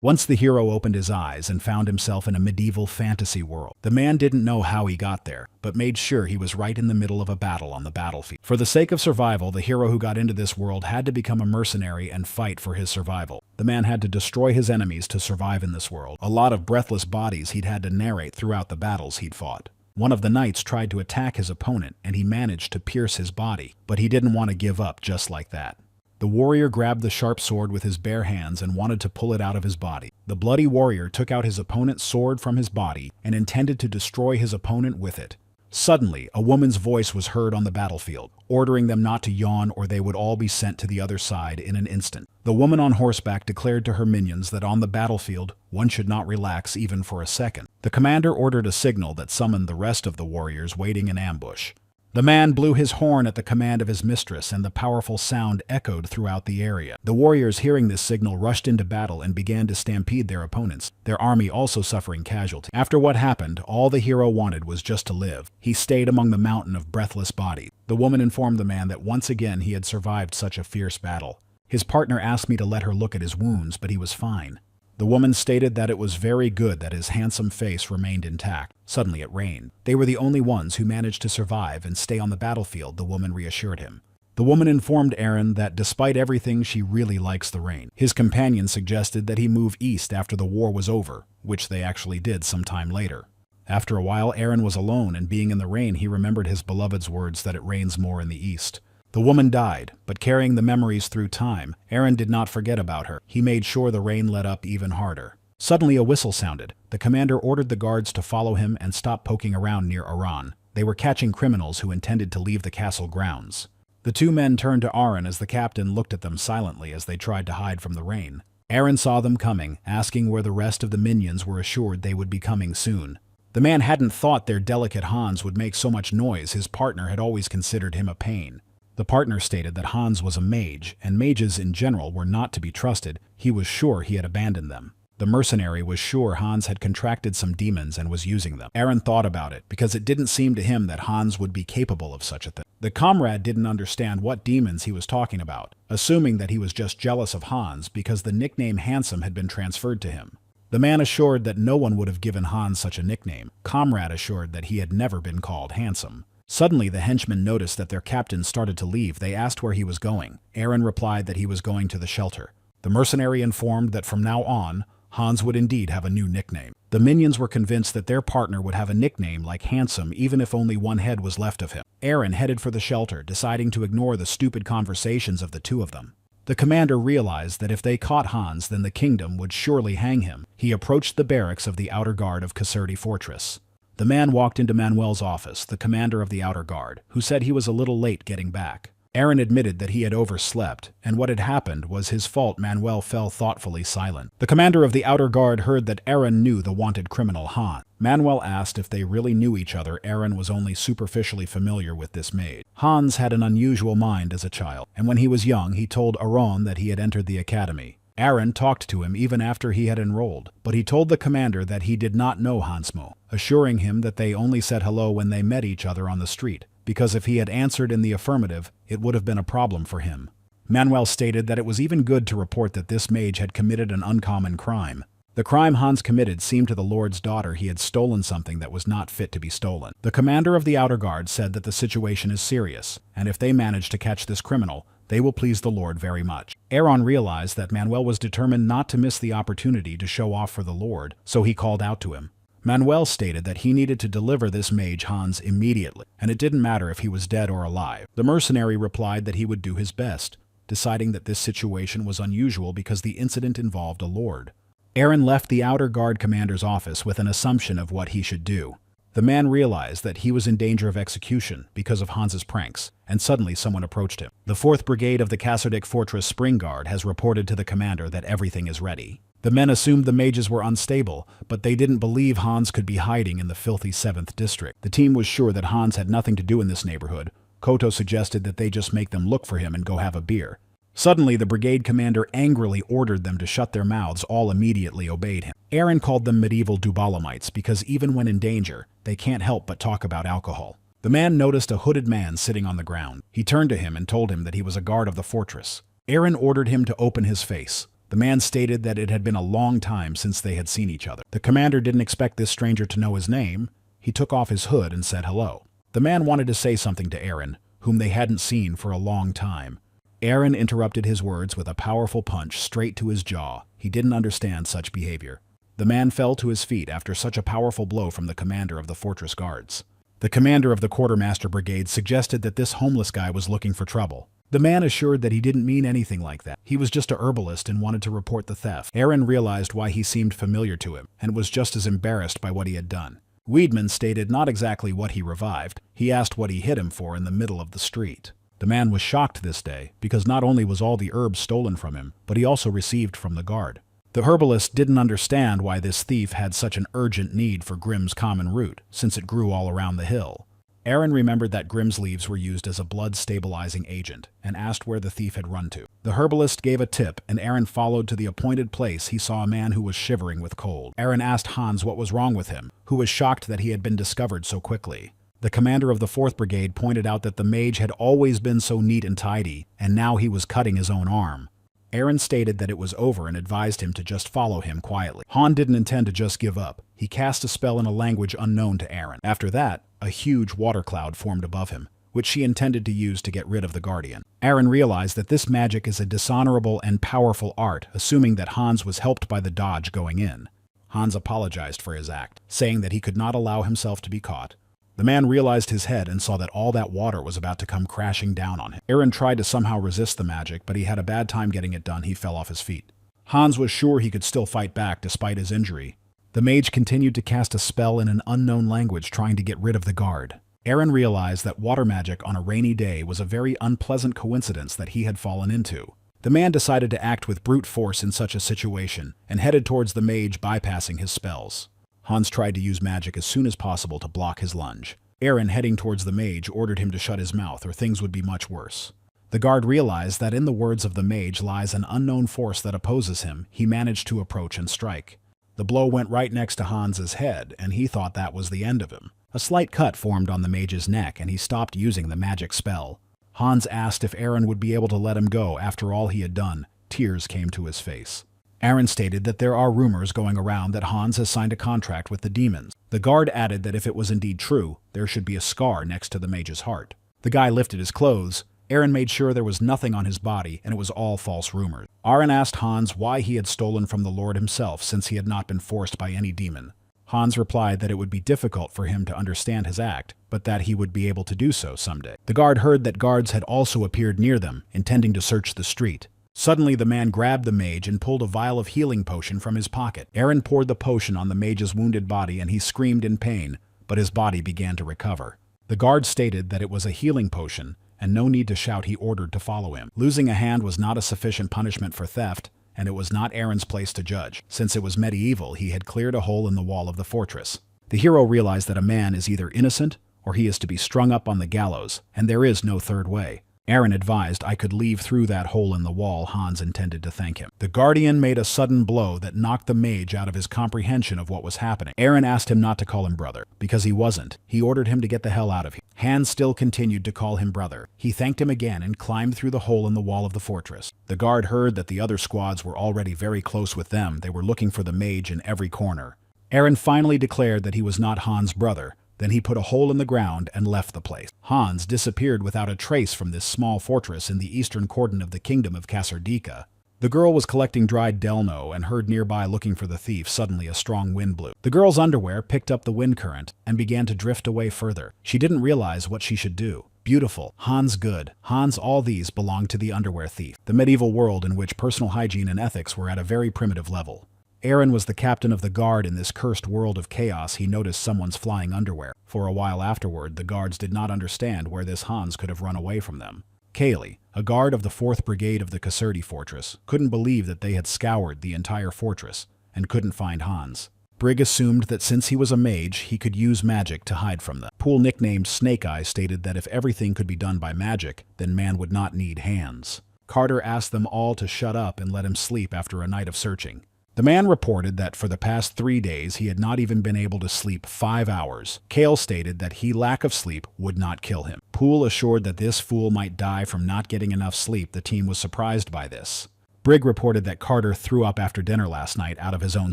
Once the hero opened his eyes and found himself in a medieval fantasy world. The man didn't know how he got there, but made sure he was right in the middle of a battle on the battlefield. For the sake of survival, the hero who got into this world had to become a mercenary and fight for his survival. The man had to destroy his enemies to survive in this world. A lot of breathless bodies he'd had to narrate throughout the battles he'd fought. One of the knights tried to attack his opponent, and he managed to pierce his body, but he didn't want to give up just like that. The warrior grabbed the sharp sword with his bare hands and wanted to pull it out of his body. The bloody warrior took out his opponent's sword from his body and intended to destroy his opponent with it. Suddenly, a woman's voice was heard on the battlefield, ordering them not to yawn or they would all be sent to the other side in an instant. The woman on horseback declared to her minions that on the battlefield, one should not relax even for a second. The commander ordered a signal that summoned the rest of the warriors waiting in ambush. The man blew his horn at the command of his mistress, and the powerful sound echoed throughout the area. The warriors, hearing this signal, rushed into battle and began to stampede their opponents, their army also suffering casualties. After what happened, all the hero wanted was just to live. He stayed among the mountain of breathless bodies. The woman informed the man that once again he had survived such a fierce battle. His partner asked me to let her look at his wounds, but he was fine. The woman stated that it was very good that his handsome face remained intact. Suddenly it rained. They were the only ones who managed to survive and stay on the battlefield, the woman reassured him. The woman informed Aaron that despite everything, she really likes the rain. His companion suggested that he move east after the war was over, which they actually did sometime later. After a while, Aaron was alone, and being in the rain, he remembered his beloved's words that it rains more in the east. The woman died, but carrying the memories through time, Aaron did not forget about her. He made sure the rain let up even harder. Suddenly a whistle sounded. The commander ordered the guards to follow him and stop poking around near Aran. They were catching criminals who intended to leave the castle grounds. The two men turned to Aaron as the captain looked at them silently as they tried to hide from the rain. Aaron saw them coming, asking where the rest of the minions were assured they would be coming soon. The man hadn't thought their delicate Hans would make so much noise. His partner had always considered him a pain. The partner stated that Hans was a mage, and mages in general were not to be trusted. He was sure he had abandoned them. The mercenary was sure Hans had contracted some demons and was using them. Aaron thought about it, because it didn't seem to him that Hans would be capable of such a thing. The comrade didn't understand what demons he was talking about, assuming that he was just jealous of Hans because the nickname Handsome had been transferred to him. The man assured that no one would have given Hans such a nickname. Comrade assured that he had never been called handsome. Suddenly, the henchmen noticed that their captain started to leave. They asked where he was going. Aaron replied that he was going to the shelter. The mercenary informed that from now on, Hans would indeed have a new nickname. The minions were convinced that their partner would have a nickname like Handsome even if only one head was left of him. Aaron headed for the shelter, deciding to ignore the stupid conversations of the two of them. The commander realized that if they caught Hans, then the kingdom would surely hang him. He approached the barracks of the outer guard of Caserta Fortress. The man walked into Manuel's office, the commander of the outer guard, who said he was a little late getting back. Aaron admitted that he had overslept, and what had happened was his fault. Manuel fell thoughtfully silent. The commander of the outer guard heard that Aaron knew the wanted criminal Hans. Manuel asked if they really knew each other. Aaron was only superficially familiar with this maid. Hans had an unusual mind as a child, and when he was young, he told Aaron that he had entered the academy. Aaron talked to him even after he had enrolled, but he told the commander that he did not know Hansmo, assuring him that they only said hello when they met each other on the street, because if he had answered in the affirmative, it would have been a problem for him. Manuel stated that it was even good to report that this mage had committed an uncommon crime. The crime Hans committed seemed to the Lord's daughter he had stolen something that was not fit to be stolen. The commander of the outer guard said that the situation is serious, and if they manage to catch this criminal, they will please the Lord very much. Aaron realized that Manuel was determined not to miss the opportunity to show off for the Lord, so he called out to him. Manuel stated that he needed to deliver this mage Hans immediately, and it didn't matter if he was dead or alive. The mercenary replied that he would do his best, deciding that this situation was unusual because the incident involved a lord. Aaron left the outer guard commander's office with an assumption of what he should do. The man realized that he was in danger of execution because of Hans's pranks, and suddenly someone approached him. The 4th Brigade of the Caserta Fortress Spring Guard has reported to the commander that everything is ready. The men assumed the mages were unstable, but they didn't believe Hans could be hiding in the filthy 7th District. The team was sure that Hans had nothing to do in this neighborhood. Koto suggested that they just make them look for him and go have a beer. Suddenly, the brigade commander angrily ordered them to shut their mouths. All immediately obeyed him. Aaron called them medieval Dubalamites because even when in danger, they can't help but talk about alcohol. The man noticed a hooded man sitting on the ground. He turned to him and told him that he was a guard of the fortress. Aaron ordered him to open his face. The man stated that it had been a long time since they had seen each other. The commander didn't expect this stranger to know his name. He took off his hood and said hello. The man wanted to say something to Eren, whom they hadn't seen for a long time. Eren interrupted his words with a powerful punch straight to his jaw. He didn't understand such behavior. The man fell to his feet after such a powerful blow from the commander of the fortress guards. The commander of the quartermaster brigade suggested that this homeless guy was looking for trouble. The man assured that he didn't mean anything like that. He was just a herbalist and wanted to report the theft. Eren realized why he seemed familiar to him and was just as embarrassed by what he had done. Weidman stated not exactly what he revived. He asked what he hit him for in the middle of the street. The man was shocked this day because not only was all the herbs stolen from him, but he also received from the guard. The herbalist didn't understand why this thief had such an urgent need for Grimm's common root, since it grew all around the hill. Eren remembered that Grimm's leaves were used as a blood-stabilizing agent and asked where the thief had run to. The herbalist gave a tip, and Eren followed to the appointed place. He saw a man who was shivering with cold. Eren asked Hans what was wrong with him, who was shocked that he had been discovered so quickly. The commander of the 4th Brigade pointed out that the mage had always been so neat and tidy, and now he was cutting his own arm. Eren stated that it was over and advised him to just follow him quietly. Han didn't intend to just give up. He cast a spell in a language unknown to Eren. After that, a huge water cloud formed above him, which she intended to use to get rid of the Guardian. Eren realized that this magic is a dishonorable and powerful art, assuming that Hans was helped by the dodge going in. Hans apologized for his act, saying that he could not allow himself to be caught. The man realized his head and saw that all that water was about to come crashing down on him. Eren tried to somehow resist the magic, but he had a bad time getting it done. He fell off his feet. Hans was sure he could still fight back despite his injury. The mage continued to cast a spell in an unknown language trying to get rid of the guard. Eren realized that water magic on a rainy day was a very unpleasant coincidence that he had fallen into. The man decided to act with brute force in such a situation and headed towards the mage, bypassing his spells. Hans tried to use magic as soon as possible to block his lunge. Eren, heading towards the mage, ordered him to shut his mouth or things would be much worse. The guard realized that in the words of the mage lies an unknown force that opposes him. He managed to approach and strike. The blow went right next to Hans's head, and he thought that was the end of him. A slight cut formed on the mage's neck, and he stopped using the magic spell. Hans asked if Eren would be able to let him go after all he had done. Tears came to his face. Eren stated that there are rumors going around that Hans has signed a contract with the demons. The guard added that if it was indeed true, there should be a scar next to the mage's heart. The guy lifted his clothes. Eren made sure there was nothing on his body, and it was all false rumors. Eren asked Hans why he had stolen from the Lord himself since he had not been forced by any demon. Hans replied that it would be difficult for him to understand his act, but that he would be able to do so someday. The guard heard that guards had also appeared near them, intending to search the street. Suddenly, the man grabbed the mage and pulled a vial of healing potion from his pocket. Eren poured the potion on the mage's wounded body and he screamed in pain, but his body began to recover. The guard stated that it was a healing potion, and no need to shout. He ordered to follow him. Losing a hand was not a sufficient punishment for theft, and it was not Eren's place to judge. Since it was medieval, he had cleared a hole in the wall of the fortress. The hero realized that a man is either innocent or he is to be strung up on the gallows, and there is no third way. Eren advised I could leave through that hole in the wall. Hans intended to thank him. The Guardian made a sudden blow that knocked the mage out of his comprehension of what was happening. Eren asked him not to call him brother, because he wasn't. He ordered him to get the hell out of here. Hans still continued to call him brother. He thanked him again and climbed through the hole in the wall of the fortress. The guard heard that the other squads were already very close with them. They were looking for the mage in every corner. Eren finally declared that he was not Hans' brother. Then he put a hole in the ground and left the place. Hans disappeared without a trace from this small fortress in the eastern cordon of the kingdom of Kasardika. The girl was collecting dried delno and heard nearby looking for the thief. Suddenly a strong wind blew. The girl's underwear picked up the wind current and began to drift away further. She didn't realize what she should do. Beautiful. Hans good. Hans, all these belonged to the underwear thief. The medieval world in which personal hygiene and ethics were at a very primitive level. Eren was the captain of the guard in this cursed world of chaos. He noticed someone's flying underwear. For a while afterward, the guards did not understand where this Hans could have run away from them. Kaylee, a guard of the 4th Brigade of the Kasserdi fortress, couldn't believe that they had scoured the entire fortress and couldn't find Hans. Brigg assumed that since he was a mage, he could use magic to hide from them. Poole, nicknamed Snake Eye, stated that if everything could be done by magic, then man would not need hands. Carter asked them all to shut up and let him sleep after a night of searching. The man reported that for the past 3 days he had not even been able to sleep 5 hours. Kale stated that lack of sleep would not kill him. Poole assured that this fool might die from not getting enough sleep. The team was surprised by this. Brigg reported that Carter threw up after dinner last night out of his own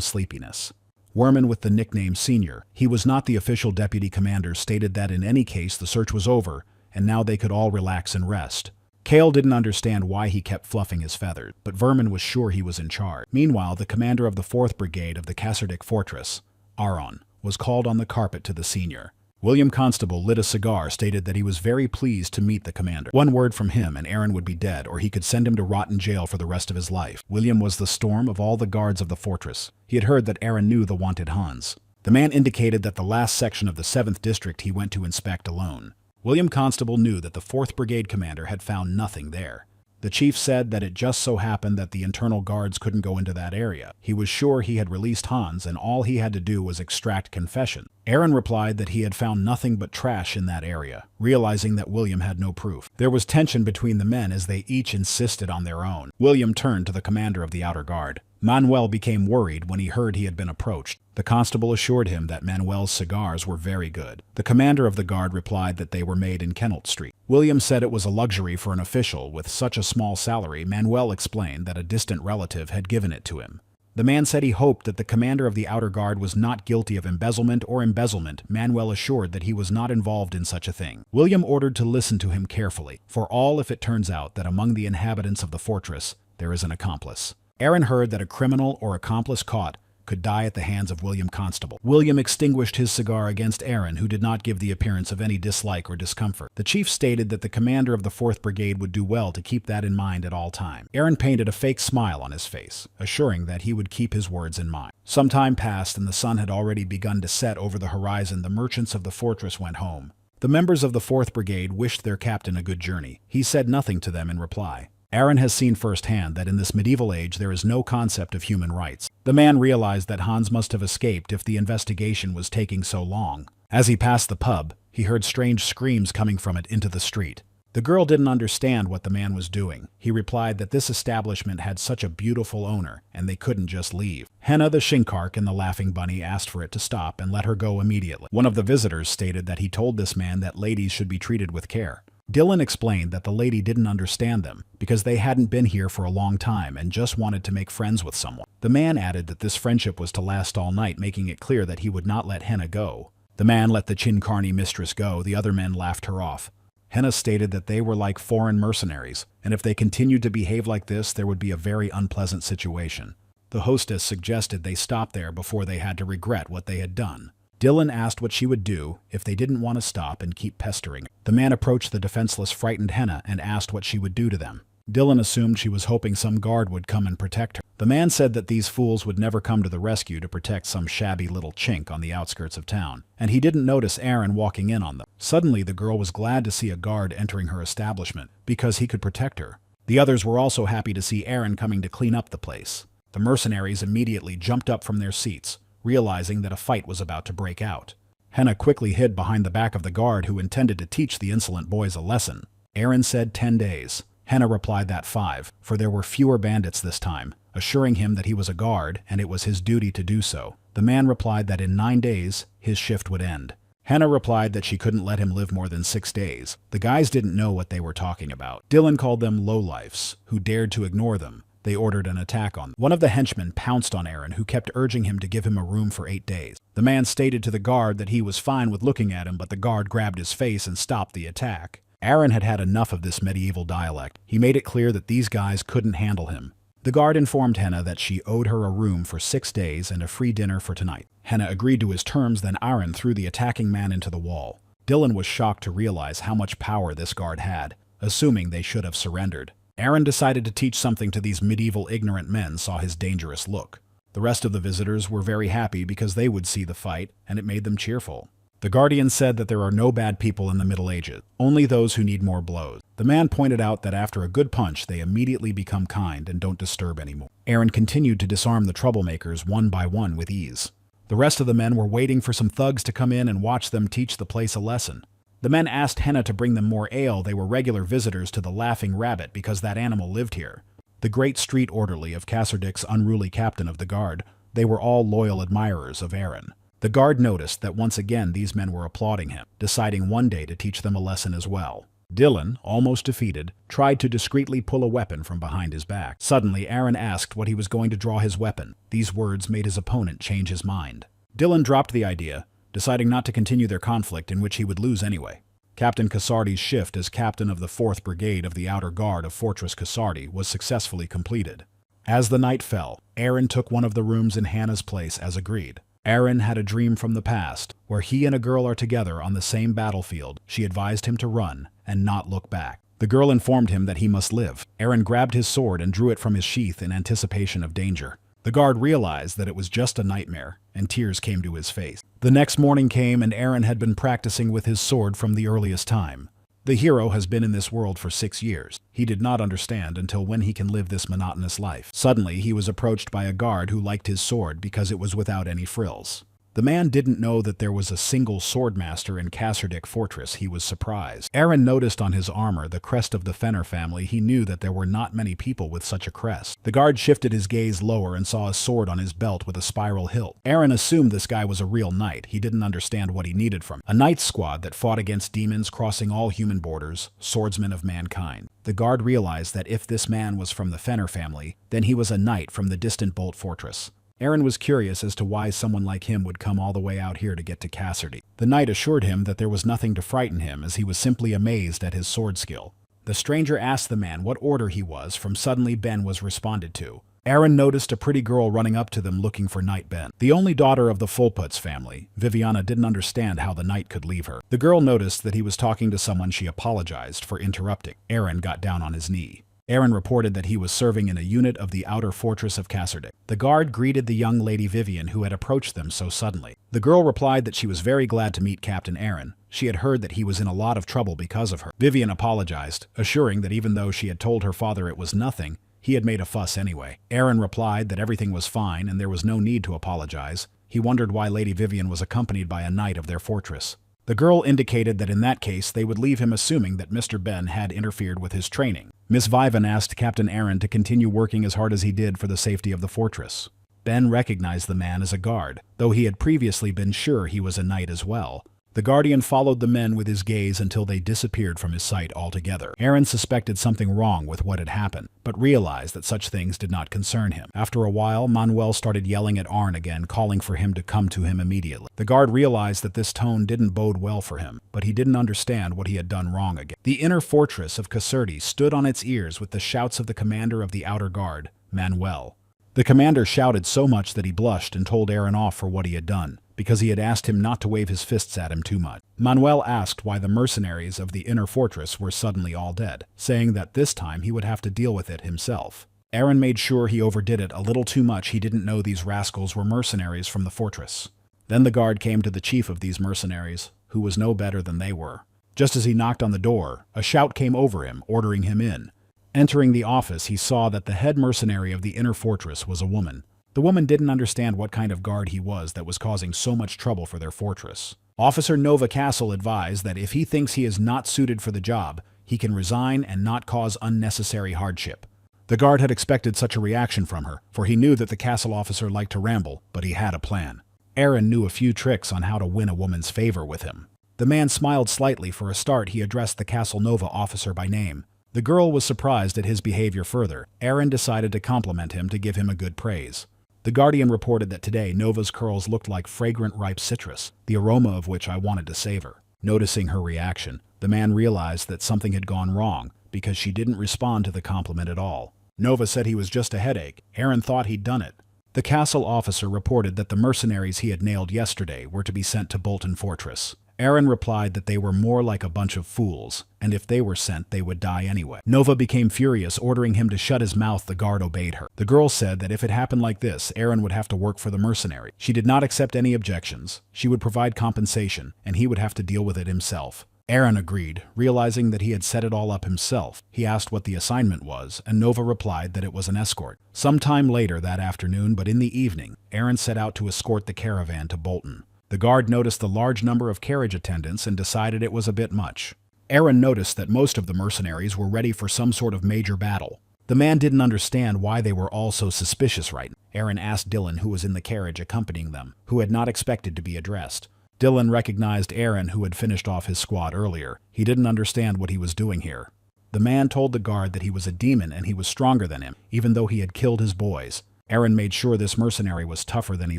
sleepiness. Werman with the nickname Senior, he was not the official deputy commander, stated that in any case the search was over, and now they could all relax and rest. Kale didn't understand why he kept fluffing his feathers, but Vermin was sure he was in charge. Meanwhile, the commander of the 4th Brigade of the Kasserdik Fortress, Aaron, was called on the carpet to the Senior. William Constable lit a cigar, stated that he was very pleased to meet the commander. One word from him and Aaron would be dead, or he could send him to rot in jail for the rest of his life. William was the storm of all the guards of the fortress. He had heard that Aaron knew the wanted Hans. The man indicated that the last section of the 7th District he went to inspect alone. William Constable knew that the 4th Brigade commander had found nothing there. The chief said that it just so happened that the internal guards couldn't go into that area. He was sure he had released Hans, and all he had to do was extract confession. Aaron replied that he had found nothing but trash in that area, realizing that William had no proof. There was tension between the men as they each insisted on their own. William turned to the commander of the outer guard. Manuel became worried when he heard he had been approached. The constable assured him that Manuel's cigars were very good. The commander of the guard replied that they were made in Kennelt Street. William said it was a luxury for an official with such a small salary. Manuel explained that a distant relative had given it to him. The man said he hoped that the commander of the outer guard was not guilty of embezzlement or embezzlement. Manuel assured that he was not involved in such a thing. William ordered to listen to him carefully, for all if it turns out that among the inhabitants of the fortress there is an accomplice. Aaron heard that a criminal or accomplice caught could die at the hands of William Constable. William extinguished his cigar against Aaron, who did not give the appearance of any dislike or discomfort. The chief stated that the commander of the 4th Brigade would do well to keep that in mind at all times. Aaron painted a fake smile on his face, assuring that he would keep his words in mind. Some time passed and the sun had already begun to set over the horizon. The merchants of the fortress went home. The members of the 4th Brigade wished their captain a good journey. He said nothing to them in reply. Aaron has seen firsthand that in this medieval age there is no concept of human rights. The man realized that Hans must have escaped if the investigation was taking so long. As he passed the pub, he heard strange screams coming from it into the street. The girl didn't understand what the man was doing. He replied that this establishment had such a beautiful owner, and they couldn't just leave. Henna the Shinkark and the Laughing Bunny asked for it to stop and let her go immediately. One of the visitors stated that he told this man that ladies should be treated with care. Dylan explained that the lady didn't understand them because they hadn't been here for a long time and just wanted to make friends with someone. The man added that this friendship was to last all night, making it clear that he would not let Henna go. The man let the Chinkarni mistress go. The other men laughed her off. Henna stated that they were like foreign mercenaries, and if they continued to behave like this, there would be a very unpleasant situation. The hostess suggested they stop there before they had to regret what they had done. Dylan asked what she would do if they didn't want to stop and keep pestering her. The man approached the defenseless, frightened Henna and asked what she would do to them. Dylan assumed she was hoping some guard would come and protect her. The man said that these fools would never come to the rescue to protect some shabby little chink on the outskirts of town, and he didn't notice Aaron walking in on them. Suddenly, the girl was glad to see a guard entering her establishment because he could protect her. The others were also happy to see Aaron coming to clean up the place. The mercenaries immediately jumped up from their seats, realizing that a fight was about to break out. Henna quickly hid behind the back of the guard who intended to teach the insolent boys a lesson. Aaron said 10 days. Henna replied that 5, for there were fewer bandits this time, assuring him that he was a guard and it was his duty to do so. The man replied that in 9 days, his shift would end. Henna replied that she couldn't let him live more than 6 days. The guys didn't know what they were talking about. Dylan called them lowlifes, who dared to ignore them. They ordered an attack on them. One of the henchmen pounced on Aaron, who kept urging him to give him a room for 8 days. The man stated to the guard that he was fine with looking at him, but the guard grabbed his face and stopped the attack. Aaron had had enough of this medieval dialect. He made it clear that these guys couldn't handle him. The guard informed Henna that she owed her a room for 6 days and a free dinner for tonight. Henna agreed to his terms, then Aaron threw the attacking man into the wall. Dylan was shocked to realize how much power this guard had, assuming they should have surrendered. Aaron decided to teach something to these medieval ignorant men, saw his dangerous look. The rest of the visitors were very happy because they would see the fight, and it made them cheerful. The Guardian said that there are no bad people in the Middle Ages, only those who need more blows. The man pointed out that after a good punch, they immediately become kind and don't disturb anymore. Aaron continued to disarm the troublemakers one by one with ease. The rest of the men were waiting for some thugs to come in and watch them teach the place a lesson. The men asked Henna to bring them more ale. They were regular visitors to the Laughing Rabbit because that animal lived here. The great street orderly of Kasserdik's unruly captain of the guard, they were all loyal admirers of Aaron. The guard noticed that once again these men were applauding him, deciding one day to teach them a lesson as well. Dylan, almost defeated, tried to discreetly pull a weapon from behind his back. Suddenly, Aaron asked what he was going to draw his weapon. These words made his opponent change his mind. Dylan dropped the idea, deciding not to continue their conflict in which he would lose anyway. Captain Casardi's shift as captain of the 4th Brigade of the Outer Guard of Fortress Casardi was successfully completed. As the night fell, Aaron took one of the rooms in Hannah's place as agreed. Aaron had a dream from the past, where he and a girl are together on the same battlefield. She advised him to run and not look back. The girl informed him that he must live. Aaron grabbed his sword and drew it from his sheath in anticipation of danger. The guard realized that it was just a nightmare, and tears came to his face. The next morning came, and Aaron had been practicing with his sword from the earliest time. The hero has been in this world for 6 years. He did not understand until when he can live this monotonous life. Suddenly, he was approached by a guard who liked his sword because it was without any frills. The man didn't know that there was a single swordmaster in Kasserdick Fortress. He was surprised. Aaron noticed on his armor the crest of the Fenner family. He knew that there were not many people with such a crest. The guard shifted his gaze lower and saw a sword on his belt with a spiral hilt. Aaron assumed this guy was a real knight. He didn't understand what he needed from him. A knight squad that fought against demons crossing all human borders, swordsmen of mankind. The guard realized that if this man was from the Fenner family, then he was a knight from the distant Bolt Fortress. Aaron was curious as to why someone like him would come all the way out here to get to Kasserdy. The knight assured him that there was nothing to frighten him, as he was simply amazed at his sword skill. The stranger asked the man what order he was from. Suddenly Ben was responded to. Aaron noticed a pretty girl running up to them looking for Knight Ben. The only daughter of the Fulputs family, Viviana didn't understand how the knight could leave her. The girl noticed that he was talking to someone. She apologized for interrupting. Aaron got down on his knee. Aaron reported that he was serving in a unit of the outer fortress of Kasserdick. The guard greeted the young lady Vivian who had approached them so suddenly. The girl replied that she was very glad to meet Captain Aaron. She had heard that he was in a lot of trouble because of her. Vivian apologized, assuring that even though she had told her father it was nothing, he had made a fuss anyway. Aaron replied that everything was fine and there was no need to apologize. He wondered why Lady Vivian was accompanied by a knight of their fortress. The girl indicated that in that case they would leave him, assuming that Mr. Ben had interfered with his training. Miss Vivan asked Captain Aaron to continue working as hard as he did for the safety of the fortress. Ben recognized the man as a guard, though he had previously been sure he was a knight as well. The Guardian followed the men with his gaze until they disappeared from his sight altogether. Aaron suspected something wrong with what had happened, but realized that such things did not concern him. After a while, Manuel started yelling at Arn again, calling for him to come to him immediately. The guard realized that this tone didn't bode well for him, but he didn't understand what he had done wrong again. The inner fortress of Kasserdi stood on its ears with the shouts of the commander of the outer guard, Manuel. The commander shouted so much that he blushed and told Aaron off for what he had done, because he had asked him not to wave his fists at him too much. Manuel asked why the mercenaries of the inner fortress were suddenly all dead, saying that this time he would have to deal with it himself. Aaron made sure he overdid it a little too much. He didn't know these rascals were mercenaries from the fortress. Then the guard came to the chief of these mercenaries, who was no better than they were. Just as he knocked on the door, a shout came over him, ordering him in. Entering the office, he saw that the head mercenary of the inner fortress was a woman. The woman didn't understand what kind of guard he was that was causing so much trouble for their fortress. Officer Nova Castle advised that if he thinks he is not suited for the job, he can resign and not cause unnecessary hardship. The guard had expected such a reaction from her, for he knew that the castle officer liked to ramble, but he had a plan. Aaron knew a few tricks on how to win a woman's favor with him. The man smiled slightly. For a start, he addressed the Castle Nova officer by name. The girl was surprised at his behavior. Further, Aaron decided to compliment him to give him a good praise. The Guardian reported that today Nova's curls looked like fragrant ripe citrus, the aroma of which I wanted to savor. Noticing her reaction, the man realized that something had gone wrong, because she didn't respond to the compliment at all. Nova said he was just a headache. Aaron thought he'd done it. The castle officer reported that the mercenaries he had nailed yesterday were to be sent to Bolton Fortress. Aaron replied that they were more like a bunch of fools, and if they were sent, they would die anyway. Nova became furious, ordering him to shut his mouth. The guard obeyed her. The girl said that if it happened like this, Aaron would have to work for the mercenary. She did not accept any objections. She would provide compensation, and he would have to deal with it himself. Aaron agreed, realizing that he had set it all up himself. He asked what the assignment was, and Nova replied that it was an escort. Sometime later that afternoon, but in the evening, Aaron set out to escort the caravan to Bolton. The guard noticed the large number of carriage attendants and decided it was a bit much. Aaron noticed that most of the mercenaries were ready for some sort of major battle. The man didn't understand why they were all so suspicious right now. Aaron asked Dylan, who was in the carriage accompanying them, who had not expected to be addressed. Dylan recognized Aaron, who had finished off his squad earlier. He didn't understand what he was doing here. The man told the guard that he was a demon and he was stronger than him, even though he had killed his boys. Aaron made sure this mercenary was tougher than he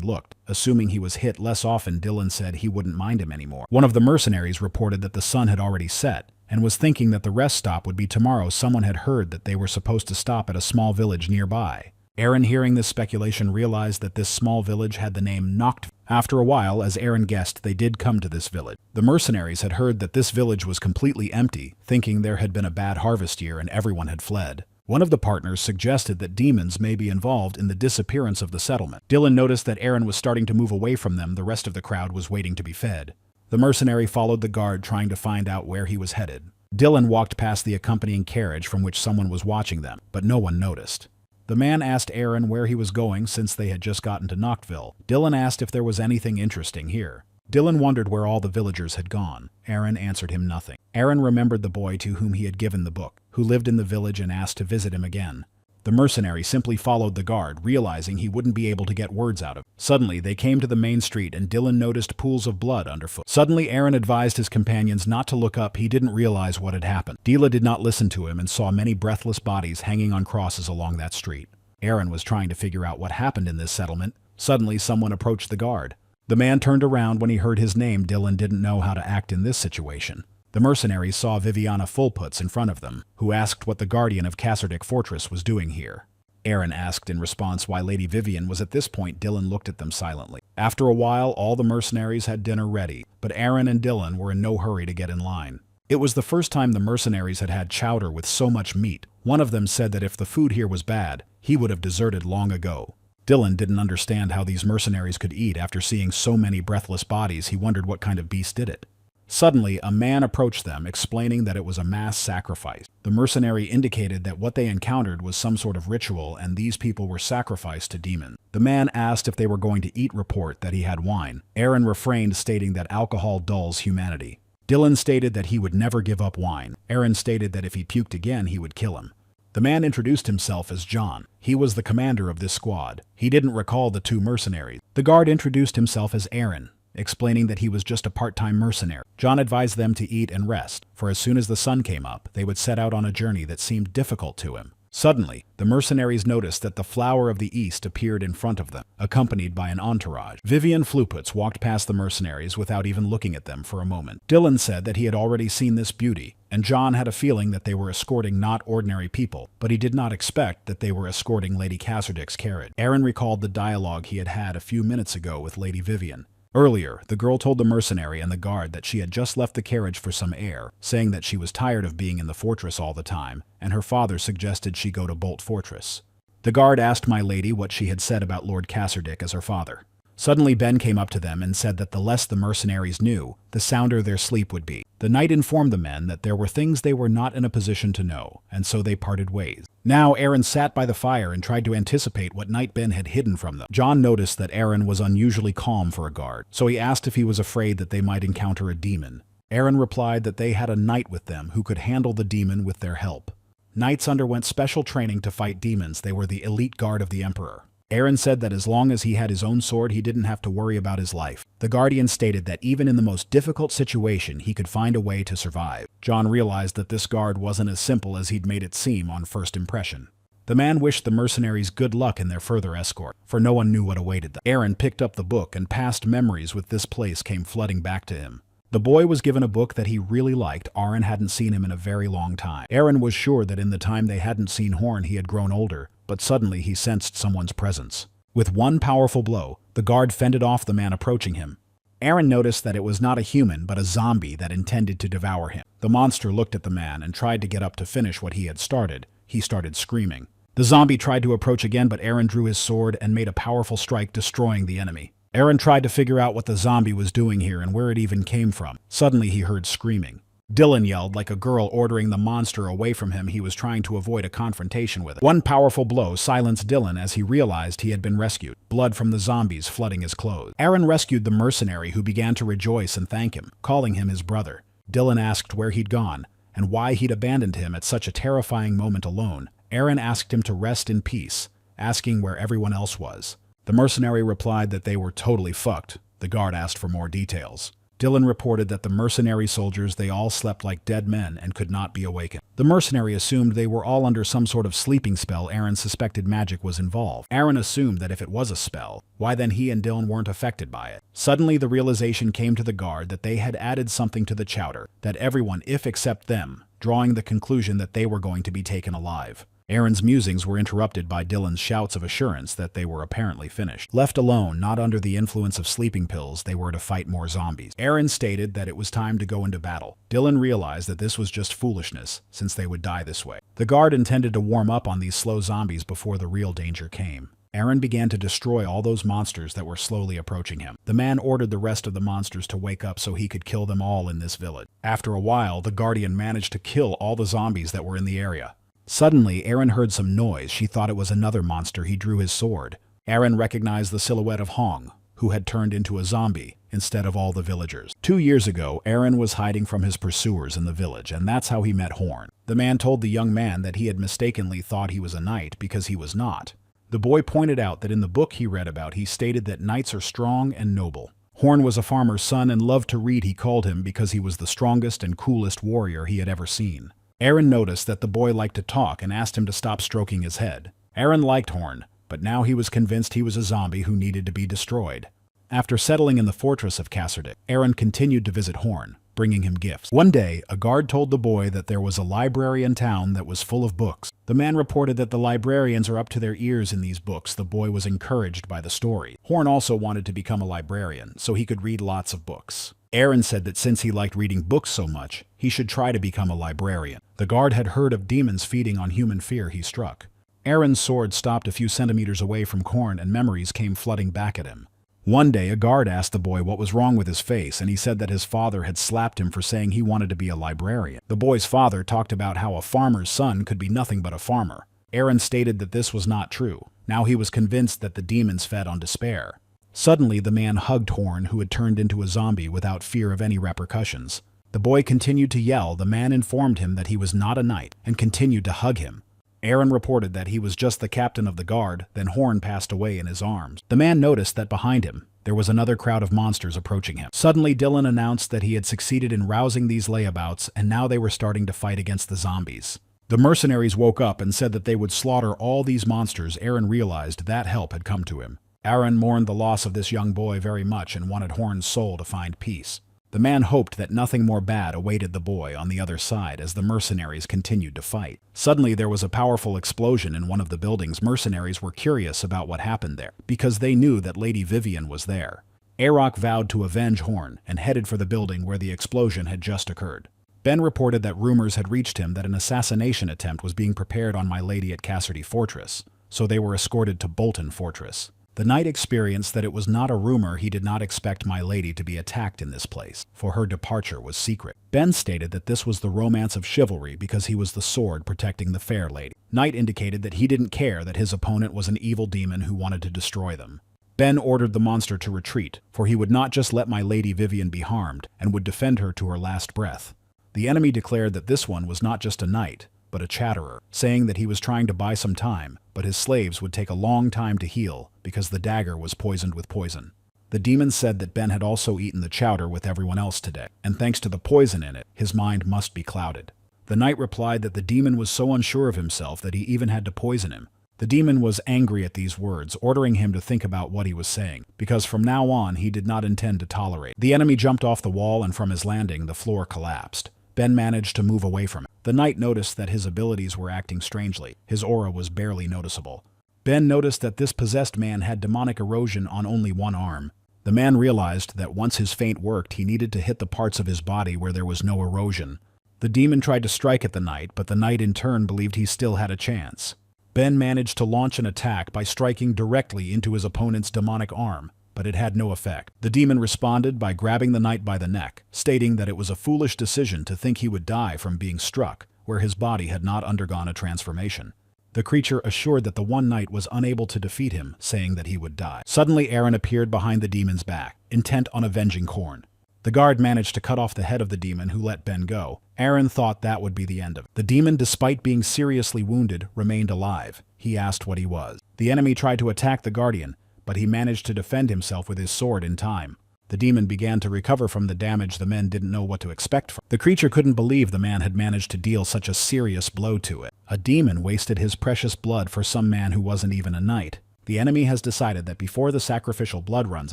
looked. Assuming he was hit less often, Dylan said he wouldn't mind him anymore. One of the mercenaries reported that the sun had already set, and was thinking that the rest stop would be tomorrow. Someone had heard that they were supposed to stop at a small village nearby. Aaron, hearing this speculation, realized that this small village had the name Knocked. After a while, as Aaron guessed, they did come to this village. The mercenaries had heard that this village was completely empty, thinking there had been a bad harvest year and everyone had fled. One of the partners suggested that demons may be involved in the disappearance of the settlement. Dylan noticed that Aaron was starting to move away from them. The rest of the crowd was waiting to be fed. The mercenary followed the guard, trying to find out where he was headed. Dylan walked past the accompanying carriage from which someone was watching them, but no one noticed. The man asked Aaron where he was going since they had just gotten to Knockville. Dylan asked if there was anything interesting here. Dylan wondered where all the villagers had gone. Aaron answered him nothing. Aaron remembered the boy to whom he had given the book, who lived in the village, and asked to visit him again. The mercenary simply followed the guard, realizing he wouldn't be able to get words out of him. Suddenly, they came to the main street and Dylan noticed pools of blood underfoot. Suddenly, Aaron advised his companions not to look up. He didn't realize what had happened. Dylan did not listen to him and saw many breathless bodies hanging on crosses along that street. Aaron was trying to figure out what happened in this settlement. Suddenly, someone approached the guard. The man turned around when he heard his name. Dylan didn't know how to act in this situation. The mercenaries saw Viviana Fullputs in front of them, who asked what the guardian of Cassardec Fortress was doing here. Aaron asked in response why Lady Vivian was. At this point, Dylan looked at them silently. After a while, all the mercenaries had dinner ready, but Aaron and Dylan were in no hurry to get in line. It was the first time the mercenaries had had chowder with so much meat. One of them said that if the food here was bad, he would have deserted long ago. Dylan didn't understand how these mercenaries could eat. After seeing so many breathless bodies, he wondered what kind of beast did it. Suddenly, a man approached them, explaining that it was a mass sacrifice. The mercenary indicated that what they encountered was some sort of ritual, and these people were sacrificed to demons. The man asked if they were going to eat. Report that he had wine. Aaron refrained, stating that alcohol dulls humanity. Dylan stated that he would never give up wine. Aaron stated that if he puked again, he would kill him. The man introduced himself as John. He was the commander of this squad. He didn't recall the two mercenaries. The guard introduced himself as Aaron, explaining that he was just a part-time mercenary. John advised them to eat and rest, for as soon as the sun came up, they would set out on a journey that seemed difficult to him. Suddenly, the mercenaries noticed that the flower of the east appeared in front of them, accompanied by an entourage. Vivian Fullputs walked past the mercenaries without even looking at them for a moment. Dylan said that he had already seen this beauty, and John had a feeling that they were escorting not ordinary people, but he did not expect that they were escorting Lady Cassardec's carriage. Aaron recalled the dialogue he had had a few minutes ago with Lady Vivian. Earlier, the girl told the mercenary and the guard that she had just left the carriage for some air, saying that she was tired of being in the fortress all the time, and her father suggested she go to Bolt Fortress. The guard asked my lady what she had said about Lord Cassardec as her father. Suddenly Ben came up to them and said that the less the mercenaries knew, the sounder their sleep would be. The knight informed the men that there were things they were not in a position to know, and so they parted ways. Now Aaron sat by the fire and tried to anticipate what Knight Ben had hidden from them. John noticed that Aaron was unusually calm for a guard, so he asked if he was afraid that they might encounter a demon. Aaron replied that they had a knight with them who could handle the demon with their help. Knights underwent special training to fight demons. They were the elite guard of the Emperor. Aaron said that as long as he had his own sword, he didn't have to worry about his life. The Guardian stated that even in the most difficult situation, he could find a way to survive. John realized that this guard wasn't as simple as he'd made it seem on first impression. The man wished the mercenaries good luck in their further escort, for no one knew what awaited them. Aaron picked up the book, and past memories with this place came flooding back to him. The boy was given a book that he really liked. Aaron hadn't seen him in a very long time. Aaron was sure that in the time they hadn't seen Horn, he had grown older, but suddenly he sensed someone's presence. With one powerful blow, the guard fended off the man approaching him. Aaron noticed that it was not a human, but a zombie that intended to devour him. The monster looked at the man and tried to get up to finish what he had started. He started screaming. The zombie tried to approach again, but Aaron drew his sword and made a powerful strike, destroying the enemy. Aaron tried to figure out what the zombie was doing here and where it even came from. Suddenly he heard screaming. Dylan yelled like a girl, ordering the monster away from him. He was trying to avoid a confrontation with it. One powerful blow silenced Dylan as he realized he had been rescued, blood from the zombies flooding his clothes. Aaron rescued the mercenary, who began to rejoice and thank him, calling him his brother. Dylan asked where he'd gone and why he'd abandoned him at such a terrifying moment alone. Aaron asked him to rest in peace, asking where everyone else was. The mercenary replied that they were totally fucked. The guard asked for more details. Dylan reported that the mercenary soldiers, they all slept like dead men and could not be awakened. The mercenary assumed they were all under some sort of sleeping spell. Aaron suspected magic was involved. Aaron assumed that if it was a spell, why then he and Dylan weren't affected by it. Suddenly the realization came to the guard that they had added something to the chowder, that everyone, if except them, drawing the conclusion that they were going to be taken alive. Aaron's musings were interrupted by Dylan's shouts of assurance that they were apparently finished. Left alone, not under the influence of sleeping pills, they were to fight more zombies. Aaron stated that it was time to go into battle. Dylan realized that this was just foolishness, since they would die this way. The guard intended to warm up on these slow zombies before the real danger came. Aaron began to destroy all those monsters that were slowly approaching him. The man ordered the rest of the monsters to wake up so he could kill them all in this village. After a while, the Guardian managed to kill all the zombies that were in the area. Suddenly, Aaron heard some noise. She thought it was another monster. He drew his sword. Aaron recognized the silhouette of Hong, who had turned into a zombie instead of all the villagers. 2 years ago, Aaron was hiding from his pursuers in the village, and that's how he met Horn. The man told the young man that he had mistakenly thought he was a knight because he was not. The boy pointed out that in the book he read about, he stated that knights are strong and noble. Horn was a farmer's son and loved to read. He called him because he was the strongest and coolest warrior he had ever seen. Aaron noticed that the boy liked to talk and asked him to stop stroking his head. Aaron liked Horn, but now he was convinced he was a zombie who needed to be destroyed. After settling in the fortress of Kasserdik, Aaron continued to visit Horn, bringing him gifts. One day, a guard told the boy that there was a library in town that was full of books. The man reported that the librarians are up to their ears in these books. The boy was encouraged by the story. Horn also wanted to become a librarian, so he could read lots of books. Aaron said that since he liked reading books so much, he should try to become a librarian. The guard had heard of demons feeding on human fear. He struck. Aaron's sword stopped a few centimeters away from Horn, and memories came flooding back at him. One day, a guard asked the boy what was wrong with his face, and he said that his father had slapped him for saying he wanted to be a librarian. The boy's father talked about how a farmer's son could be nothing but a farmer. Aaron stated that this was not true. Now he was convinced that the demons fed on despair. Suddenly, the man hugged Horn, who had turned into a zombie without fear of any repercussions. The boy continued to yell. The man informed him that he was not a knight and continued to hug him. Aaron reported that he was just the captain of the guard. Then Horn passed away in his arms. The man noticed that behind him, there was another crowd of monsters approaching him. Suddenly, Dylan announced that he had succeeded in rousing these layabouts, and now they were starting to fight against the zombies. The mercenaries woke up and said that they would slaughter all these monsters. Aaron realized that help had come to him. Aaron mourned the loss of this young boy very much and wanted Horn's soul to find peace. The man hoped that nothing more bad awaited the boy on the other side as the mercenaries continued to fight. Suddenly there was a powerful explosion in one of the buildings. Mercenaries were curious about what happened there, because they knew that Lady Vivian was there. Arok vowed to avenge Horn and headed for the building where the explosion had just occurred. Ben reported that rumors had reached him that an assassination attempt was being prepared on my lady at Kasserdik Fortress, so they were escorted to Bolton Fortress. The knight experienced that it was not a rumor. He did not expect my lady to be attacked in this place, for her departure was secret. Ben stated that this was the romance of chivalry because he was the sword protecting the fair lady. Knight indicated that he didn't care that his opponent was an evil demon who wanted to destroy them. Ben ordered the monster to retreat, for he would not just let my lady Vivian be harmed, and would defend her to her last breath. The enemy declared that this one was not just a knight, but a chatterer, saying that he was trying to buy some time, but his slaves would take a long time to heal because the dagger was poisoned with poison. The demon said that Ben had also eaten the chowder with everyone else today, and thanks to the poison in it, his mind must be clouded. The knight replied that the demon was so unsure of himself that he even had to poison him. The demon was angry at these words, ordering him to think about what he was saying, because from now on he did not intend to tolerate. The enemy jumped off the wall, and from his landing the floor collapsed. Ben managed to move away from it. The knight noticed that his abilities were acting strangely. His aura was barely noticeable. Ben noticed that this possessed man had demonic erosion on only one arm. The man realized that once his feint worked, he needed to hit the parts of his body where there was no erosion. The demon tried to strike at the knight, but the knight in turn believed he still had a chance. Ben managed to launch an attack by striking directly into his opponent's demonic arm, but it had no effect. The demon responded by grabbing the knight by the neck, stating that it was a foolish decision to think he would die from being struck, where his body had not undergone a transformation. The creature assured that the one knight was unable to defeat him, saying that he would die. Suddenly Aaron appeared behind the demon's back, intent on avenging Horn. The guard managed to cut off the head of the demon, who let Ben go. Aaron thought that would be the end of it. The demon, despite being seriously wounded, remained alive. He asked what he was. The enemy tried to attack the guardian, but he managed to defend himself with his sword in time. The demon began to recover from the damage the men didn't know what to expect from. The creature couldn't believe the man had managed to deal such a serious blow to it. A demon wasted his precious blood for some man who wasn't even a knight. The enemy has decided that before the sacrificial blood runs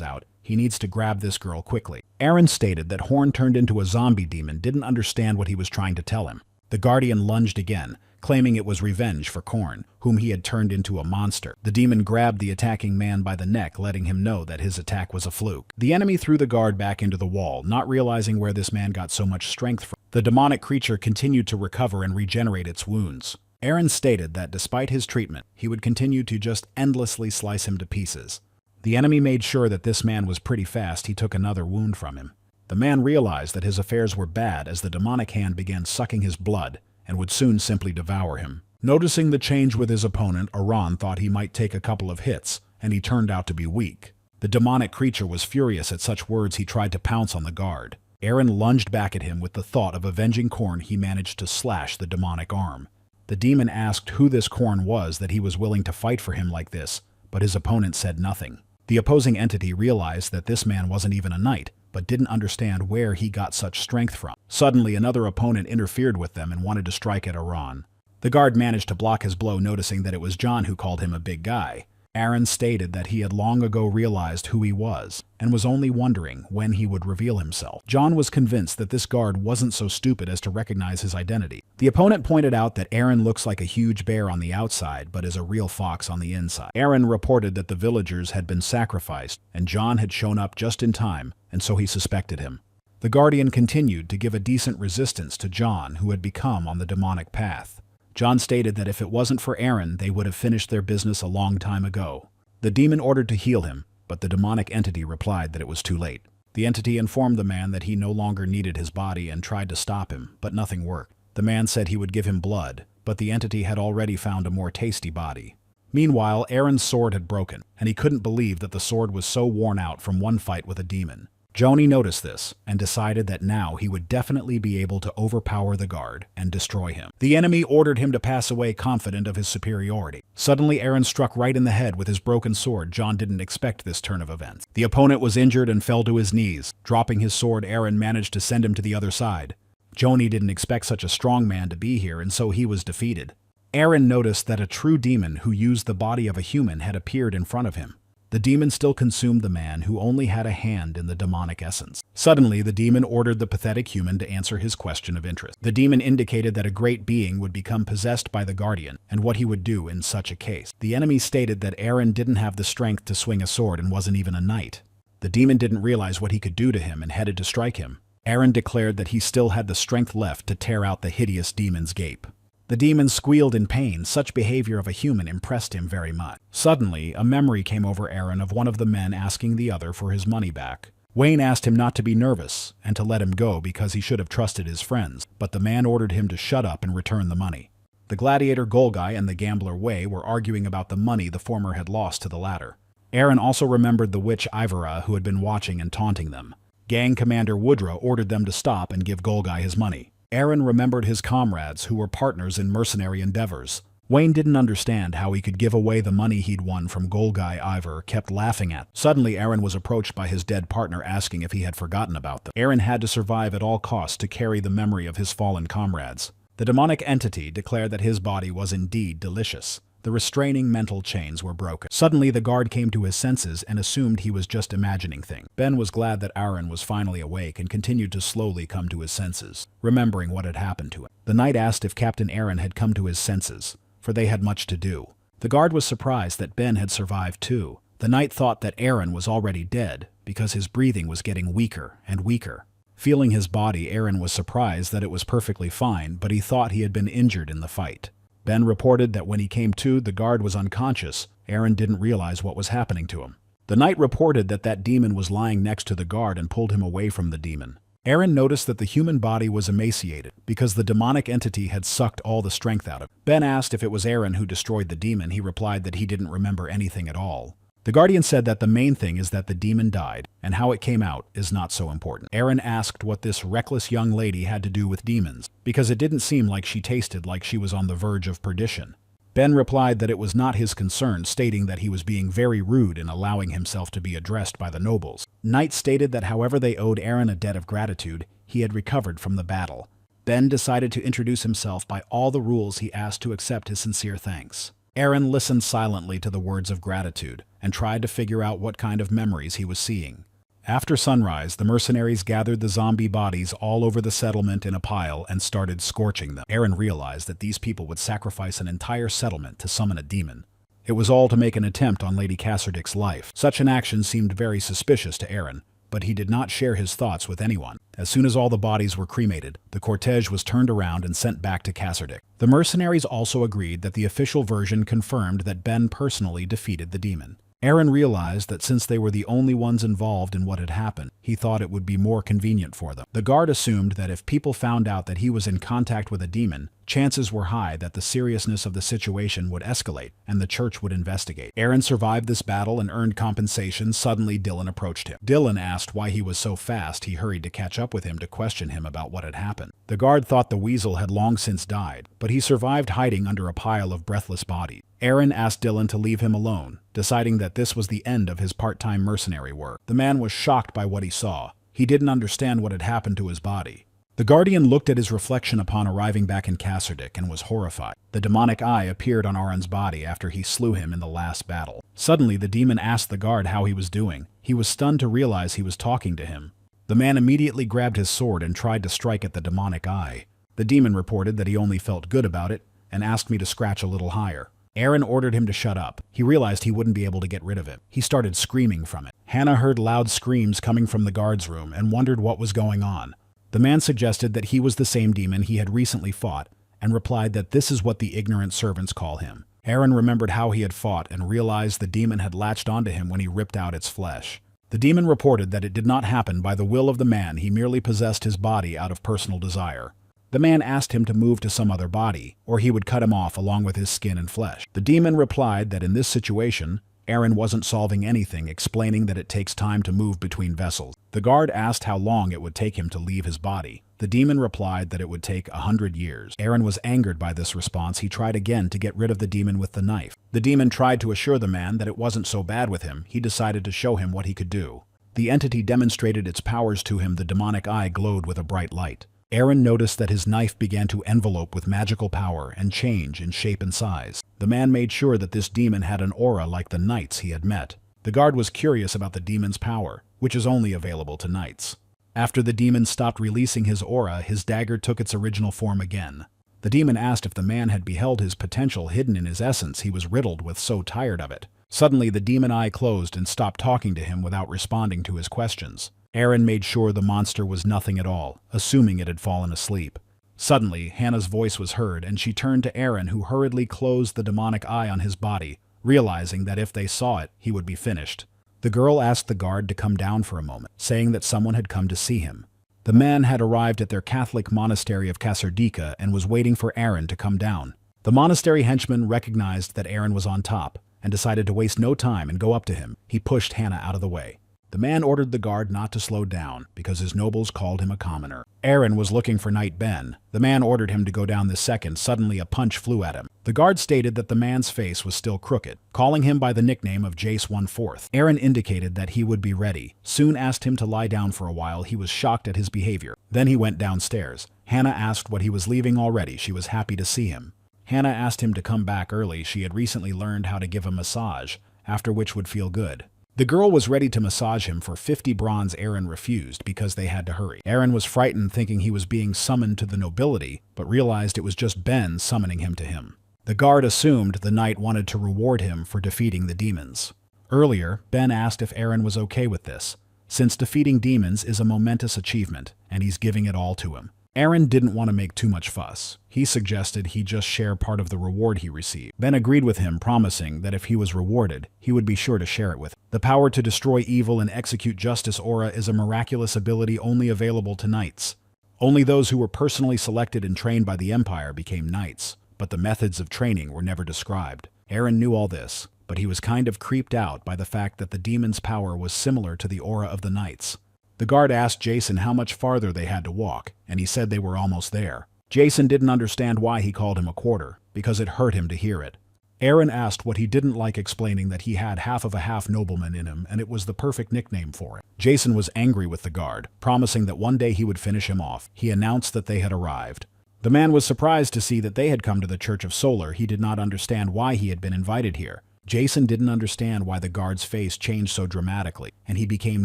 out, he needs to grab this girl quickly. Aaron stated that Horn turned into a zombie demon didn't understand what he was trying to tell him. The Guardian lunged again, claiming it was revenge for Korn, whom he had turned into a monster. The demon grabbed the attacking man by the neck, letting him know that his attack was a fluke. The enemy threw the guard back into the wall, not realizing where this man got so much strength from. The demonic creature continued to recover and regenerate its wounds. Aaron stated that despite his treatment, he would continue to just endlessly slice him to pieces. The enemy made sure that this man was pretty fast. He took another wound from him. The man realized that his affairs were bad as the demonic hand began sucking his blood and would soon simply devour him. Noticing the change with his opponent, Aaron thought he might take a couple of hits, and he turned out to be weak. The demonic creature was furious at such words. He tried to pounce on the guard. Aaron lunged back at him with the thought of avenging Korn. He managed to slash the demonic arm. The demon asked who this Korn was that he was willing to fight for him like this, but his opponent said nothing. The opposing entity realized that this man wasn't even a knight, but didn't understand where he got such strength from. Suddenly, another opponent interfered with them and wanted to strike at Aaron. The guard managed to block his blow, noticing that it was John who called him a big guy. Aaron stated that he had long ago realized who he was, and was only wondering when he would reveal himself. John was convinced that this guard wasn't so stupid as to recognize his identity. The opponent pointed out that Aaron looks like a huge bear on the outside, but is a real fox on the inside. Aaron reported that the villagers had been sacrificed, and John had shown up just in time, and so he suspected him. The Guardian continued to give a decent resistance to John, who had become on the demonic path. John stated that if it wasn't for Aaron, they would have finished their business a long time ago. The demon ordered to heal him, but the demonic entity replied that it was too late. The entity informed the man that he no longer needed his body and tried to stop him, but nothing worked. The man said he would give him blood, but the entity had already found a more tasty body. Meanwhile, Aaron's sword had broken, and he couldn't believe that the sword was so worn out from one fight with a demon. Joni noticed this and decided that now he would definitely be able to overpower the guard and destroy him. The enemy ordered him to pass away, confident of his superiority. Suddenly, Aaron struck right in the head with his broken sword. John didn't expect this turn of events. The opponent was injured and fell to his knees. Dropping his sword, Aaron managed to send him to the other side. Joni didn't expect such a strong man to be here, and so he was defeated. Aaron noticed that a true demon who used the body of a human had appeared in front of him. The demon still consumed the man who only had a hand in the demonic essence. Suddenly, the demon ordered the pathetic human to answer his question of interest. The demon indicated that a great being would become possessed by the Guardian, and what he would do in such a case. The enemy stated that Aaron didn't have the strength to swing a sword and wasn't even a knight. The demon didn't realize what he could do to him and headed to strike him. Aaron declared that he still had the strength left to tear out the hideous demon's gape. The demon squealed in pain. Such behavior of a human impressed him very much. Suddenly, a memory came over Aaron of one of the men asking the other for his money back. Wayne asked him not to be nervous and to let him go because he should have trusted his friends, but the man ordered him to shut up and return the money. The gladiator Golgai and the gambler Wei were arguing about the money the former had lost to the latter. Aaron also remembered the witch Ivora, who had been watching and taunting them. Gang commander Woodrow ordered them to stop and give Golgai his money. Aaron remembered his comrades who were partners in mercenary endeavors. Wayne didn't understand how he could give away the money he'd won from Golgai. Ivor kept laughing at. Suddenly, Aaron was approached by his dead partner asking if he had forgotten about them. Aaron had to survive at all costs to carry the memory of his fallen comrades. The demonic entity declared that his body was indeed delicious. The restraining mental chains were broken. Suddenly, the guard came to his senses and assumed he was just imagining things. Ben was glad that Aaron was finally awake and continued to slowly come to his senses, remembering what had happened to him. The knight asked if Captain Aaron had come to his senses, for they had much to do. The guard was surprised that Ben had survived too. The knight thought that Aaron was already dead because his breathing was getting weaker and weaker. Feeling his body, Aaron was surprised that it was perfectly fine, but he thought he had been injured in the fight. Ben reported that when he came to, the guard was unconscious. Aaron didn't realize what was happening to him. The knight reported that that demon was lying next to the guard and pulled him away from the demon. Aaron noticed that the human body was emaciated because the demonic entity had sucked all the strength out of it. Ben asked if it was Aaron who destroyed the demon. He replied that he didn't remember anything at all. The Guardian said that the main thing is that the demon died, and how it came out is not so important. Aaron asked what this reckless young lady had to do with demons, because it didn't seem like she tasted like she was on the verge of perdition. Ben replied that it was not his concern, stating that he was being very rude in allowing himself to be addressed by the nobles. Knight stated that however they owed Eren a debt of gratitude, he had recovered from the battle. Ben decided to introduce himself by all the rules he asked to accept his sincere thanks. Eren listened silently to the words of gratitude and tried to figure out what kind of memories he was seeing. After sunrise, the mercenaries gathered the zombie bodies all over the settlement in a pile and started scorching them. Eren realized that these people would sacrifice an entire settlement to summon a demon. It was all to make an attempt on Lady Cassardic's life. Such an action seemed very suspicious to Eren, but he did not share his thoughts with anyone. As soon as all the bodies were cremated, the cortege was turned around and sent back to Cassardic. The mercenaries also agreed that the official version confirmed that Ben personally defeated the demon. Eren realized that since they were the only ones involved in what had happened, he thought it would be more convenient for them. The guard assumed that if people found out that he was in contact with a demon, chances were high that the seriousness of the situation would escalate and the church would investigate. Eren survived this battle and earned compensation. Suddenly, Dylan approached him. Dylan asked why he was so fast. He hurried to catch up with him to question him about what had happened. The guard thought the weasel had long since died, but he survived hiding under a pile of breathless bodies. Eren asked Dylan to leave him alone, deciding that this was the end of his part-time mercenary work. The man was shocked by what he saw. He didn't understand what had happened to his body. The Guardian looked at his reflection upon arriving back in Cassardic and was horrified. The demonic eye appeared on Aron's body after he slew him in the last battle. Suddenly, the demon asked the guard how he was doing. He was stunned to realize he was talking to him. The man immediately grabbed his sword and tried to strike at the demonic eye. The demon reported that he only felt good about it and asked me to scratch a little higher. Eren ordered him to shut up. He realized he wouldn't be able to get rid of it. He started screaming from it. Hannah heard loud screams coming from the guard's room and wondered what was going on. The man suggested that he was the same demon he had recently fought and replied that this is what the ignorant servants call him. Eren remembered how he had fought and realized the demon had latched onto him when he ripped out its flesh. The demon reported that it did not happen by the will of the man. He merely possessed his body out of personal desire. The man asked him to move to some other body, or he would cut him off along with his skin and flesh. The demon replied that in this situation, Eren wasn't solving anything, explaining that it takes time to move between vessels. The guard asked how long it would take him to leave his body. The demon replied that it would take 100 years. Eren was angered by this response. He tried again to get rid of the demon with the knife. The demon tried to assure the man that it wasn't so bad with him. He decided to show him what he could do. The entity demonstrated its powers to him. The demonic eye glowed with a bright light. Eren noticed that his knife began to envelope with magical power and change in shape and size. The man made sure that this demon had an aura like the knights he had met. The guard was curious about the demon's power, which is only available to knights. After the demon stopped releasing his aura, his dagger took its original form again. The demon asked if the man had beheld his potential hidden in his essence. He was riddled with so tired of it. Suddenly, the demon eye closed and stopped talking to him without responding to his questions. Eren made sure the monster was nothing at all, assuming it had fallen asleep. Suddenly, Hannah's voice was heard, and she turned to Eren, who hurriedly closed the demonic eye on his body, realizing that if they saw it, he would be finished. The girl asked the guard to come down for a moment, saying that someone had come to see him. The man had arrived at their Catholic monastery of Cassardika and was waiting for Eren to come down. The monastery henchman recognized that Eren was on top and decided to waste no time and go up to him. He pushed Hannah out of the way. The man ordered the guard not to slow down because his nobles called him a commoner. Eren was looking for Knight Ben. The man ordered him to go down the second. Suddenly, a punch flew at him. The guard stated that the man's face was still crooked, calling him by the nickname of Jace 1/4. Eren indicated that he would be ready, soon asked him to lie down for a while. He was shocked at his behavior. Then he went downstairs. Hannah asked what he was leaving already. She was happy to see him. Hannah asked him to come back early. She had recently learned how to give a massage, after which would feel good. The girl was ready to massage him for 50 bronze. Eren refused because they had to hurry. Eren was frightened, thinking he was being summoned to the nobility, but realized it was just Ben summoning him to him. The guard assumed the knight wanted to reward him for defeating the demons. Earlier, Ben asked if Eren was okay with this, since defeating demons is a momentous achievement, and he's giving it all to him. Eren didn't want to make too much fuss. He suggested he just share part of the reward he received. Ben agreed with him, promising that if he was rewarded, he would be sure to share it with him. The power to destroy evil and execute justice aura is a miraculous ability only available to knights. Only those who were personally selected and trained by the Empire became knights, but the methods of training were never described. Eren knew all this, but he was kind of creeped out by the fact that the demon's power was similar to the aura of the knights. The guard asked Jason how much farther they had to walk, and he said they were almost there. Jason didn't understand why he called him a quarter, because it hurt him to hear it. Aaron asked what he didn't like, explaining that he had half of a half nobleman in him and it was the perfect nickname for him. Jason was angry with the guard, promising that one day he would finish him off. He announced that they had arrived. The man was surprised to see that they had come to the Church of Solar. He did not understand why he had been invited here. Jason didn't understand why the guard's face changed so dramatically, and he became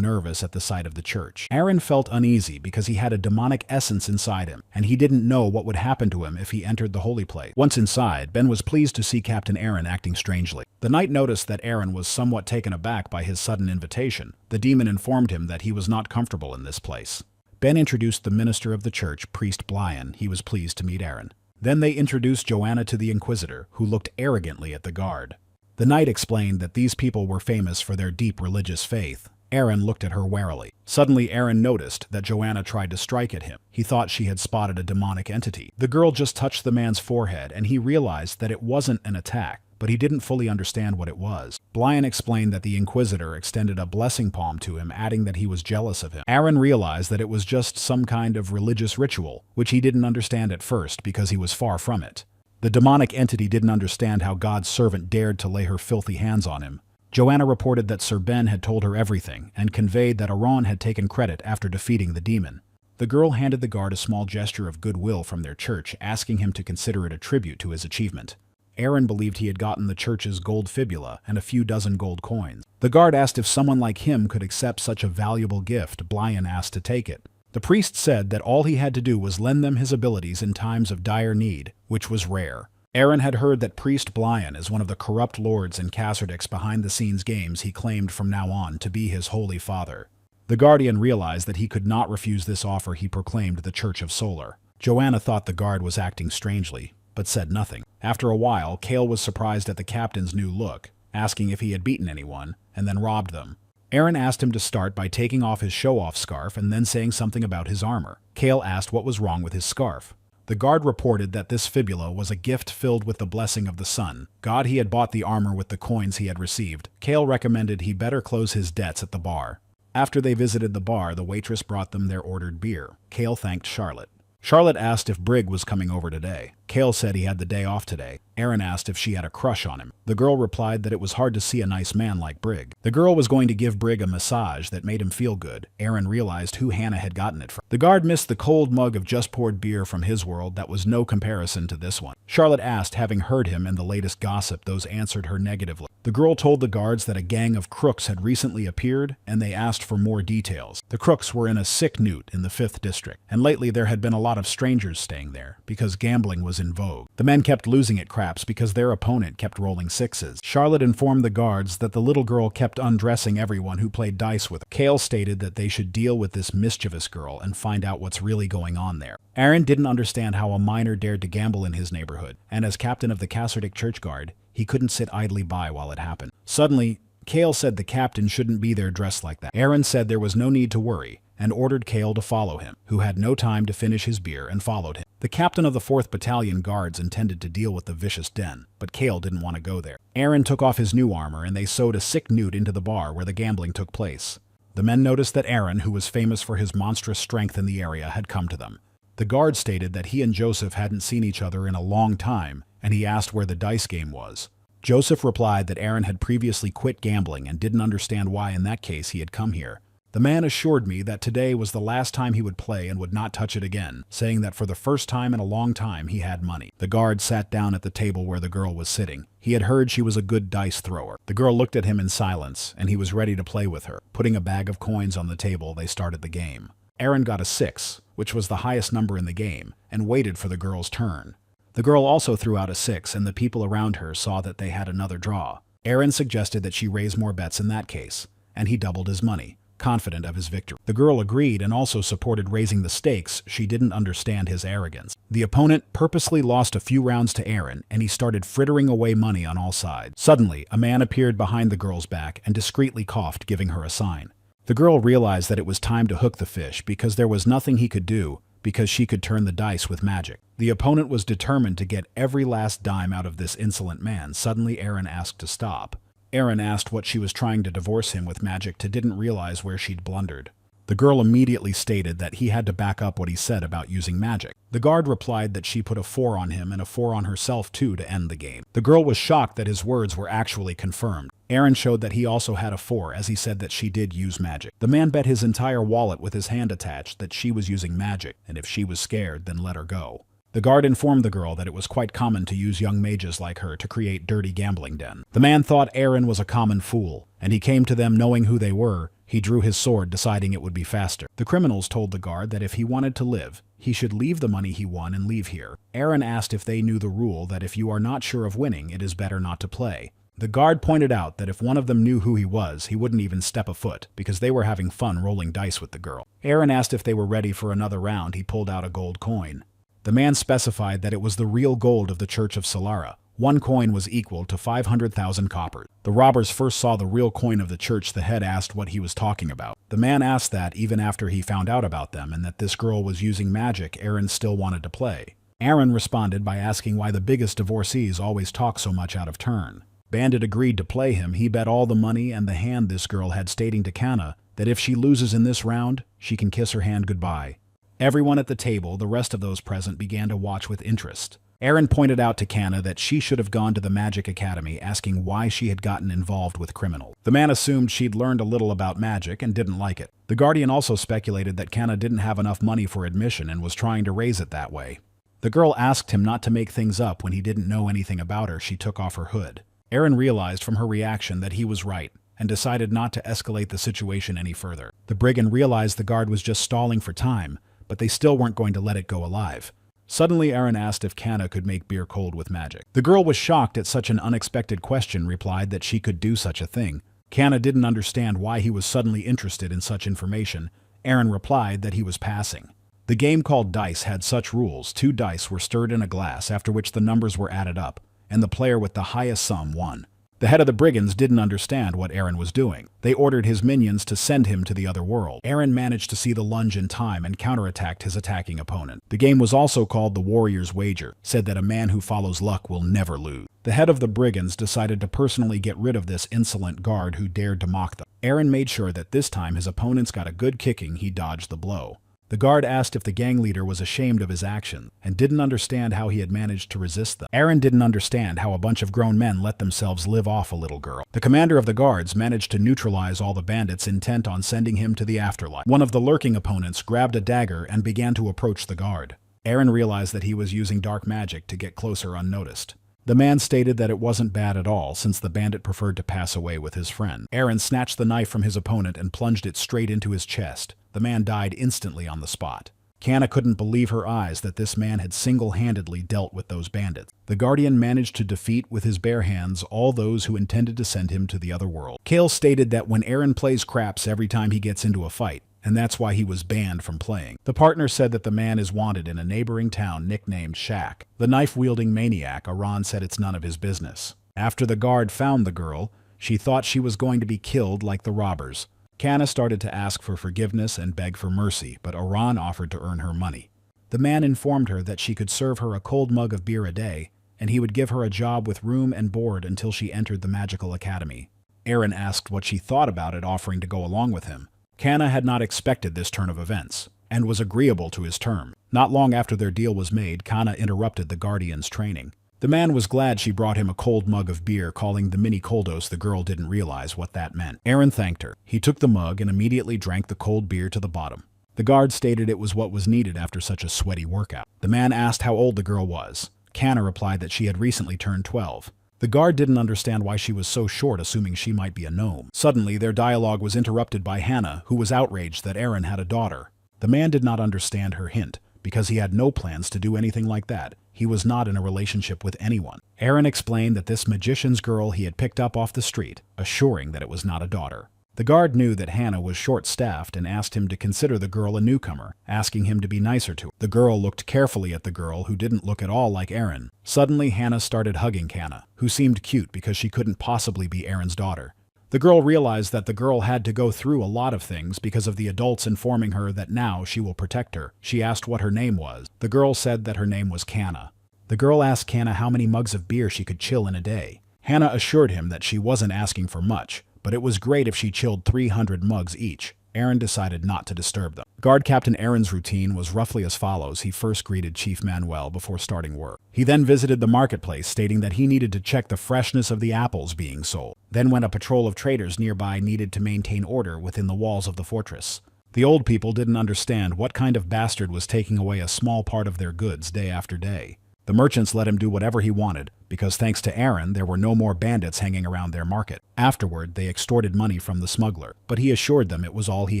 nervous at the sight of the church. Aaron felt uneasy because he had a demonic essence inside him, and he didn't know what would happen to him if he entered the holy place. Once inside, Ben was pleased to see Captain Aaron acting strangely. The knight noticed that Aaron was somewhat taken aback by his sudden invitation. The demon informed him that he was not comfortable in this place. Ben introduced the minister of the church, Priest Blyan. He was pleased to meet Aaron. Then they introduced Joanna to the Inquisitor, who looked arrogantly at the guard. The knight explained that these people were famous for their deep religious faith. Aaron looked at her warily. Suddenly, Aaron noticed that Joanna tried to strike at him. He thought she had spotted a demonic entity. The girl just touched the man's forehead, and he realized that it wasn't an attack, but he didn't fully understand what it was. Blyan explained that the Inquisitor extended a blessing palm to him, adding that he was jealous of him. Aaron realized that it was just some kind of religious ritual, which he didn't understand at first because he was far from it. The demonic entity didn't understand how God's servant dared to lay her filthy hands on him. Joanna reported that Sir Ben had told her everything and conveyed that Aaron had taken credit after defeating the demon. The girl handed the guard a small gesture of goodwill from their church, asking him to consider it a tribute to his achievement. Aaron believed he had gotten the church's gold fibula and a few dozen gold coins. The guard asked if someone like him could accept such a valuable gift. Blyan asked to take it. The priest said that all he had to do was lend them his abilities in times of dire need, which was rare. Aaron had heard that Priest Blyan is one of the corrupt lords in Cassardic's behind-the-scenes games. He claimed from now on to be his holy father. The guardian realized that he could not refuse this offer. He proclaimed the Church of Solar. Joanna thought the guard was acting strangely, but said nothing. After a while, Cale was surprised at the captain's new look, asking if he had beaten anyone, and then robbed them. Aaron asked him to start by taking off his show-off scarf and then saying something about his armor. Cale asked what was wrong with his scarf. The guard reported that this fibula was a gift filled with the blessing of the sun. God, he had bought the armor with the coins he had received. Cale recommended he better close his debts at the bar. After they visited the bar, the waitress brought them their ordered beer. Cale thanked Charlotte. Charlotte asked if Brig was coming over today. Cale said he had the day off today. Aaron asked if she had a crush on him. The girl replied that it was hard to see a nice man like Brig. The girl was going to give Brig a massage that made him feel good. Aaron realized who Hannah had gotten it from. The guard missed the cold mug of just poured beer from his world that was no comparison to this one. Charlotte asked, having heard him and the latest gossip. Those answered her negatively. The girl told the guards that a gang of crooks had recently appeared, and they asked for more details. The crooks were in a sick newt in the 5th district, and lately there had been a lot of strangers staying there, because gambling was in vogue. The men kept losing at craps because their opponent kept rolling sixes. Charlotte informed the guards that the little girl kept undressing everyone who played dice with her. Cale stated that they should deal with this mischievous girl and find out what's really going on there. Aaron didn't understand how a minor dared to gamble in his neighborhood, and as captain of the Cassardic Church Guard, he couldn't sit idly by while it happened. Suddenly, Cale said the captain shouldn't be there dressed like that. Aaron said there was no need to worry, and ordered Cale to follow him, who had no time to finish his beer and followed him. The captain of the 4th Battalion Guards intended to deal with the vicious den, but Cale didn't want to go there. Aaron took off his new armor and they sewed a sick newt into the bar where the gambling took place. The men noticed that Aaron, who was famous for his monstrous strength in the area, had come to them. The guard stated that he and Joseph hadn't seen each other in a long time, and he asked where the dice game was. Joseph replied that Aaron had previously quit gambling and didn't understand why in that case he had come here. The man assured me that today was the last time he would play and would not touch it again, saying that for the first time in a long time he had money. The guard sat down at the table where the girl was sitting. He had heard she was a good dice thrower. The girl looked at him in silence, and he was ready to play with her. Putting a bag of coins on the table, they started the game. Aaron got a 6, which was the highest number in the game, and waited for the girl's turn. The girl also threw out a 6, and the people around her saw that they had another draw. Aaron suggested that she raise more bets in that case, and he doubled his money, confident of his victory. The girl agreed and also supported raising the stakes. She didn't understand his arrogance. The opponent purposely lost a few rounds to Aaron, and he started frittering away money on all sides. Suddenly, a man appeared behind the girl's back and discreetly coughed, giving her a sign. The girl realized that it was time to hook the fish because there was nothing he could do, because she could turn the dice with magic. The opponent was determined to get every last dime out of this insolent man. Suddenly, Aaron asked to stop. Aaron asked what she was trying to divorce him with magic to didn't realize where she'd blundered. The girl immediately stated that he had to back up what he said about using magic. The guard replied that she put a 4 on him and a 4 on herself too to end the game. The girl was shocked that his words were actually confirmed. Aaron showed that he also had a 4 as he said that she did use magic. The man bet his entire wallet with his hand attached that she was using magic, and if she was scared, then let her go. The guard informed the girl that it was quite common to use young mages like her to create dirty gambling den. The man thought Aaron was a common fool, and he came to them knowing who they were. He drew his sword, deciding it would be faster. The criminals told the guard that if he wanted to live, he should leave the money he won and leave here. Aaron asked if they knew the rule that if you are not sure of winning, it is better not to play. The guard pointed out that if one of them knew who he was, he wouldn't even step a foot, because they were having fun rolling dice with the girl. Aaron asked if they were ready for another round. He pulled out a gold coin. The man specified that it was the real gold of the Church of Solara. One coin was equal to 500,000 coppers. The robbers first saw the real coin of the church. The head asked what he was talking about. The man asked that even after he found out about them and that this girl was using magic, Aaron still wanted to play. Aaron responded by asking why the biggest divorcees always talk so much out of turn. Bandit agreed to play him. He bet all the money and the hand this girl had, stating to Kana that if she loses in this round, she can kiss her hand goodbye. Everyone at the table, the rest of those present, began to watch with interest. Aaron pointed out to Kana that she should have gone to the Magic Academy, asking why she had gotten involved with criminals. The man assumed she'd learned a little about magic and didn't like it. The Guardian also speculated that Kana didn't have enough money for admission and was trying to raise it that way. The girl asked him not to make things up when he didn't know anything about her. She took off her hood. Aaron realized from her reaction that he was right and decided not to escalate the situation any further. The brigand realized the guard was just stalling for time, but they still weren't going to let it go alive. Suddenly, Aaron asked if Kana could make beer cold with magic. The girl was shocked at such an unexpected question, replied that she could do such a thing. Kana didn't understand why he was suddenly interested in such information. Aaron replied that he was passing. The game called Dice had such rules. 2 dice were stirred in a glass, after which the numbers were added up, and the player with the highest sum won. The head of the brigands didn't understand what Aaron was doing. They ordered his minions to send him to the other world. Aaron managed to see the lunge in time and counterattacked his attacking opponent. The game was also called the Warrior's Wager, said that a man who follows luck will never lose. The head of the brigands decided to personally get rid of this insolent guard who dared to mock them. Aaron made sure that this time his opponents got a good kicking. He dodged the blow. The guard asked if the gang leader was ashamed of his actions and didn't understand how he had managed to resist them. Aaron didn't understand how a bunch of grown men let themselves live off a little girl. The commander of the guards managed to neutralize all the bandits intent on sending him to the afterlife. One of the lurking opponents grabbed a dagger and began to approach the guard. Aaron realized that he was using dark magic to get closer unnoticed. The man stated that it wasn't bad at all, since the bandit preferred to pass away with his friend. Aaron snatched the knife from his opponent and plunged it straight into his chest. The man died instantly on the spot. Kana couldn't believe her eyes that this man had single-handedly dealt with those bandits. The Guardian managed to defeat with his bare hands all those who intended to send him to the other world. Kale stated that when Aaron plays craps every time he gets into a fight, and that's why he was banned from playing. The partner said that the man is wanted in a neighboring town nicknamed Shaq. The knife-wielding maniac, Aran, said it's none of his business. After the guard found the girl, she thought she was going to be killed like the robbers. Kana started to ask for forgiveness and beg for mercy, but Aran offered to earn her money. The man informed her that she could serve her a cold mug of beer a day, and he would give her a job with room and board until she entered the magical academy. Aaron asked what she thought about it, offering to go along with him. Kana had not expected this turn of events, and was agreeable to his term. Not long after their deal was made, Kana interrupted the Guardian's training. The man was glad she brought him a cold mug of beer, calling the mini Koldos. The girl didn't realize what that meant. Aaron thanked her. He took the mug and immediately drank the cold beer to the bottom. The guard stated it was what was needed after such a sweaty workout. The man asked how old the girl was. Kana replied that she had recently turned 12. The guard didn't understand why she was so short, assuming she might be a gnome. Suddenly, their dialogue was interrupted by Hannah, who was outraged that Aaron had a daughter. The man did not understand her hint, because he had no plans to do anything like that. He was not in a relationship with anyone. Aaron explained that this magician's girl he had picked up off the street, assuring that it was not a daughter. The guard knew that Hannah was short-staffed and asked him to consider the girl a newcomer, asking him to be nicer to her. The girl looked carefully at the girl, who didn't look at all like Aaron. Suddenly, Hannah started hugging Kana, who seemed cute because she couldn't possibly be Aaron's daughter. The girl realized that the girl had to go through a lot of things because of the adults informing her that now she will protect her. She asked what her name was. The girl said that her name was Kana. The girl asked Kana how many mugs of beer she could chill in a day. Hannah assured him that she wasn't asking for much, but it was great if she chilled 300 mugs each. Aaron decided not to disturb them. Guard Captain Aaron's routine was roughly as follows. He first greeted Chief Manuel before starting work. He then visited the marketplace, stating that he needed to check the freshness of the apples being sold. Then when a patrol of traders nearby needed to maintain order within the walls of the fortress. The old people didn't understand what kind of bastard was taking away a small part of their goods day after day. The merchants let him do whatever he wanted, because thanks to Aaron, there were no more bandits hanging around their market. Afterward, they extorted money from the smuggler, but he assured them it was all he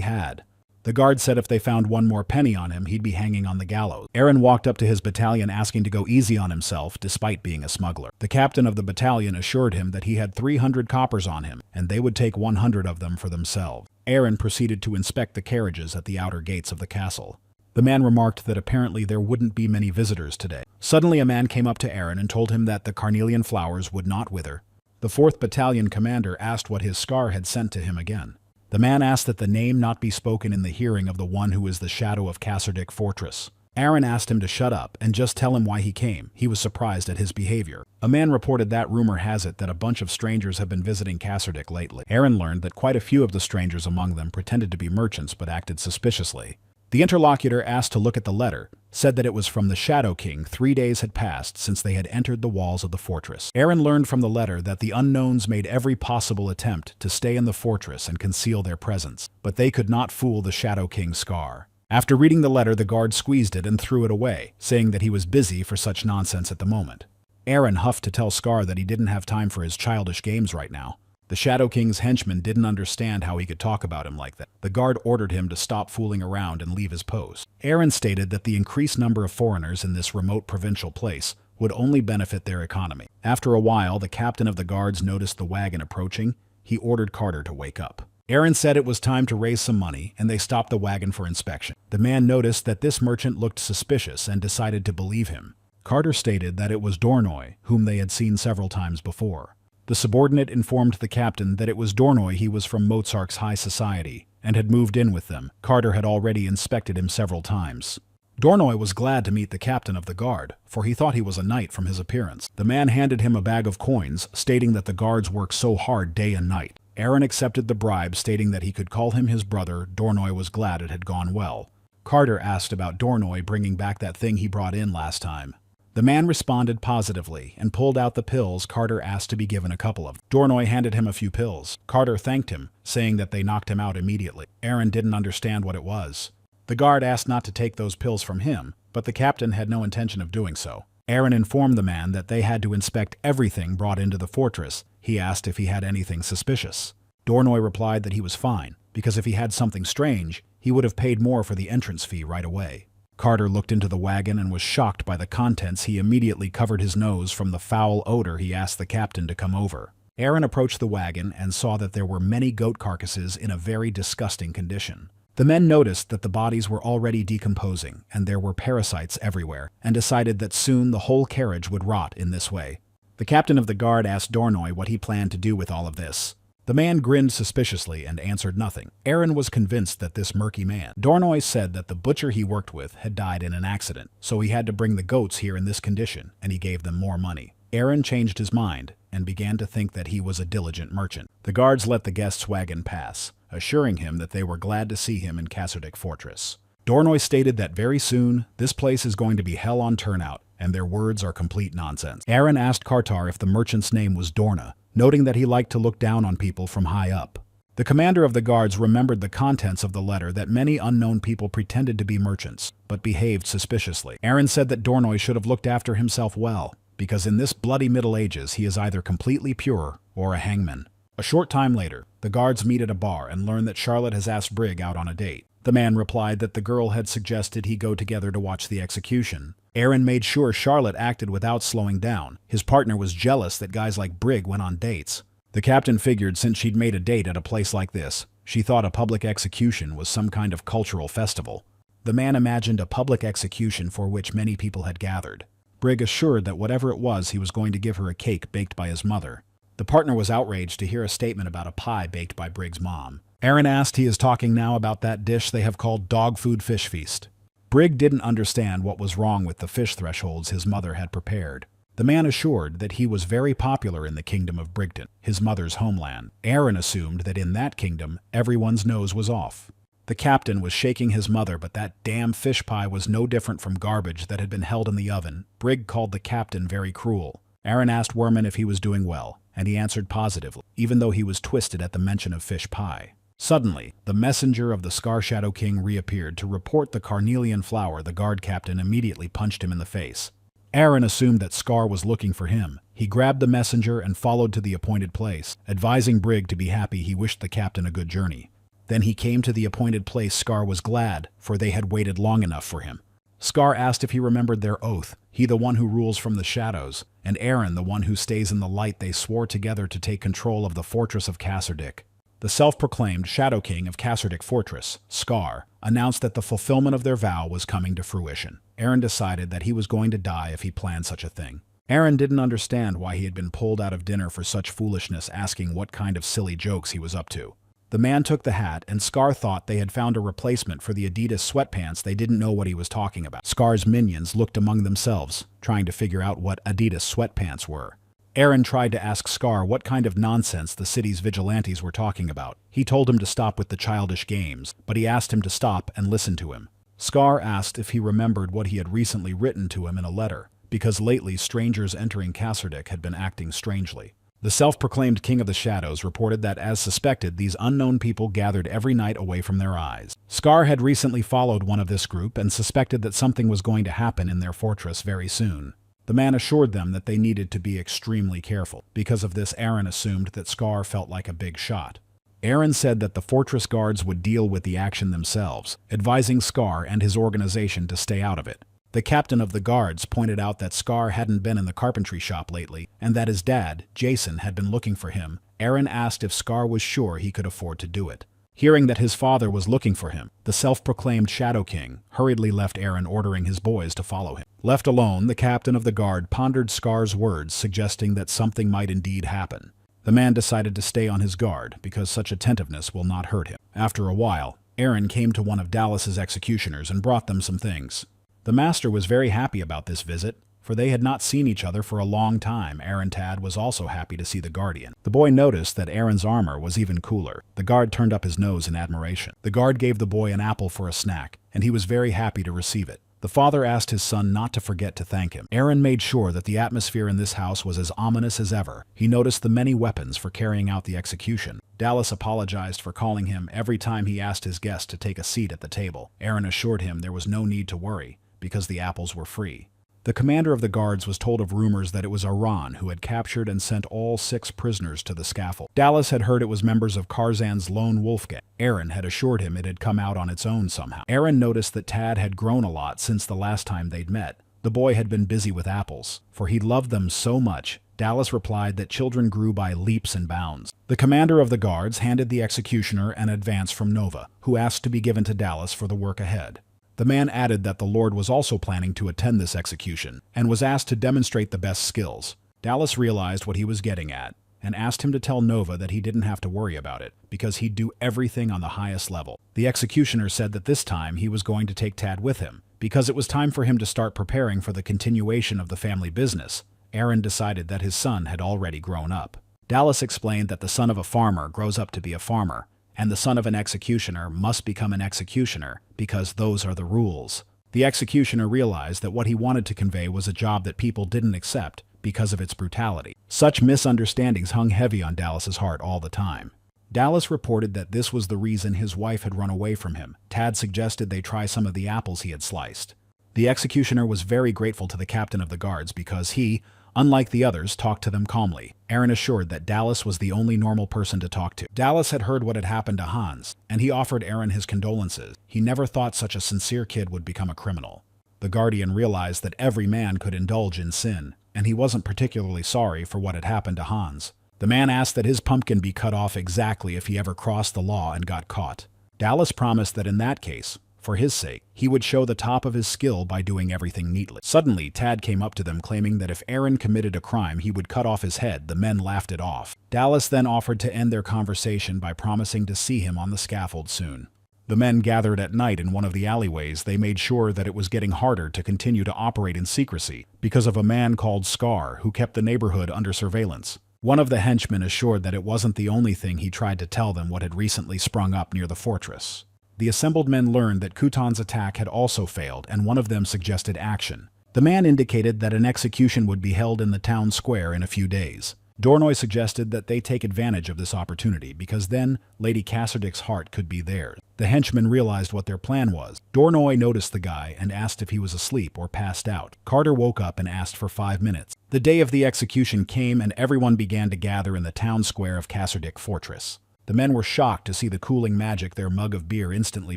had. The guard said if they found one more penny on him, he'd be hanging on the gallows. Aaron walked up to his battalion asking to go easy on himself, despite being a smuggler. The captain of the battalion assured him that he had 300 coppers on him, and they would take 100 of them for themselves. Aaron proceeded to inspect the carriages at the outer gates of the castle. The man remarked that apparently there wouldn't be many visitors today. Suddenly a man came up to Aaron and told him that the carnelian flowers would not wither. The 4th Battalion commander asked what his scar had sent to him again. The man asked that the name not be spoken in the hearing of the one who is the shadow of Kasserdick Fortress. Aaron asked him to shut up and just tell him why he came. He was surprised at his behavior. A man reported that rumor has it that a bunch of strangers have been visiting Kasserdick lately. Aaron learned that quite a few of the strangers among them pretended to be merchants but acted suspiciously. The interlocutor, asked to look at the letter, said that it was from the Shadow King. 3 days had passed since they had entered the walls of the fortress. Aaron learned from the letter that the unknowns made every possible attempt to stay in the fortress and conceal their presence, but they could not fool the Shadow King's scar. After reading the letter, the guard squeezed it and threw it away, saying that he was busy for such nonsense at the moment. Aaron huffed to tell Scar that he didn't have time for his childish games right now. The Shadow King's henchmen didn't understand how he could talk about him like that. The guard ordered him to stop fooling around and leave his post. Aaron stated that the increased number of foreigners in this remote provincial place would only benefit their economy. After a while, the captain of the guards noticed the wagon approaching. He ordered Carter to wake up. Aaron said it was time to raise some money, and they stopped the wagon for inspection. The man noticed that this merchant looked suspicious and decided to believe him. Carter stated that it was Dornoy, whom they had seen several times before. The subordinate informed the captain that it was Dornoy. He was from Mozart's high society and had moved in with them. Carter had already inspected him several times. Dornoy was glad to meet the captain of the guard, for he thought he was a knight from his appearance. The man handed him a bag of coins, stating that the guards work so hard day and night. Aaron accepted the bribe, stating that he could call him his brother. Dornoy was glad it had gone well. Carter asked about Dornoy bringing back that thing he brought in last time. The man responded positively and pulled out the pills. Carter asked to be given a couple of. Dornoy handed him a few pills. Carter thanked him, saying that they knocked him out immediately. Aaron didn't understand what it was. The guard asked not to take those pills from him, but the captain had no intention of doing so. Aaron informed the man that they had to inspect everything brought into the fortress. He asked if he had anything suspicious. Dornoy replied that he was fine, because if he had something strange, he would have paid more for the entrance fee right away. Carter looked into the wagon and was shocked by the contents. He immediately covered his nose from the foul odor. He asked the captain to come over. Aaron approached the wagon and saw that there were many goat carcasses in a very disgusting condition. The men noticed that the bodies were already decomposing and there were parasites everywhere, and decided that soon the whole carriage would rot in this way. The captain of the guard asked Dornoy what he planned to do with all of this. The man grinned suspiciously and answered nothing. Aaron was convinced that this murky man. Dornoy said that the butcher he worked with had died in an accident, so he had to bring the goats here in this condition, and he gave them more money. Aaron changed his mind and began to think that he was a diligent merchant. The guards let the guest's wagon pass, assuring him that they were glad to see him in Kasserdick Fortress. Dornoy stated that very soon, this place is going to be hell on turnout, and their words are complete nonsense. Aaron asked Carter if the merchant's name was Dorna, noting that he liked to look down on people from high up. The commander of the guards remembered the contents of the letter, that many unknown people pretended to be merchants, but behaved suspiciously. Aaron said that Dornoy should have looked after himself well, because in this bloody Middle Ages he is either completely pure or a hangman. A short time later, the guards meet at a bar and learn that Charlotte has asked Brigg out on a date. The man replied that the girl had suggested he go together to watch the execution. Aaron made sure Charlotte acted without slowing down. His partner was jealous that guys like Brigg went on dates. The captain figured since she'd made a date at a place like this, she thought a public execution was some kind of cultural festival. The man imagined a public execution for which many people had gathered. Brigg assured that whatever it was, he was going to give her a cake baked by his mother. The partner was outraged to hear a statement about a pie baked by Brigg's mom. Aaron asked he is talking now about that dish they have called dog food fish feast. Brigg didn't understand what was wrong with the fish thresholds his mother had prepared. The man assured that he was very popular in the kingdom of Brigton, his mother's homeland. Aaron assumed that in that kingdom, everyone's nose was off. The captain was shaking his mother, but that damn fish pie was no different from garbage that had been held in the oven. Brig called the captain very cruel. Aaron asked Worman if he was doing well, and he answered positively, even though he was twisted at the mention of fish pie. Suddenly, the messenger of the Scar Shadow King reappeared to report the carnelian flower. The guard captain immediately punched him in the face. Aaron assumed that Scar was looking for him. He grabbed the messenger and followed to the appointed place, advising Brig to be happy. He wished the captain a good journey. Then he came to the appointed place. Scar was glad, for they had waited long enough for him. Scar asked if he remembered their oath, he the one who rules from the shadows, and Aaron the one who stays in the light. They swore together to take control of the fortress of Kasserdik. The self-proclaimed Shadow King of Kasserdik Fortress, Scar, announced that the fulfillment of their vow was coming to fruition. Aaron decided that he was going to die if he planned such a thing. Aaron didn't understand why he had been pulled out of dinner for such foolishness, asking what kind of silly jokes he was up to. The man took the hat, and Scar thought they had found a replacement for the Adidas sweatpants. They didn't know what he was talking about. Scar's minions looked among themselves, trying to figure out what Adidas sweatpants were. Aaron tried to ask Scar what kind of nonsense the city's vigilantes were talking about. He told him to stop with the childish games, but he asked him to stop and listen to him. Scar asked if he remembered what he had recently written to him in a letter, because lately strangers entering Kasserdik had been acting strangely. The self-proclaimed King of the Shadows reported that, as suspected, these unknown people gathered every night away from their eyes. Scar had recently followed one of this group and suspected that something was going to happen in their fortress very soon. The man assured them that they needed to be extremely careful. Because of this, Aaron assumed that Scar felt like a big shot. Aaron said that the fortress guards would deal with the action themselves, advising Scar and his organization to stay out of it. The captain of the guards pointed out that Scar hadn't been in the carpentry shop lately, and that his dad, Jason, had been looking for him. Aaron asked if Scar was sure he could afford to do it. Hearing that his father was looking for him, the self-proclaimed Shadow King hurriedly left Aaron, ordering his boys to follow him. Left alone, the captain of the guard pondered Scar's words, suggesting that something might indeed happen. The man decided to stay on his guard, because such attentiveness will not hurt him. After a while, Aaron came to one of Dallas's executioners and brought them some things. The master was very happy about this visit, for they had not seen each other for a long time. Aaron Tad was also happy to see the guardian. The boy noticed that Aaron's armor was even cooler. The guard turned up his nose in admiration. The guard gave the boy an apple for a snack, and he was very happy to receive it. The father asked his son not to forget to thank him. Aaron made sure that the atmosphere in this house was as ominous as ever. He noticed the many weapons for carrying out the execution. Dallas apologized for calling him every time he asked his guest to take a seat at the table. Aaron assured him there was no need to worry, because the apples were free. The commander of the guards was told of rumors that it was Iran who had captured and sent all 6 prisoners to the scaffold. Dallas had heard it was members of Karzan's lone wolf gang. Aaron had assured him it had come out on its own somehow. Aaron noticed that Tad had grown a lot since the last time they'd met. The boy had been busy with apples, for he loved them so much. Dallas replied that children grew by leaps and bounds. The commander of the guards handed the executioner an advance from Nova, who asked to be given to Dallas for the work ahead. The man added that the Lord was also planning to attend this execution, and was asked to demonstrate the best skills. Dallas realized what he was getting at, and asked him to tell Nova that he didn't have to worry about it, because he'd do everything on the highest level. The executioner said that this time he was going to take Tad with him, because it was time for him to start preparing for the continuation of the family business. Aaron decided that his son had already grown up. Dallas explained that the son of a farmer grows up to be a farmer, and the son of an executioner must become an executioner, because those are the rules. The executioner realized that what he wanted to convey was a job that people didn't accept because of its brutality. Such misunderstandings hung heavy on Dallas's heart all the time. Dallas reported that this was the reason his wife had run away from him. Tad suggested they try some of the apples he had sliced. The executioner was very grateful to the captain of the guards because he, unlike the others, talked to them calmly. Aaron assured that Dallas was the only normal person to talk to. Dallas had heard what had happened to Hans, and he offered Aaron his condolences. He never thought such a sincere kid would become a criminal. The guardian realized that every man could indulge in sin, and he wasn't particularly sorry for what had happened to Hans. The man asked that his pumpkin be cut off exactly if he ever crossed the law and got caught. Dallas promised that in that case, for his sake, he would show the top of his skill by doing everything neatly. Suddenly, Tad came up to them claiming that if Aaron committed a crime, he would cut off his head. The men laughed it off. Dallas then offered to end their conversation by promising to see him on the scaffold soon. The men gathered at night in one of the alleyways. They made sure that it was getting harder to continue to operate in secrecy because of a man called Scar who kept the neighborhood under surveillance. One of the henchmen assured that it wasn't the only thing he tried to tell them what had recently sprung up near the fortress. The assembled men learned that Kutan's attack had also failed, and one of them suggested action. The man indicated that an execution would be held in the town square in a few days. Dornoy suggested that they take advantage of this opportunity because then Lady Cassardic's heart could be theirs. The henchmen realized what their plan was. Dornoy noticed the guy and asked if he was asleep or passed out. Carter woke up and asked for 5 minutes. The day of the execution came and everyone began to gather in the town square of Cassardic Fortress. The men were shocked to see the cooling magic. Their mug of beer instantly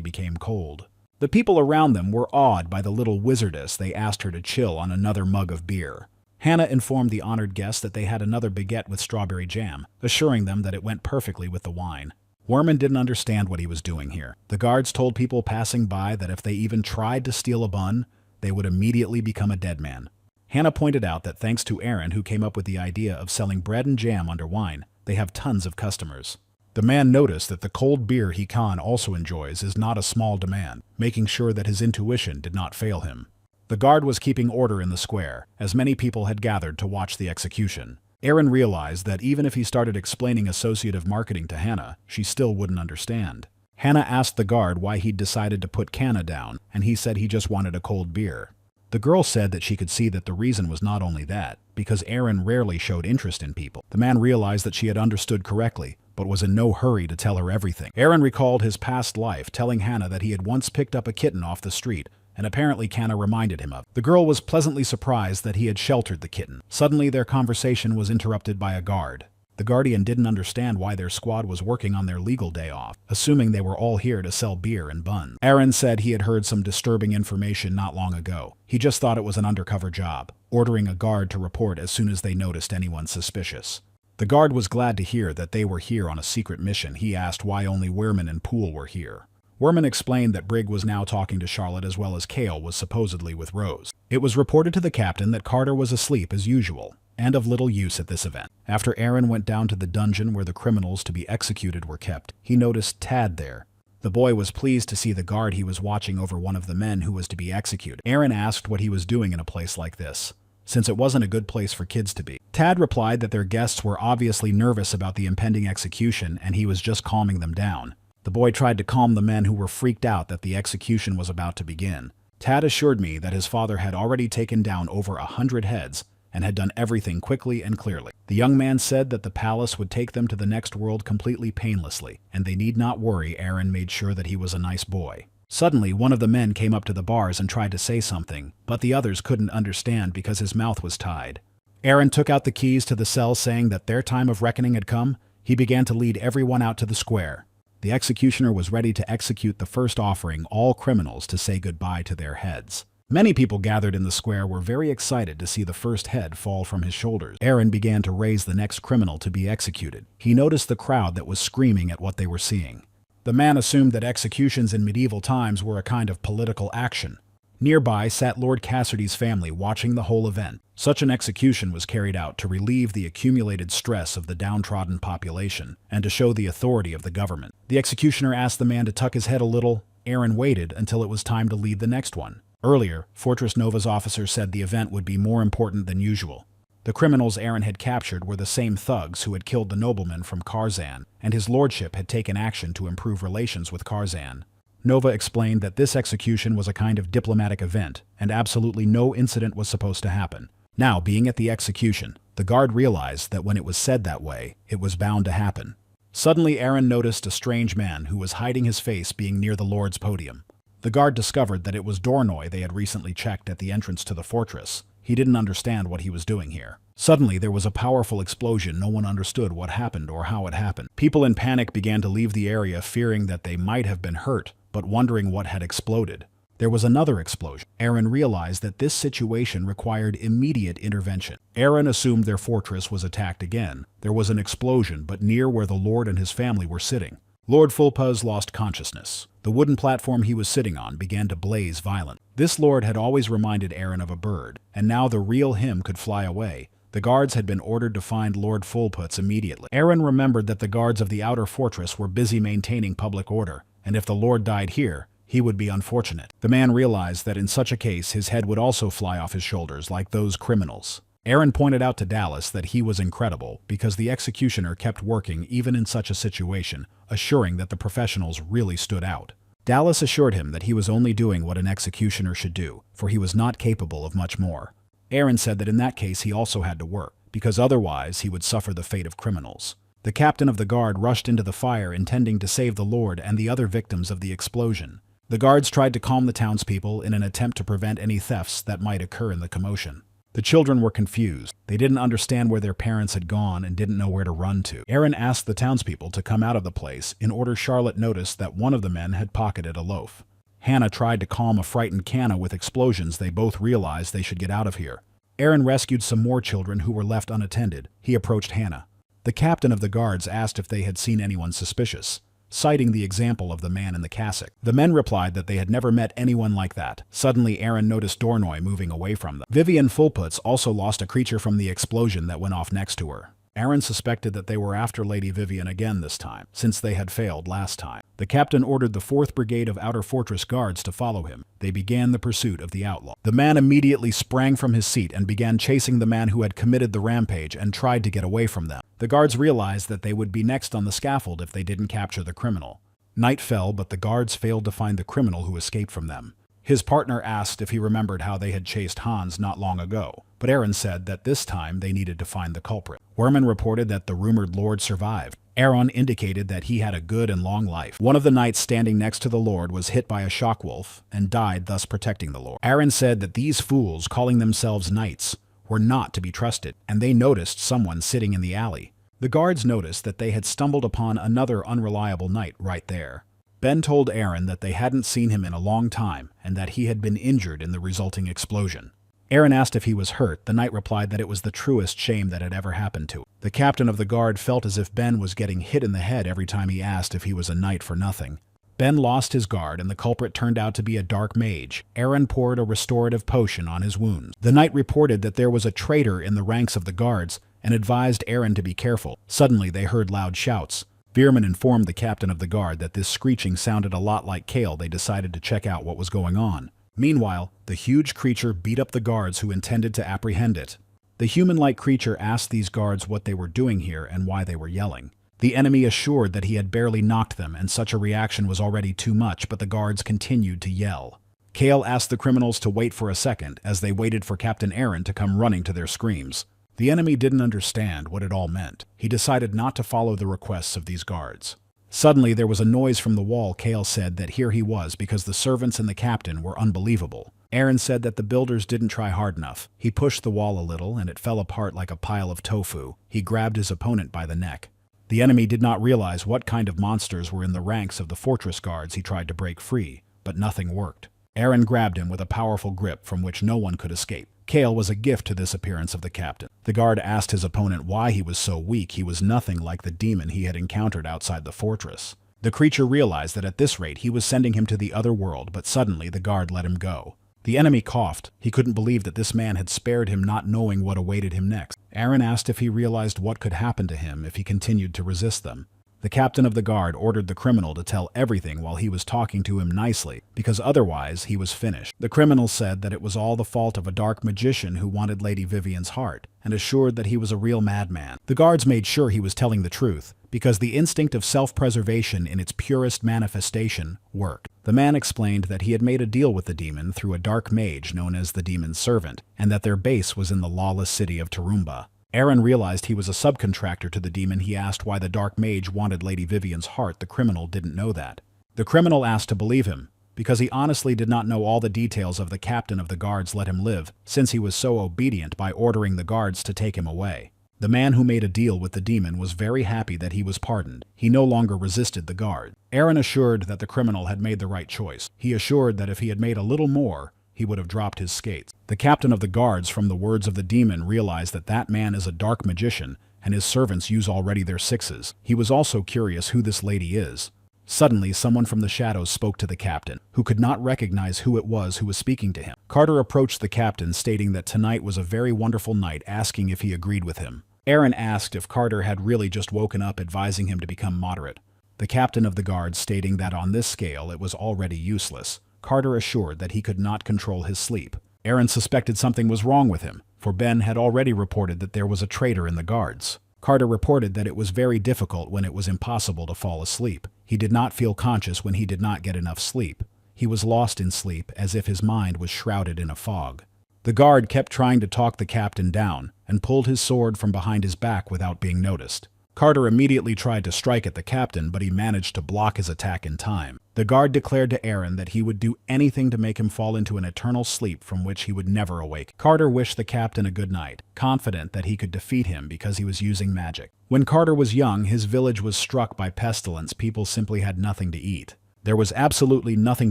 became cold. The people around them were awed by the little wizardess. They asked her to chill on another mug of beer. Hannah informed the honored guests that they had another baguette with strawberry jam, assuring them that it went perfectly with the wine. Worman didn't understand what he was doing here. The guards told people passing by that if they even tried to steal a bun, they would immediately become a dead man. Hannah pointed out that thanks to Aaron, who came up with the idea of selling bread and jam under wine, they have tons of customers. The man noticed that the cold beer Hikan also enjoys is not a small demand, making sure that his intuition did not fail him. The guard was keeping order in the square, as many people had gathered to watch the execution. Aaron realized that even if he started explaining associative marketing to Hannah, she still wouldn't understand. Hannah asked the guard why he'd decided to put Canna down, and he said he just wanted a cold beer. The girl said that she could see that the reason was not only that, because Aaron rarely showed interest in people. The man realized that she had understood correctly, but was in no hurry to tell her everything. Aaron recalled his past life, telling Hannah that he had once picked up a kitten off the street, and apparently Canna reminded him of. The girl was pleasantly surprised that he had sheltered the kitten. Suddenly their conversation was interrupted by a guard. The Guardian didn't understand why their squad was working on their legal day off, assuming they were all here to sell beer and buns. Aaron said he had heard some disturbing information not long ago. He just thought it was an undercover job, ordering a guard to report as soon as they noticed anyone suspicious. The guard was glad to hear that they were here on a secret mission. He asked why only Wehrman and Poole were here. Wehrman explained that Brigg was now talking to Charlotte as well as Kale was supposedly with Rose. It was reported to the captain that Carter was asleep as usual, and of little use at this event. After Aaron went down to the dungeon where the criminals to be executed were kept, he noticed Tad there. The boy was pleased to see the guard he was watching over one of the men who was to be executed. Aaron asked what he was doing in a place like this, since it wasn't a good place for kids to be. Tad replied that their guests were obviously nervous about the impending execution and he was just calming them down. The boy tried to calm the men who were freaked out that the execution was about to begin. Tad assured me that his father had already taken down over 100 heads and had done everything quickly and clearly. The young man said that the palace would take them to the next world completely painlessly, and they need not worry. Aaron made sure that he was a nice boy. Suddenly, one of the men came up to the bars and tried to say something, but the others couldn't understand because his mouth was tied. Aaron took out the keys to the cell, saying that their time of reckoning had come. He began to lead everyone out to the square. The executioner was ready to execute the first, offering all criminals to say goodbye to their heads. Many people gathered in the square were very excited to see the first head fall from his shoulders. Aaron began to raise the next criminal to be executed. He noticed the crowd that was screaming at what they were seeing. The man assumed that executions in medieval times were a kind of political action. Nearby sat Lord Cassidy's family watching the whole event. Such an execution was carried out to relieve the accumulated stress of the downtrodden population and to show the authority of the government. The executioner asked the man to tuck his head a little. Aaron waited until it was time to lead the next one. Earlier, Fortress Nova's officer said the event would be more important than usual. The criminals Aaron had captured were the same thugs who had killed the nobleman from Karzan, and his lordship had taken action to improve relations with Karzan. Nova explained that this execution was a kind of diplomatic event, and absolutely no incident was supposed to happen. Now, being at the execution, the guard realized that when it was said that way, it was bound to happen. Suddenly, Aaron noticed a strange man who was hiding his face being near the Lord's podium. The guard discovered that it was Dornoy they had recently checked at the entrance to the fortress. He didn't understand what he was doing here. Suddenly, there was a powerful explosion. No one understood what happened or how it happened. People in panic began to leave the area, fearing that they might have been hurt, but wondering what had exploded. There was another explosion. Aaron realized that this situation required immediate intervention. Aaron assumed their fortress was attacked again. There was an explosion, but near where the Lord and his family were sitting. Lord Fulpuz lost consciousness. The wooden platform he was sitting on began to blaze violently. This lord had always reminded Aaron of a bird, and now the real him could fly away. The guards had been ordered to find Lord Fulpuz immediately. Aaron remembered that the guards of the outer fortress were busy maintaining public order, and if the lord died here, he would be unfortunate. The man realized that in such a case his head would also fly off his shoulders like those criminals. Aaron pointed out to Dallas that he was incredible because the executioner kept working even in such a situation, assuring that the professionals really stood out. Dallas assured him that he was only doing what an executioner should do, for he was not capable of much more. Aaron said that in that case he also had to work, because otherwise he would suffer the fate of criminals. The captain of the guard rushed into the fire intending to save the Lord and the other victims of the explosion. The guards tried to calm the townspeople in an attempt to prevent any thefts that might occur in the commotion. The children were confused. They didn't understand where their parents had gone and didn't know where to run to. Aaron asked the townspeople to come out of the place in order Charlotte noticed that one of the men had pocketed a loaf. Hannah tried to calm a frightened Canna with explosions. They both realized they should get out of here. Aaron rescued some more children who were left unattended. He approached Hannah. The captain of the guards asked if they had seen anyone suspicious, citing the example of the man in the cassock. The men replied that they had never met anyone like that. Suddenly, Aaron noticed Dornoy moving away from them. Vivian Fullputs also lost a creature from the explosion that went off next to her. Aaron suspected that they were after Lady Vivian again this time, since they had failed last time. The captain ordered the 4th Brigade of Outer Fortress Guards to follow him. They began the pursuit of the outlaw. The man immediately sprang from his seat and began chasing the man who had committed the rampage and tried to get away from them. The guards realized that they would be next on the scaffold if they didn't capture the criminal. Night fell, but the guards failed to find the criminal who escaped from them. His partner asked if he remembered how they had chased Hans not long ago, but Aaron said that this time they needed to find the culprit. Werman reported that the rumored lord survived. Aaron indicated that he had a good and long life. One of the knights standing next to the lord was hit by a shockwolf and died, thus protecting the lord. Aaron said that these fools, calling themselves knights, were not to be trusted, and they noticed someone sitting in the alley. The guards noticed that they had stumbled upon another unreliable knight right there. Ben told Aaron that they hadn't seen him in a long time and that he had been injured in the resulting explosion. Aaron asked if he was hurt. The knight replied that it was the truest shame that had ever happened to him. The captain of the guard felt as if Ben was getting hit in the head every time he asked if he was a knight for nothing. Ben lost his guard and the culprit turned out to be a dark mage. Aaron poured a restorative potion on his wounds. The knight reported that there was a traitor in the ranks of the guards and advised Aaron to be careful. Suddenly they heard loud shouts. Veerman informed the captain of the guard that this screeching sounded a lot like Kale. They decided to check out what was going on. Meanwhile, the huge creature beat up the guards who intended to apprehend it. The human-like creature asked these guards what they were doing here and why they were yelling. The enemy assured that he had barely knocked them and such a reaction was already too much, but the guards continued to yell. Kale asked the criminals to wait for a second as they waited for Captain Aaron to come running to their screams. The enemy didn't understand what it all meant. He decided not to follow the requests of these guards. Suddenly there was a noise from the wall. Kale said that here he was because the servants and the captain were unbelievable. Aaron said that the builders didn't try hard enough. He pushed the wall a little and it fell apart like a pile of tofu. He grabbed his opponent by the neck. The enemy did not realize what kind of monsters were in the ranks of the fortress guards. He tried to break free, but nothing worked. Aaron grabbed him with a powerful grip from which no one could escape. Kale was a gift to this appearance of the captain. The guard asked his opponent why he was so weak. He was nothing like the demon he had encountered outside the fortress. The creature realized that at this rate he was sending him to the other world, but suddenly the guard let him go. The enemy coughed. He couldn't believe that this man had spared him, not knowing what awaited him next. Aaron asked if he realized what could happen to him if he continued to resist them. The captain of the guard ordered the criminal to tell everything while he was talking to him nicely, because otherwise he was finished. The criminal said that it was all the fault of a dark magician who wanted Lady Vivian's heart, and assured that he was a real madman. The guards made sure he was telling the truth, because the instinct of self-preservation in its purest manifestation worked. The man explained that he had made a deal with the demon through a dark mage known as the Demon's Servant, and that their base was in the lawless city of Tarumba. Aaron realized he was a subcontractor to the demon. He asked why the dark mage wanted Lady Vivian's heart. The criminal didn't know that. The criminal asked to believe him, because he honestly did not know all the details of the captain of the guards let him live, since he was so obedient by ordering the guards to take him away. The man who made a deal with the demon was very happy that he was pardoned. He no longer resisted the guard. Aaron assured that the criminal had made the right choice. He assured that if he had made a little more, he would have dropped his skates. The captain of the guards, from the words of the demon, realized that that man is a dark magician, and his servants use already their sixes. He was also curious who this lady is. Suddenly, someone from the shadows spoke to the captain, who could not recognize who it was who was speaking to him. Carter approached the captain, stating that tonight was a very wonderful night, asking if he agreed with him. Aaron asked if Carter had really just woken up, advising him to become moderate. The captain of the guards stating that on this scale it was already useless. Carter assured that he could not control his sleep. Aaron suspected something was wrong with him, for Ben had already reported that there was a traitor in the guards. Carter reported that it was very difficult when it was impossible to fall asleep. He did not feel conscious when he did not get enough sleep. He was lost in sleep, as if his mind was shrouded in a fog. The guard kept trying to talk the captain down and pulled his sword from behind his back without being noticed. Carter immediately tried to strike at the captain, but he managed to block his attack in time. The guard declared to Aaron that he would do anything to make him fall into an eternal sleep from which he would never awake. Carter wished the captain a good night, confident that he could defeat him because he was using magic. When Carter was young, his village was struck by pestilence. People simply had nothing to eat. There was absolutely nothing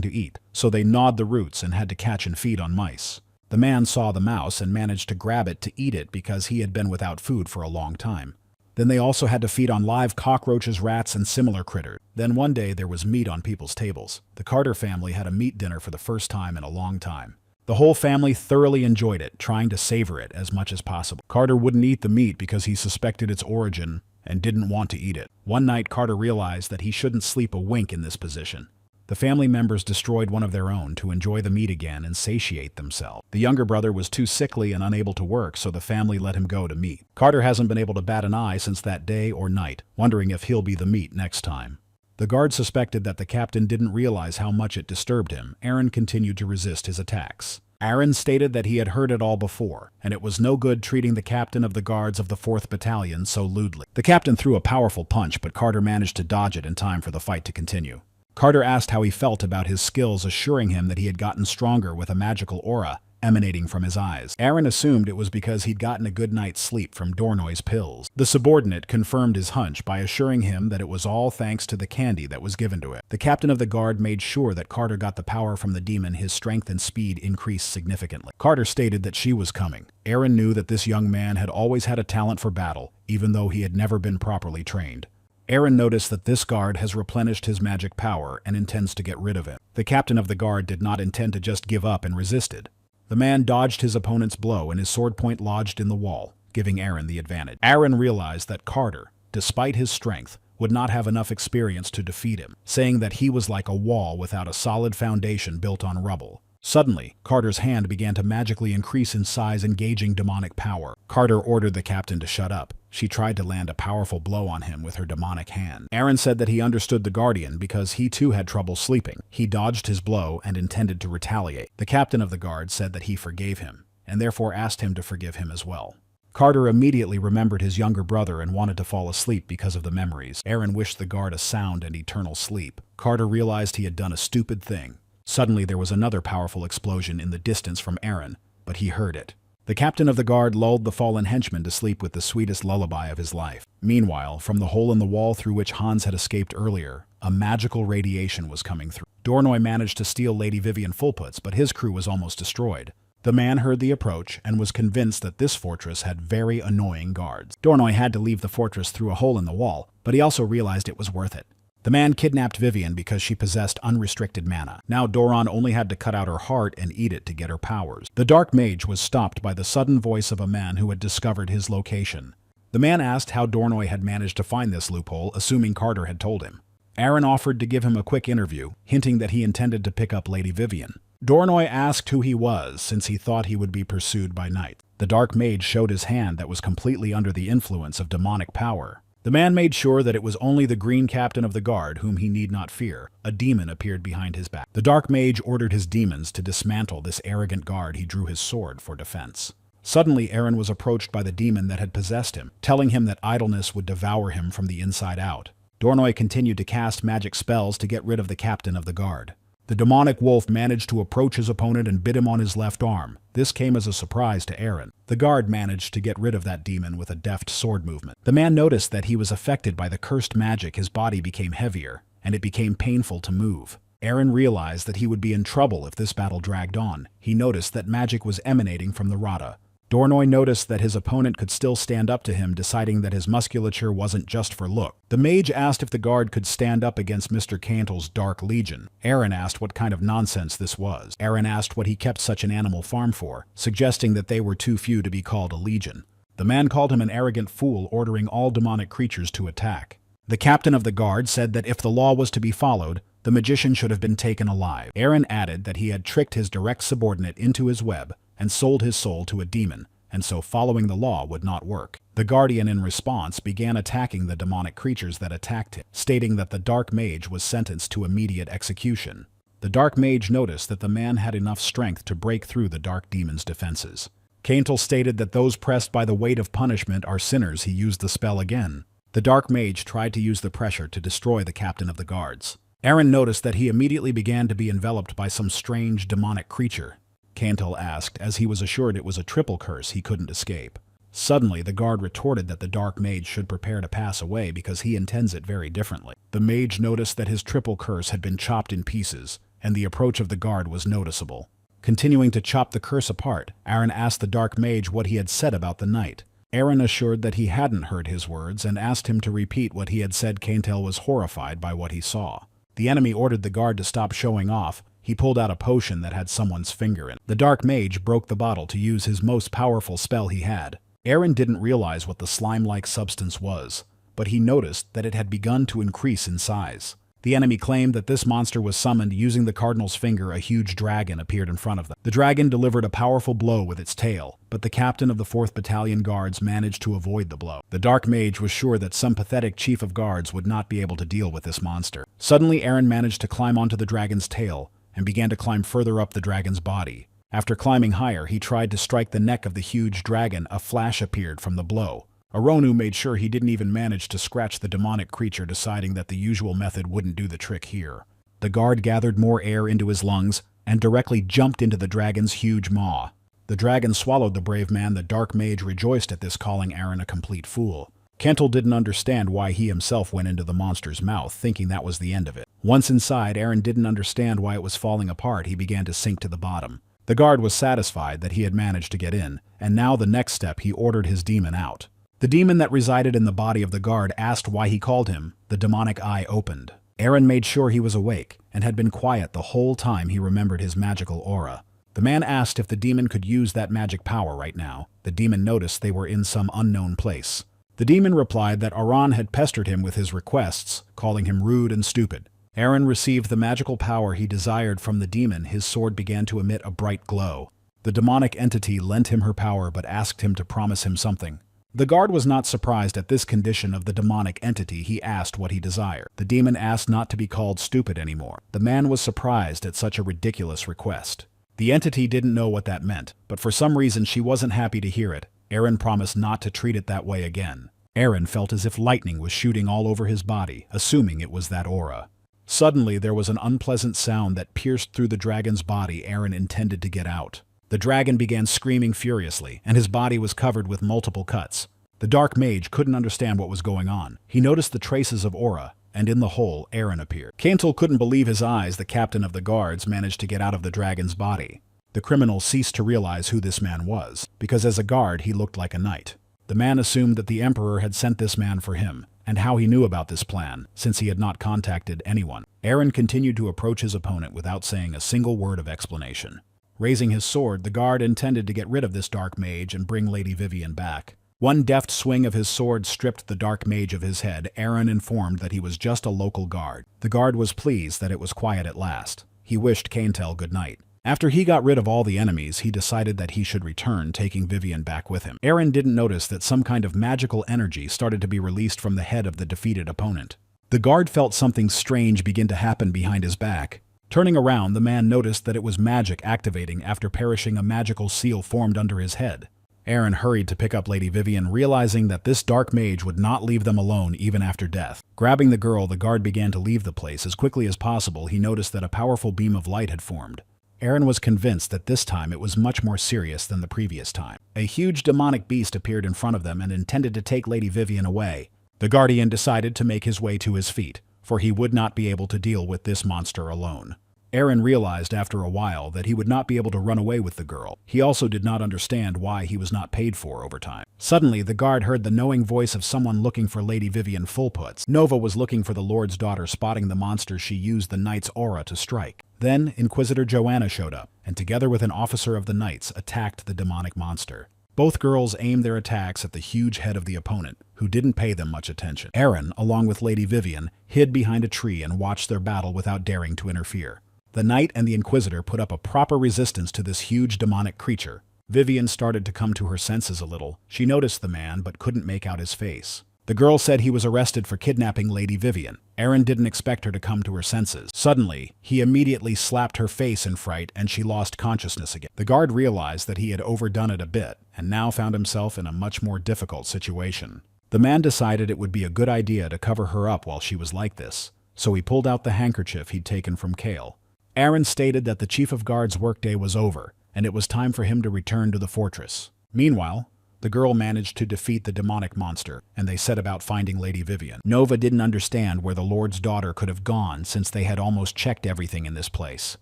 to eat, so they gnawed the roots and had to catch and feed on mice. The man saw the mouse and managed to grab it to eat it because he had been without food for a long time. Then they also had to feed on live cockroaches, rats, and similar critters. Then one day there was meat on people's tables. The Carter family had a meat dinner for the first time in a long time. The whole family thoroughly enjoyed it, trying to savor it as much as possible. Carter wouldn't eat the meat because he suspected its origin and didn't want to eat it. One night Carter realized that he shouldn't sleep a wink in this position. The family members destroyed one of their own to enjoy the meat again and satiate themselves. The younger brother was too sickly and unable to work, so the family let him go to meat. Carter hasn't been able to bat an eye since that day or night, wondering if he'll be the meat next time. The guard suspected that the captain didn't realize how much it disturbed him. Aaron continued to resist his attacks. Aaron stated that he had heard it all before, and it was no good treating the captain of the guards of the 4th Battalion so lewdly. The captain threw a powerful punch, but Carter managed to dodge it in time for the fight to continue. Carter asked how he felt about his skills, assuring him that he had gotten stronger with a magical aura emanating from his eyes. Aaron assumed it was because he'd gotten a good night's sleep from Dornoy's pills. The subordinate confirmed his hunch by assuring him that it was all thanks to the candy that was given to him. The captain of the guard made sure that Carter got the power from the demon. His strength and speed increased significantly. Carter stated that she was coming. Aaron knew that this young man had always had a talent for battle, even though he had never been properly trained. Aaron noticed that this guard has replenished his magic power and intends to get rid of it. The captain of the guard did not intend to just give up and resisted. The man dodged his opponent's blow and his sword point lodged in the wall, giving Aaron the advantage. Aaron realized that Carter, despite his strength, would not have enough experience to defeat him, saying that he was like a wall without a solid foundation built on rubble. Suddenly, Carter's hand began to magically increase in size, engaging demonic power. Carter ordered the captain to shut up. She tried to land a powerful blow on him with her demonic hand. Aaron said that he understood the guardian because he too had trouble sleeping. He dodged his blow and intended to retaliate. The captain of the guard said that he forgave him, and therefore asked him to forgive him as well. Carter immediately remembered his younger brother and wanted to fall asleep because of the memories. Aaron wished the guard a sound and eternal sleep. Carter realized he had done a stupid thing. Suddenly there was another powerful explosion in the distance from Aaron, but he heard it. The captain of the guard lulled the fallen henchman to sleep with the sweetest lullaby of his life. Meanwhile, from the hole in the wall through which Hans had escaped earlier, a magical radiation was coming through. Dornoy managed to steal Lady Vivian Fullputs, but his crew was almost destroyed. The man heard the approach and was convinced that this fortress had very annoying guards. Dornoy had to leave the fortress through a hole in the wall, but he also realized it was worth it. The man kidnapped Vivian because she possessed unrestricted mana. Now Doron only had to cut out her heart and eat it to get her powers. The dark mage was stopped by the sudden voice of a man who had discovered his location. The man asked how Dornoy had managed to find this loophole, assuming Carter had told him. Aaron offered to give him a quick interview, hinting that he intended to pick up Lady Vivian. Dornoy asked who he was, since he thought he would be pursued by night. The dark mage showed his hand that was completely under the influence of demonic power. The man made sure that it was only the green captain of the guard whom he need not fear. A demon appeared behind his back. The dark mage ordered his demons to dismantle this arrogant guard. He drew his sword for defense. Suddenly, Aaron was approached by the demon that had possessed him, telling him that idleness would devour him from the inside out. Dornoy continued to cast magic spells to get rid of the captain of the guard. The demonic wolf managed to approach his opponent and bit him on his left arm. This came as a surprise to Aaron. The guard managed to get rid of that demon with a deft sword movement. The man noticed that he was affected by the cursed magic. His body became heavier, and it became painful to move. Aaron realized that he would be in trouble if this battle dragged on. He noticed that magic was emanating from the Rada. Dornoy noticed that his opponent could still stand up to him, deciding that his musculature wasn't just for look. The mage asked if the guard could stand up against Mr. Cantle's Dark Legion. Aaron asked what kind of nonsense this was. Aaron asked what he kept such an animal farm for, suggesting that they were too few to be called a legion. The man called him an arrogant fool, ordering all demonic creatures to attack. The captain of the guard said that if the law was to be followed, the magician should have been taken alive. Aaron added that he had tricked his direct subordinate into his web and sold his soul to a demon, and so following the law would not work. The Guardian, in response, began attacking the demonic creatures that attacked him, stating that the Dark Mage was sentenced to immediate execution. The Dark Mage noticed that the man had enough strength to break through the Dark Demon's defenses. Caintel stated that those pressed by the weight of punishment are sinners. He used the spell again. The Dark Mage tried to use the pressure to destroy the captain of the guards. Aaron noticed that he immediately began to be enveloped by some strange demonic creature. Caintel asked, as he was assured it was a triple curse he couldn't escape. Suddenly, the guard retorted that the Dark Mage should prepare to pass away because he intends it very differently. The mage noticed that his triple curse had been chopped in pieces, and the approach of the guard was noticeable. Continuing to chop the curse apart, Aaron asked the Dark Mage what he had said about the night. Aaron assured that he hadn't heard his words and asked him to repeat what he had said. Caintel was horrified by what he saw. The enemy ordered the guard to stop showing off. He pulled out a potion that had someone's finger in it. The Dark Mage broke the bottle to use his most powerful spell he had. Aaron didn't realize what the slime-like substance was, but he noticed that it had begun to increase in size. The enemy claimed that this monster was summoned using the Cardinal's finger. A huge dragon appeared in front of them. The dragon delivered a powerful blow with its tail, but the captain of the 4th Battalion Guards managed to avoid the blow. The Dark Mage was sure that some pathetic chief of guards would not be able to deal with this monster. Suddenly, Aaron managed to climb onto the dragon's tail and began to climb further up the dragon's body. After climbing higher, he tried to strike the neck of the huge dragon. A flash appeared from the blow. Aronu made sure he didn't even manage to scratch the demonic creature, deciding that the usual method wouldn't do the trick here. The guard gathered more air into his lungs and directly jumped into the dragon's huge maw. The dragon swallowed the brave man. The Dark Mage rejoiced at this, calling Aaron a complete fool. Caintel didn't understand why he himself went into the monster's mouth, thinking that was the end of it. Once inside, Aaron didn't understand why it was falling apart. He began to sink to the bottom. The guard was satisfied that he had managed to get in, and now the next step, he ordered his demon out. The demon that resided in the body of the guard asked why he called him. The demonic eye opened. Aaron made sure he was awake and had been quiet the whole time. He remembered his magical aura. The man asked if the demon could use that magic power right now. The demon noticed they were in some unknown place. The demon replied that Aran had pestered him with his requests, calling him rude and stupid. Aaron received the magical power he desired from the demon. His sword began to emit a bright glow. The demonic entity lent him her power but asked him to promise him something. The guard was not surprised at this condition of the demonic entity. He asked what he desired. The demon asked not to be called stupid anymore. The man was surprised at such a ridiculous request. The entity didn't know what that meant, but for some reason she wasn't happy to hear it. Aaron promised not to treat it that way again. Aaron felt as if lightning was shooting all over his body, assuming it was that aura. Suddenly, there was an unpleasant sound that pierced through the dragon's body. Aaron intended to get out. The dragon began screaming furiously, and his body was covered with multiple cuts. The Dark Mage couldn't understand what was going on. He noticed the traces of aura, and in the hole, Aaron appeared. Caintel couldn't believe his eyes. The captain of the guards managed to get out of the dragon's body. The criminal ceased to realize who this man was, because as a guard, he looked like a knight. The man assumed that the Emperor had sent this man for him, and how he knew about this plan, since he had not contacted anyone. Aaron continued to approach his opponent without saying a single word of explanation. Raising his sword, the guard intended to get rid of this Dark Mage and bring Lady Vivian back. One deft swing of his sword stripped the Dark Mage of his head. Aaron informed that he was just a local guard. The guard was pleased that it was quiet at last. He wished Caintel good night. After he got rid of all the enemies, he decided that he should return, taking Vivian back with him. Aaron didn't notice that some kind of magical energy started to be released from the head of the defeated opponent. The guard felt something strange begin to happen behind his back. Turning around, the man noticed that it was magic activating. After perishing, a magical seal formed under his head. Aaron hurried to pick up Lady Vivian, realizing that this Dark Mage would not leave them alone even after death. Grabbing the girl, the guard began to leave the place. As quickly as possible, he noticed that a powerful beam of light had formed. Aaron was convinced that this time it was much more serious than the previous time. A huge demonic beast appeared in front of them and intended to take Lady Vivian away. The Guardian decided to make his way to his feet, for he would not be able to deal with this monster alone. Aaron realized after a while that he would not be able to run away with the girl. He also did not understand why he was not paid for overtime. Suddenly, the guard heard the knowing voice of someone looking for Lady Vivian. Full puts. Nova was looking for the Lord's daughter. Spotting the monster, she used the knight's aura to strike. Then, Inquisitor Joanna showed up, and together with an officer of the knights, attacked the demonic monster. Both girls aimed their attacks at the huge head of the opponent, who didn't pay them much attention. Aaron, along with Lady Vivian, hid behind a tree and watched their battle without daring to interfere. The knight and the Inquisitor put up a proper resistance to this huge demonic creature. Vivian started to come to her senses a little. She noticed the man but couldn't make out his face. The girl said he was arrested for kidnapping Lady Vivian. Aaron didn't expect her to come to her senses. Suddenly, he immediately slapped her face in fright and she lost consciousness again. The guard realized that he had overdone it a bit and now found himself in a much more difficult situation. The man decided it would be a good idea to cover her up while she was like this, so he pulled out the handkerchief he'd taken from Kale. Aaron stated that the chief of guard's workday was over and it was time for him to return to the fortress. Meanwhile, the girl managed to defeat the demonic monster, and they set about finding Lady Vivian. Nova didn't understand where the Lord's daughter could have gone since they had almost checked everything in this place.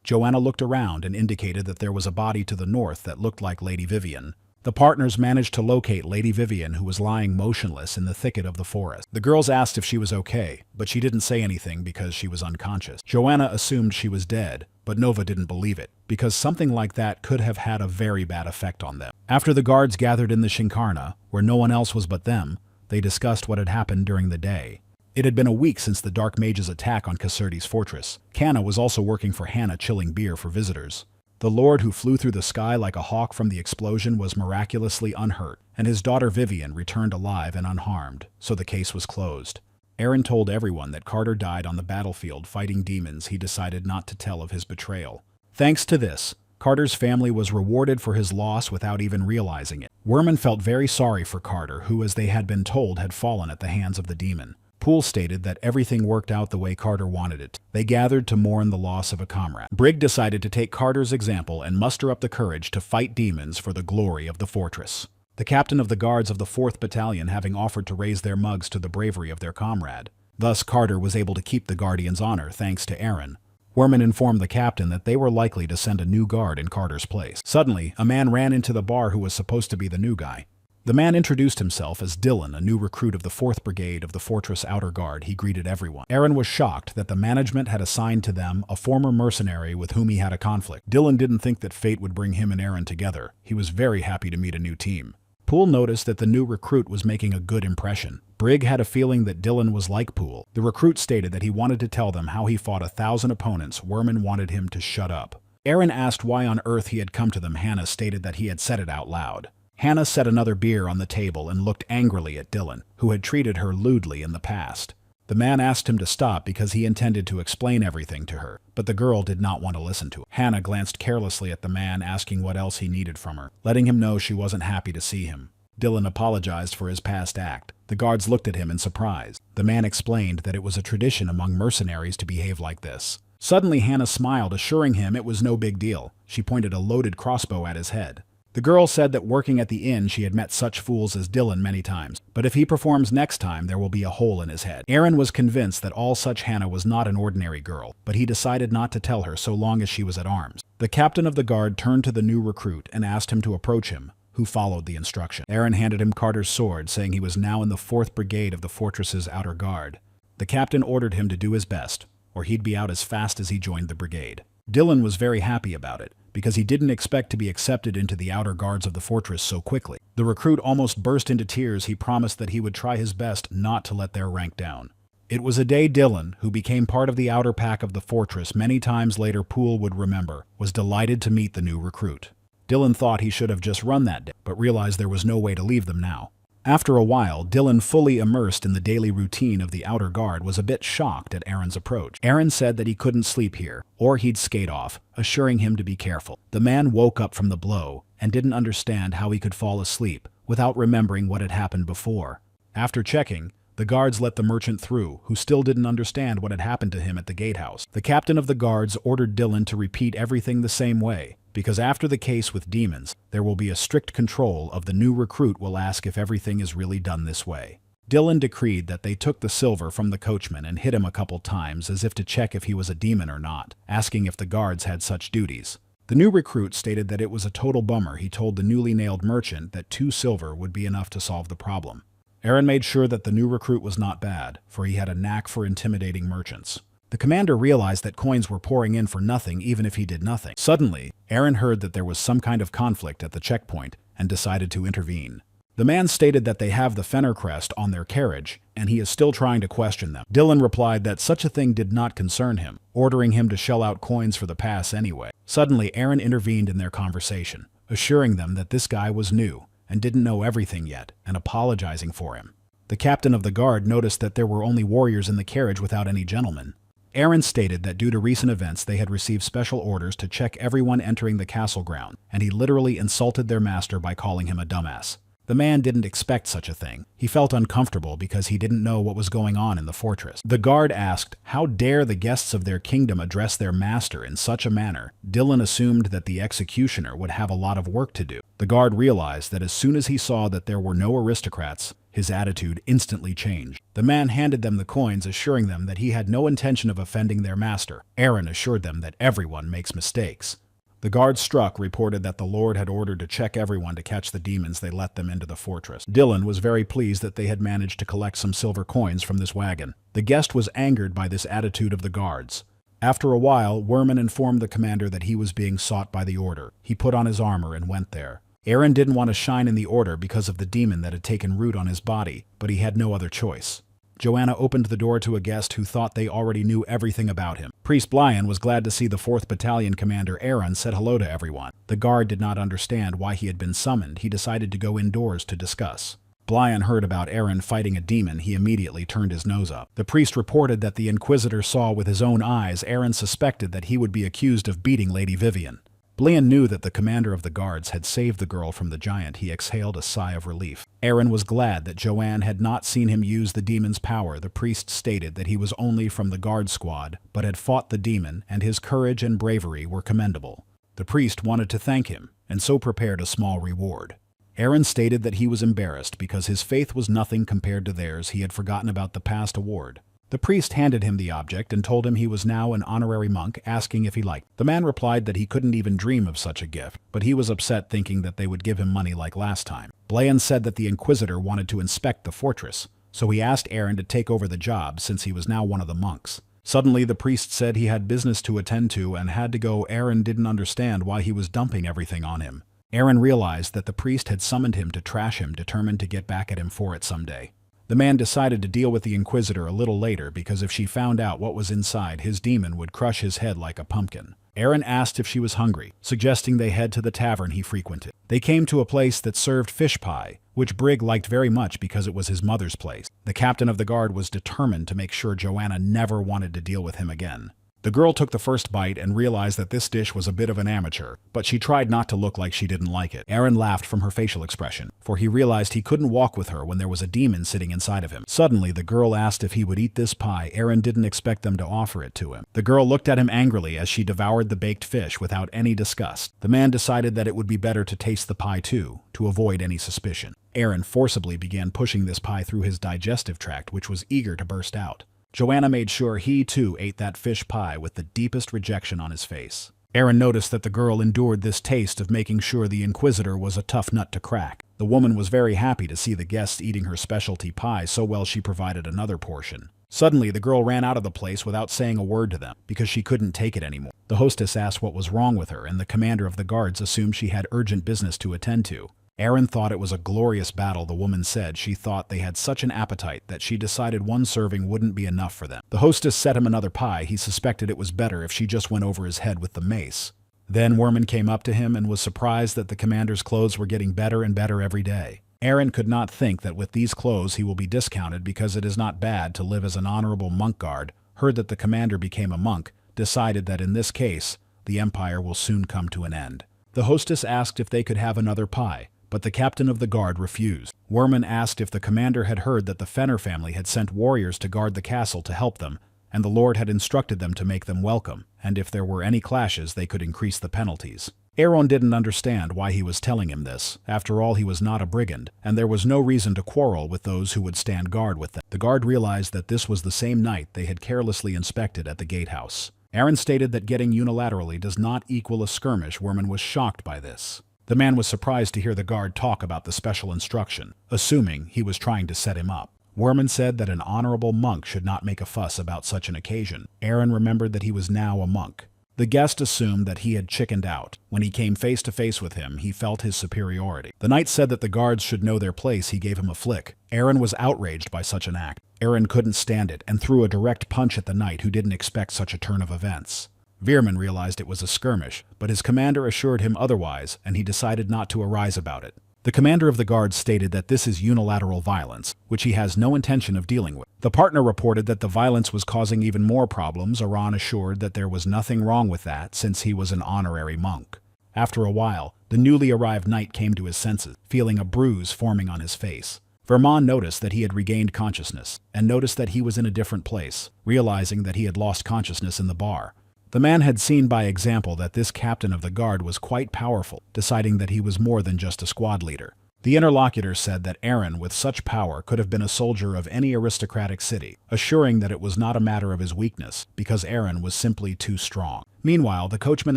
Joanna looked around and indicated that there was a body to the north that looked like Lady Vivian. The partners managed to locate Lady Vivian, who was lying motionless in the thicket of the forest. The girls asked if she was okay, but she didn't say anything because she was unconscious. Joanna assumed she was dead, but Nova didn't believe it, because something like that could have had a very bad effect on them. After the guards gathered in the Shinkarna, where no one else was but them, they discussed what had happened during the day. It had been a week since the Dark Mage's attack on Caserte's fortress. Kana was also working for Hannah chilling beer for visitors. The Lord who flew through the sky like a hawk from the explosion was miraculously unhurt, and his daughter Vivian returned alive and unharmed, so the case was closed. Aaron told everyone that Carter died on the battlefield fighting demons. He decided not to tell of his betrayal. Thanks to this, Carter's family was rewarded for his loss without even realizing it. Werman felt very sorry for Carter, who, as they had been told, had fallen at the hands of the demon. Poole stated that everything worked out the way Carter wanted it. They gathered to mourn the loss of a comrade. Brigg decided to take Carter's example and muster up the courage to fight demons for the glory of the fortress. The captain of the guards of the 4th Battalion having offered to raise their mugs to the bravery of their comrade. Thus, Carter was able to keep the Guardian's honor thanks to Aaron. Werman informed the captain that they were likely to send a new guard in Carter's place. Suddenly, a man ran into the bar who was supposed to be the new guy. The man introduced himself as Dylan, a new recruit of the 4th Brigade of the Fortress Outer Guard. He greeted everyone. Aaron was shocked that the management had assigned to them a former mercenary with whom he had a conflict. Dylan didn't think that fate would bring him and Aaron together. He was very happy to meet a new team. Poole noticed that the new recruit was making a good impression. Brigg had a feeling that Dylan was like Poole. The recruit stated that he wanted to tell them how he fought 1,000 opponents. Werman wanted him to shut up. Aaron asked why on earth he had come to them. Hannah stated that he had said it out loud. Hannah set another beer on the table and looked angrily at Dylan, who had treated her lewdly in the past. The man asked him to stop because he intended to explain everything to her, but the girl did not want to listen to him. Hannah glanced carelessly at the man, asking what else he needed from her, letting him know she wasn't happy to see him. Dylan apologized for his past act. The guards looked at him in surprise. The man explained that it was a tradition among mercenaries to behave like this. Suddenly Hannah smiled, assuring him it was no big deal. She pointed a loaded crossbow at his head. The girl said that working at the inn she had met such fools as Dylan many times, but if he performs next time there will be a hole in his head. Aaron was convinced that all such Hannah was not an ordinary girl, but he decided not to tell her so long as she was at arms. The captain of the guard turned to the new recruit and asked him to approach him, who followed the instruction. Aaron handed him Carter's sword, saying he was now in the 4th Brigade of the fortress's outer guard. The captain ordered him to do his best, or he'd be out as fast as he joined the brigade. Dylan was very happy about it, because he didn't expect to be accepted into the outer guards of the fortress so quickly. The recruit almost burst into tears. He promised that he would try his best not to let their rank down. It was a day Dylan, who became part of the outer pack of the fortress many times later Poole would remember, was delighted to meet the new recruit. Dylan thought he should have just run that day, but realized there was no way to leave them now. After a while, Dylan, fully immersed in the daily routine of the outer guard, was a bit shocked at Aaron's approach. Aaron said that he couldn't sleep here, or he'd skate off, assuring him to be careful. The man woke up from the blow and didn't understand how he could fall asleep without remembering what had happened before. After checking, the guards let the merchant through, who still didn't understand what had happened to him at the gatehouse. The captain of the guards ordered Dylan to repeat everything the same way, because after the case with demons, there will be a strict control of the new recruit will ask if everything is really done this way. Dylan decreed that they took the silver from the coachman and hit him a couple times as if to check if he was a demon or not, asking if the guards had such duties. The new recruit stated that it was a total bummer. He told the newly nailed merchant that 2 silver would be enough to solve the problem. Aaron made sure that the new recruit was not bad, for he had a knack for intimidating merchants. The commander realized that coins were pouring in for nothing even if he did nothing. Suddenly, Aaron heard that there was some kind of conflict at the checkpoint and decided to intervene. The man stated that they have the Fenner crest on their carriage, and he is still trying to question them. Dylan replied that such a thing did not concern him, ordering him to shell out coins for the pass anyway. Suddenly, Aaron intervened in their conversation. assuring them that this guy was new and didn't know everything yet, and apologizing for him. The captain of the guard noticed that there were only warriors in the carriage without any gentlemen. Aaron stated that due to recent events they had received special orders to check everyone entering the castle ground, and he literally insulted their master by calling him a dumbass. The man didn't expect such a thing. He felt uncomfortable because he didn't know what was going on in the fortress. The guard asked, how dare the guests of their kingdom address their master in such a manner? Dylan assumed that the executioner would have a lot of work to do. The guard realized that as soon as he saw that there were no aristocrats, his attitude instantly changed. The man handed them the coins, assuring them that he had no intention of offending their master. Aaron assured them that everyone makes mistakes. The guard struck reported that the Lord had ordered to check everyone to catch the demons they let them into the fortress. Dylan was very pleased that they had managed to collect some silver coins from this wagon. The guest was angered by this attitude of the guards. After a while, Worman informed the commander that he was being sought by the order. He put on his armor and went there. Aaron didn't want to shine in the order because of the demon that had taken root on his body, but he had no other choice. Joanna opened the door to a guest who thought they already knew everything about him. Priest Blyan was glad to see the 4th Battalion commander. Aaron said hello to everyone. The guard did not understand why he had been summoned. He decided to go indoors to discuss. Blyan heard about Aaron fighting a demon. He immediately turned his nose up. The priest reported that the Inquisitor saw with his own eyes. Aaron suspected that he would be accused of beating Lady Vivian. Blyan knew that the commander of the guards had saved the girl from the giant. He exhaled a sigh of relief. Aaron was glad that Joanne had not seen him use the demon's power. The priest stated that he was only from the guard squad, but had fought the demon, and his courage and bravery were commendable. The priest wanted to thank him, and so prepared a small reward. Aaron stated that he was embarrassed because his faith was nothing compared to theirs. He had forgotten about the past award. The priest handed him the object and told him he was now an honorary monk, asking if he liked. The man replied that he couldn't even dream of such a gift, but he was upset thinking that they would give him money like last time. Blyan said that the Inquisitor wanted to inspect the fortress, so he asked Aaron to take over the job since he was now one of the monks. Suddenly, the priest said he had business to attend to and had to go. Aaron didn't understand why he was dumping everything on him. Aaron realized that the priest had summoned him to trash him, determined to get back at him for it someday. The man decided to deal with the Inquisitor a little later because if she found out what was inside, his demon would crush his head like a pumpkin. Aaron asked if she was hungry, suggesting they head to the tavern he frequented. They came to a place that served fish pie, which Brigg liked very much because it was his mother's place. The captain of the guard was determined to make sure Joanna never wanted to deal with him again. The girl took the first bite and realized that this dish was a bit of an amateur, but she tried not to look like she didn't like it. Aaron laughed from her facial expression, for he realized he couldn't walk with her when there was a demon sitting inside of him. Suddenly, the girl asked if he would eat this pie. Aaron didn't expect them to offer it to him. The girl looked at him angrily as she devoured the baked fish without any disgust. The man decided that it would be better to taste the pie too, to avoid any suspicion. Aaron forcibly began pushing this pie through his digestive tract, which was eager to burst out. Joanna made sure he too ate that fish pie with the deepest rejection on his face. Aaron noticed that the girl endured this taste of making sure the Inquisitor was a tough nut to crack. The woman was very happy to see the guests eating her specialty pie so well she provided another portion. Suddenly, the girl ran out of the place without saying a word to them because she couldn't take it anymore. The hostess asked what was wrong with her, and the commander of the guards assumed she had urgent business to attend to. Aaron thought it was a glorious battle. The woman said she thought they had such an appetite that she decided one serving wouldn't be enough for them. The hostess set him another pie. He suspected it was better if she just went over his head with the mace. Then Worman came up to him and was surprised that the commander's clothes were getting better and better every day. Aaron could not think that with these clothes he will be discounted because it is not bad to live as an honorable monk guard. Heard that the commander became a monk, decided that in this case, the empire will soon come to an end. The hostess asked if they could have another pie, but the captain of the guard refused. Worman asked if the commander had heard that the Fenner family had sent warriors to guard the castle to help them, and the Lord had instructed them to make them welcome, and if there were any clashes they could increase the penalties. Aaron didn't understand why he was telling him this. After all, he was not a brigand, and there was no reason to quarrel with those who would stand guard with them. The guard realized that this was the same night they had carelessly inspected at the gatehouse. Aaron stated that getting unilaterally does not equal a skirmish. Worman was shocked by this. The man was surprised to hear the guard talk about the special instruction, assuming he was trying to set him up. Worman said that an honorable monk should not make a fuss about such an occasion. Aaron remembered that he was now a monk. The guest assumed that he had chickened out. When he came face to face with him, he felt his superiority. The knight said that the guards should know their place. He gave him a flick. Aaron was outraged by such an act. Aaron couldn't stand it and threw a direct punch at the knight, who didn't expect such a turn of events. Veerman realized it was a skirmish, but his commander assured him otherwise, and he decided not to arise about it. The commander of the guards stated that this is unilateral violence, which he has no intention of dealing with. The partner reported that the violence was causing even more problems. Aran assured that there was nothing wrong with that since he was an honorary monk. After a while, the newly arrived knight came to his senses, feeling a bruise forming on his face. Vermon noticed that he had regained consciousness, and noticed that he was in a different place, realizing that he had lost consciousness in the bar. The man had seen by example that this captain of the guard was quite powerful, deciding that he was more than just a squad leader. The interlocutor said that Aaron, with such power, could have been a soldier of any aristocratic city, assuring that it was not a matter of his weakness, because Aaron was simply too strong. Meanwhile, the coachman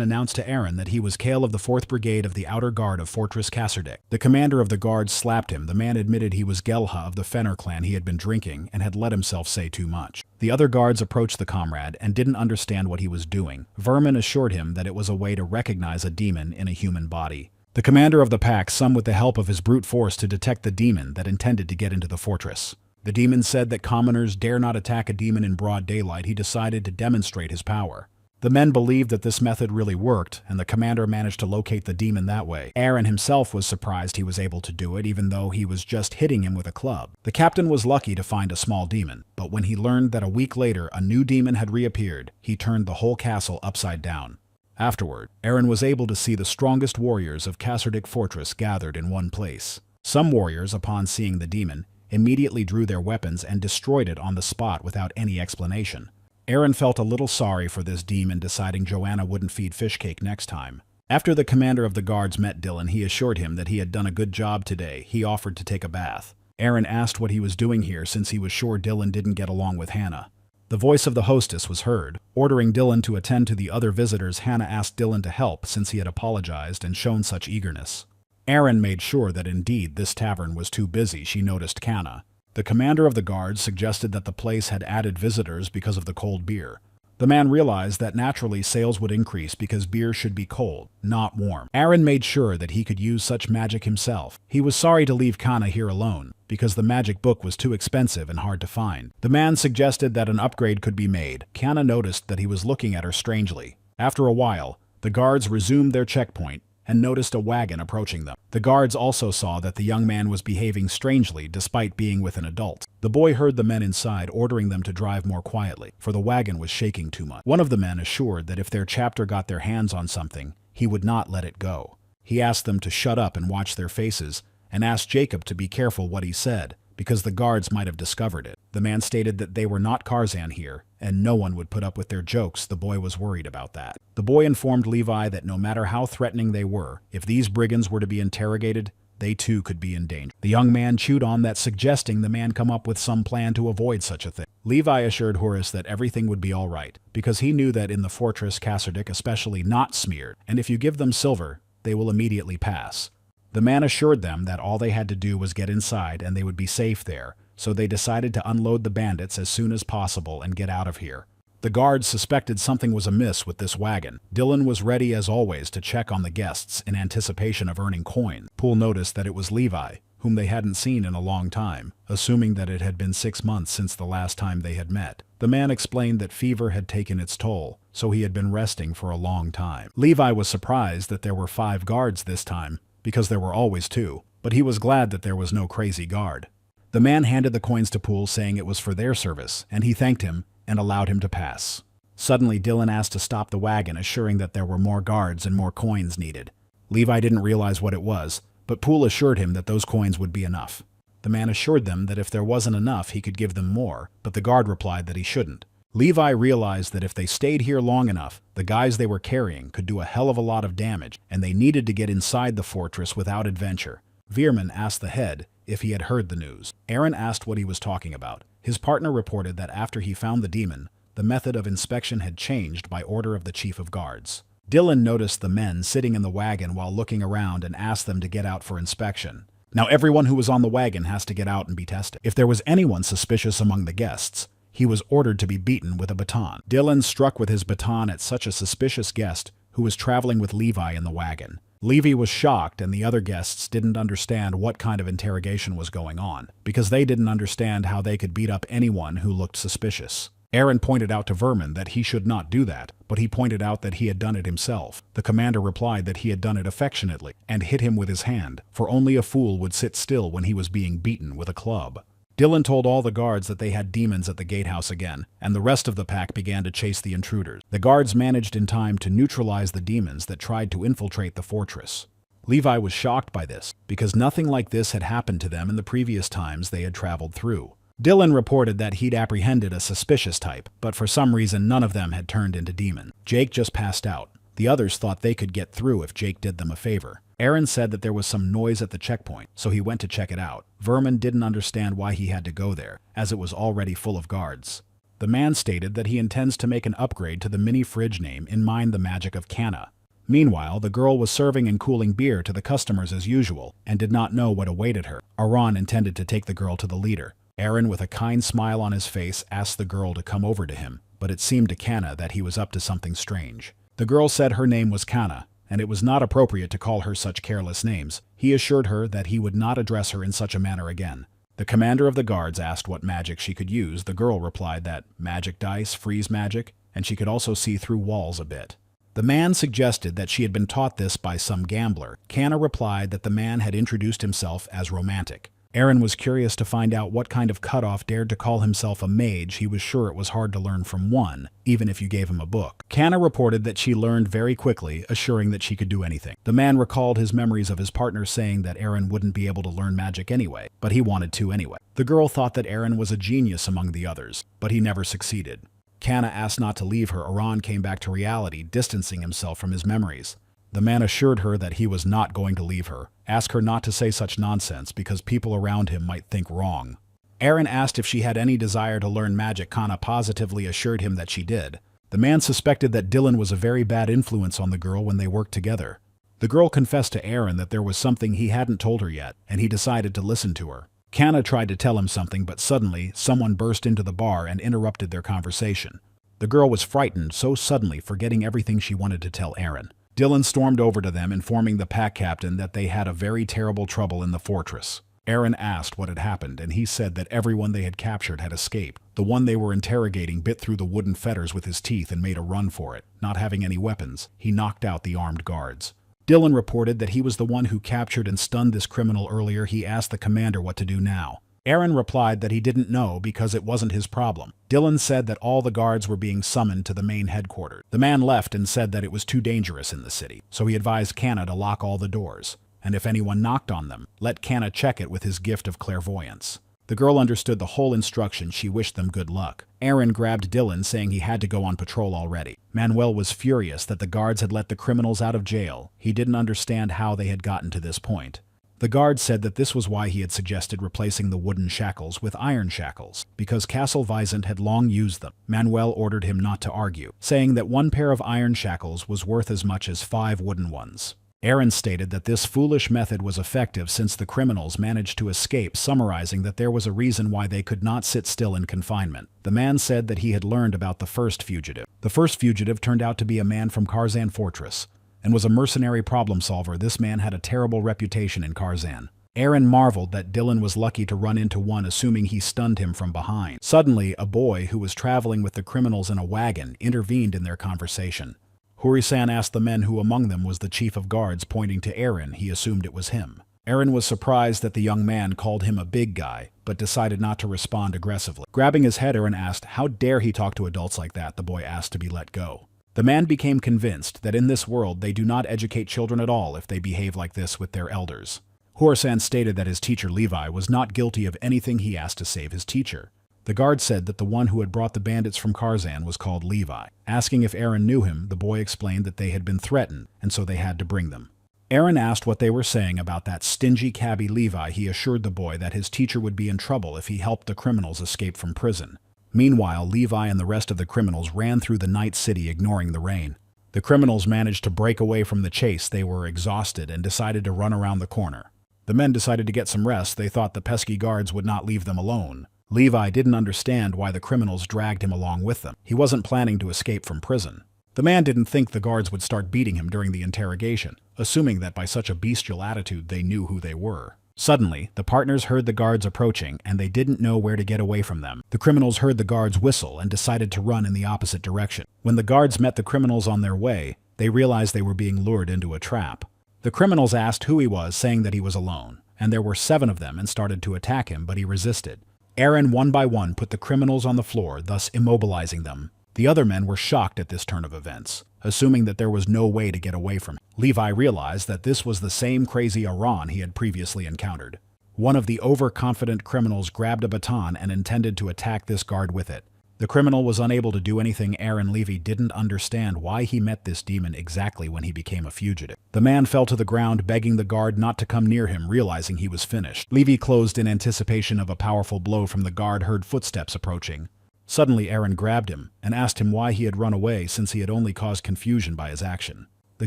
announced to Aaron that he was Kale of the 4th Brigade of the Outer Guard of Fortress Kasserdik. The commander of the guard slapped him. The man admitted he was Gelha of the Fenner clan he had been drinking and had let himself say too much. The other guards approached the comrade and didn't understand what he was doing. Vermin assured him that it was a way to recognize a demon in a human body. The commander of the pack summoned with the help of his brute force to detect the demon that intended to get into the fortress. The demon said that commoners dare not attack a demon in broad daylight. He decided to demonstrate his power. The men believed that this method really worked, and the commander managed to locate the demon that way. Aaron himself was surprised he was able to do it, even though he was just hitting him with a club. The captain was lucky to find a small demon, but when he learned that a week later a new demon had reappeared, he turned the whole castle upside down. Afterward, Aaron was able to see the strongest warriors of Kasserdik Fortress gathered in one place. Some warriors, upon seeing the demon, immediately drew their weapons and destroyed it on the spot without any explanation. Aaron felt a little sorry for this demon, deciding Joanna wouldn't feed fish cake next time. After the commander of the guards met Dylan, he assured him that he had done a good job today. He offered to take a bath. Aaron asked what he was doing here since he was sure Dylan didn't get along with Hannah. The voice of the hostess was heard, ordering Dylan to attend to the other visitors. Hannah asked Dylan to help since he had apologized and shown such eagerness. Aaron made sure that indeed this tavern was too busy. She noticed Kana. The commander of the guards suggested that the place had added visitors because of the cold beer. The man realized that naturally sales would increase because beer should be cold, not warm. Aaron made sure that he could use such magic himself. He was sorry to leave Kana here alone, because the magic book was too expensive and hard to find. The man suggested that an upgrade could be made. Kana noticed that he was looking at her strangely. After a while, the guards resumed their checkpoint and noticed a wagon approaching them. The guards also saw that the young man was behaving strangely despite being with an adult. The boy heard the men inside ordering them to drive more quietly, for the wagon was shaking too much. One of the men assured that if their chapter got their hands on something, he would not let it go. He asked them to shut up and watch their faces, and asked Jacob to be careful what he said, because the guards might have discovered it. The man stated that they were not Karzan here, and no one would put up with their jokes. The boy was worried about that. The boy informed Levi that no matter how threatening they were, if these brigands were to be interrogated, they too could be in danger. The young man chewed on that, suggesting the man come up with some plan to avoid such a thing. Levi assured Horace that everything would be all right, because he knew that in the fortress Kasserdik, especially not smeared, and if you give them silver, they will immediately pass. The man assured them that all they had to do was get inside and they would be safe there, so they decided to unload the bandits as soon as possible and get out of here. The guards suspected something was amiss with this wagon. Dylan was ready as always to check on the guests in anticipation of earning coin. Poole noticed that it was Levi, whom they hadn't seen in a long time, assuming that it had been 6 months since the last time they had met. The man explained that fever had taken its toll, so he had been resting for a long time. Levi was surprised that there were 5 guards this time, because there were always 2, but he was glad that there was no crazy guard. The man handed the coins to Poole, saying it was for their service, and he thanked him and allowed him to pass. Suddenly, Dylan asked to stop the wagon, assuring that there were more guards and more coins needed. Levi didn't realize what it was, but Poole assured him that those coins would be enough. The man assured them that if there wasn't enough, he could give them more, but the guard replied that he shouldn't. Levi realized that if they stayed here long enough, the guys they were carrying could do a hell of a lot of damage, and they needed to get inside the fortress without adventure. Veerman asked the head if he had heard the news. Aaron asked what he was talking about. His partner reported that after he found the demon, the method of inspection had changed by order of the chief of guards. Dylan noticed the men sitting in the wagon while looking around and asked them to get out for inspection. Now everyone who was on the wagon has to get out and be tested. If there was anyone suspicious among the guests, he was ordered to be beaten with a baton. Dylan struck with his baton at such a suspicious guest who was traveling with Levi in the wagon. Levi was shocked, and the other guests didn't understand what kind of interrogation was going on, because they didn't understand how they could beat up anyone who looked suspicious. Aaron pointed out to Vermin that he should not do that, but he pointed out that he had done it himself. The commander replied that he had done it affectionately and hit him with his hand, for only a fool would sit still when he was being beaten with a club. Dylan told all the guards that they had demons at the gatehouse again, and the rest of the pack began to chase the intruders. The guards managed in time to neutralize the demons that tried to infiltrate the fortress. Levi was shocked by this, because nothing like this had happened to them in the previous times they had traveled through. Dylan reported that he'd apprehended a suspicious type, but for some reason none of them had turned into demons. Jake just passed out. The others thought they could get through if Jake did them a favor. Aaron said that there was some noise at the checkpoint, so he went to check it out. Vermin didn't understand why he had to go there, as it was already full of guards. The man stated that he intends to make an upgrade to the mini-fridge name in mind the magic of Canna. Meanwhile, the girl was serving and cooling beer to the customers as usual, and did not know what awaited her. Aran intended to take the girl to the leader. Aaron, with a kind smile on his face, asked the girl to come over to him, but it seemed to Canna that he was up to something strange. The girl said her name was Canna, and it was not appropriate to call her such careless names. He assured her that he would not address her in such a manner again. The commander of the guards asked what magic she could use. The girl replied that magic dice, freeze magic, and she could also see through walls a bit. The man suggested that she had been taught this by some gambler. Canna replied that the man had introduced himself as romantic. Aaron was curious to find out what kind of cutoff dared to call himself a mage. He was sure it was hard to learn from one, even if you gave him a book. Canna reported that she learned very quickly, assuring that she could do anything. The man recalled his memories of his partner saying that Aaron wouldn't be able to learn magic anyway, but he wanted to anyway. The girl thought that Aaron was a genius among the others, but he never succeeded. Canna asked not to leave her. Aran came back to reality, distancing himself from his memories. The man assured her that he was not going to leave her. Ask her not to say such nonsense because people around him might think wrong. Aaron asked if she had any desire to learn magic. Canna positively assured him that she did. The man suspected that Dylan was a very bad influence on the girl when they worked together. The girl confessed to Aaron that there was something he hadn't told her yet, and he decided to listen to her. Canna tried to tell him something, but suddenly someone burst into the bar and interrupted their conversation. The girl was frightened so suddenly, forgetting everything she wanted to tell Aaron. Dylan stormed over to them, informing the pack captain that they had a very terrible trouble in the fortress. Aaron asked what had happened, and he said that everyone they had captured had escaped. The one they were interrogating bit through the wooden fetters with his teeth and made a run for it. Not having any weapons, he knocked out the armed guards. Dylan reported that he was the one who captured and stunned this criminal earlier. He asked the commander what to do now. Aaron replied that he didn't know because it wasn't his problem. Dylan said that all the guards were being summoned to the main headquarters. The man left and said that it was too dangerous in the city, so he advised Canna to lock all the doors, and if anyone knocked on them, let Canna check it with his gift of clairvoyance. The girl understood the whole instruction. She wished them good luck. Aaron grabbed Dylan, saying he had to go on patrol already. Manuel was furious that the guards had let the criminals out of jail. He didn't understand how they had gotten to this point. The guard said that this was why he had suggested replacing the wooden shackles with iron shackles, because Castle Visant had long used them. Manuel ordered him not to argue, saying that one pair of iron shackles was worth as much as 5 wooden ones. Aaron stated that this foolish method was effective since the criminals managed to escape, summarizing that there was a reason why they could not sit still in confinement. The man said that he had learned about the first fugitive. The first fugitive turned out to be a man from Karzan Fortress, and was a mercenary problem solver. This man had a terrible reputation in Karzan. Aaron marveled that Dylan was lucky to run into one, assuming he stunned him from behind. Suddenly, a boy who was traveling with the criminals in a wagon intervened in their conversation. Huri-san asked the men who among them was the chief of guards, pointing to Aaron. He assumed it was him. Aaron was surprised that the young man called him a big guy, but decided not to respond aggressively. Grabbing his head, Aaron asked, "How dare he talk to adults like that?" The boy asked to be let go. The man became convinced that in this world they do not educate children at all if they behave like this with their elders. Huri-san stated that his teacher Levi was not guilty of anything. He asked to save his teacher. The guard said that the one who had brought the bandits from Karzan was called Levi. Asking if Aaron knew him, the boy explained that they had been threatened, and so they had to bring them. Aaron asked what they were saying about that stingy cabbie Levi. He assured the boy that his teacher would be in trouble if he helped the criminals escape from prison. Meanwhile, Levi and the rest of the criminals ran through the night city, ignoring the rain. The criminals managed to break away from the chase. They were exhausted and decided to run around the corner. The men decided to get some rest. They thought the pesky guards would not leave them alone. Levi didn't understand why the criminals dragged him along with them. He wasn't planning to escape from prison. The man didn't think the guards would start beating him during the interrogation, assuming that by such a bestial attitude they knew who they were. Suddenly, the partners heard the guards approaching, and they didn't know where to get away from them. The criminals heard the guards whistle and decided to run in the opposite direction. When the guards met the criminals on their way, they realized they were being lured into a trap. The criminals asked who he was, saying that he was alone, and there were 7 of them and started to attack him, but he resisted. Aaron one by one put the criminals on the floor, thus immobilizing them. The other men were shocked at this turn of events, assuming that there was no way to get away from him. Levi realized that this was the same crazy Iran he had previously encountered. One of the overconfident criminals grabbed a baton and intended to attack this guard with it. The criminal was unable to do anything. Aaron Levy didn't understand why he met this demon exactly when he became a fugitive. The man fell to the ground, begging the guard not to come near him, realizing he was finished. Levy closed in anticipation of a powerful blow from the guard, heard footsteps approaching. Suddenly, Aaron grabbed him and asked him why he had run away, since he had only caused confusion by his action. The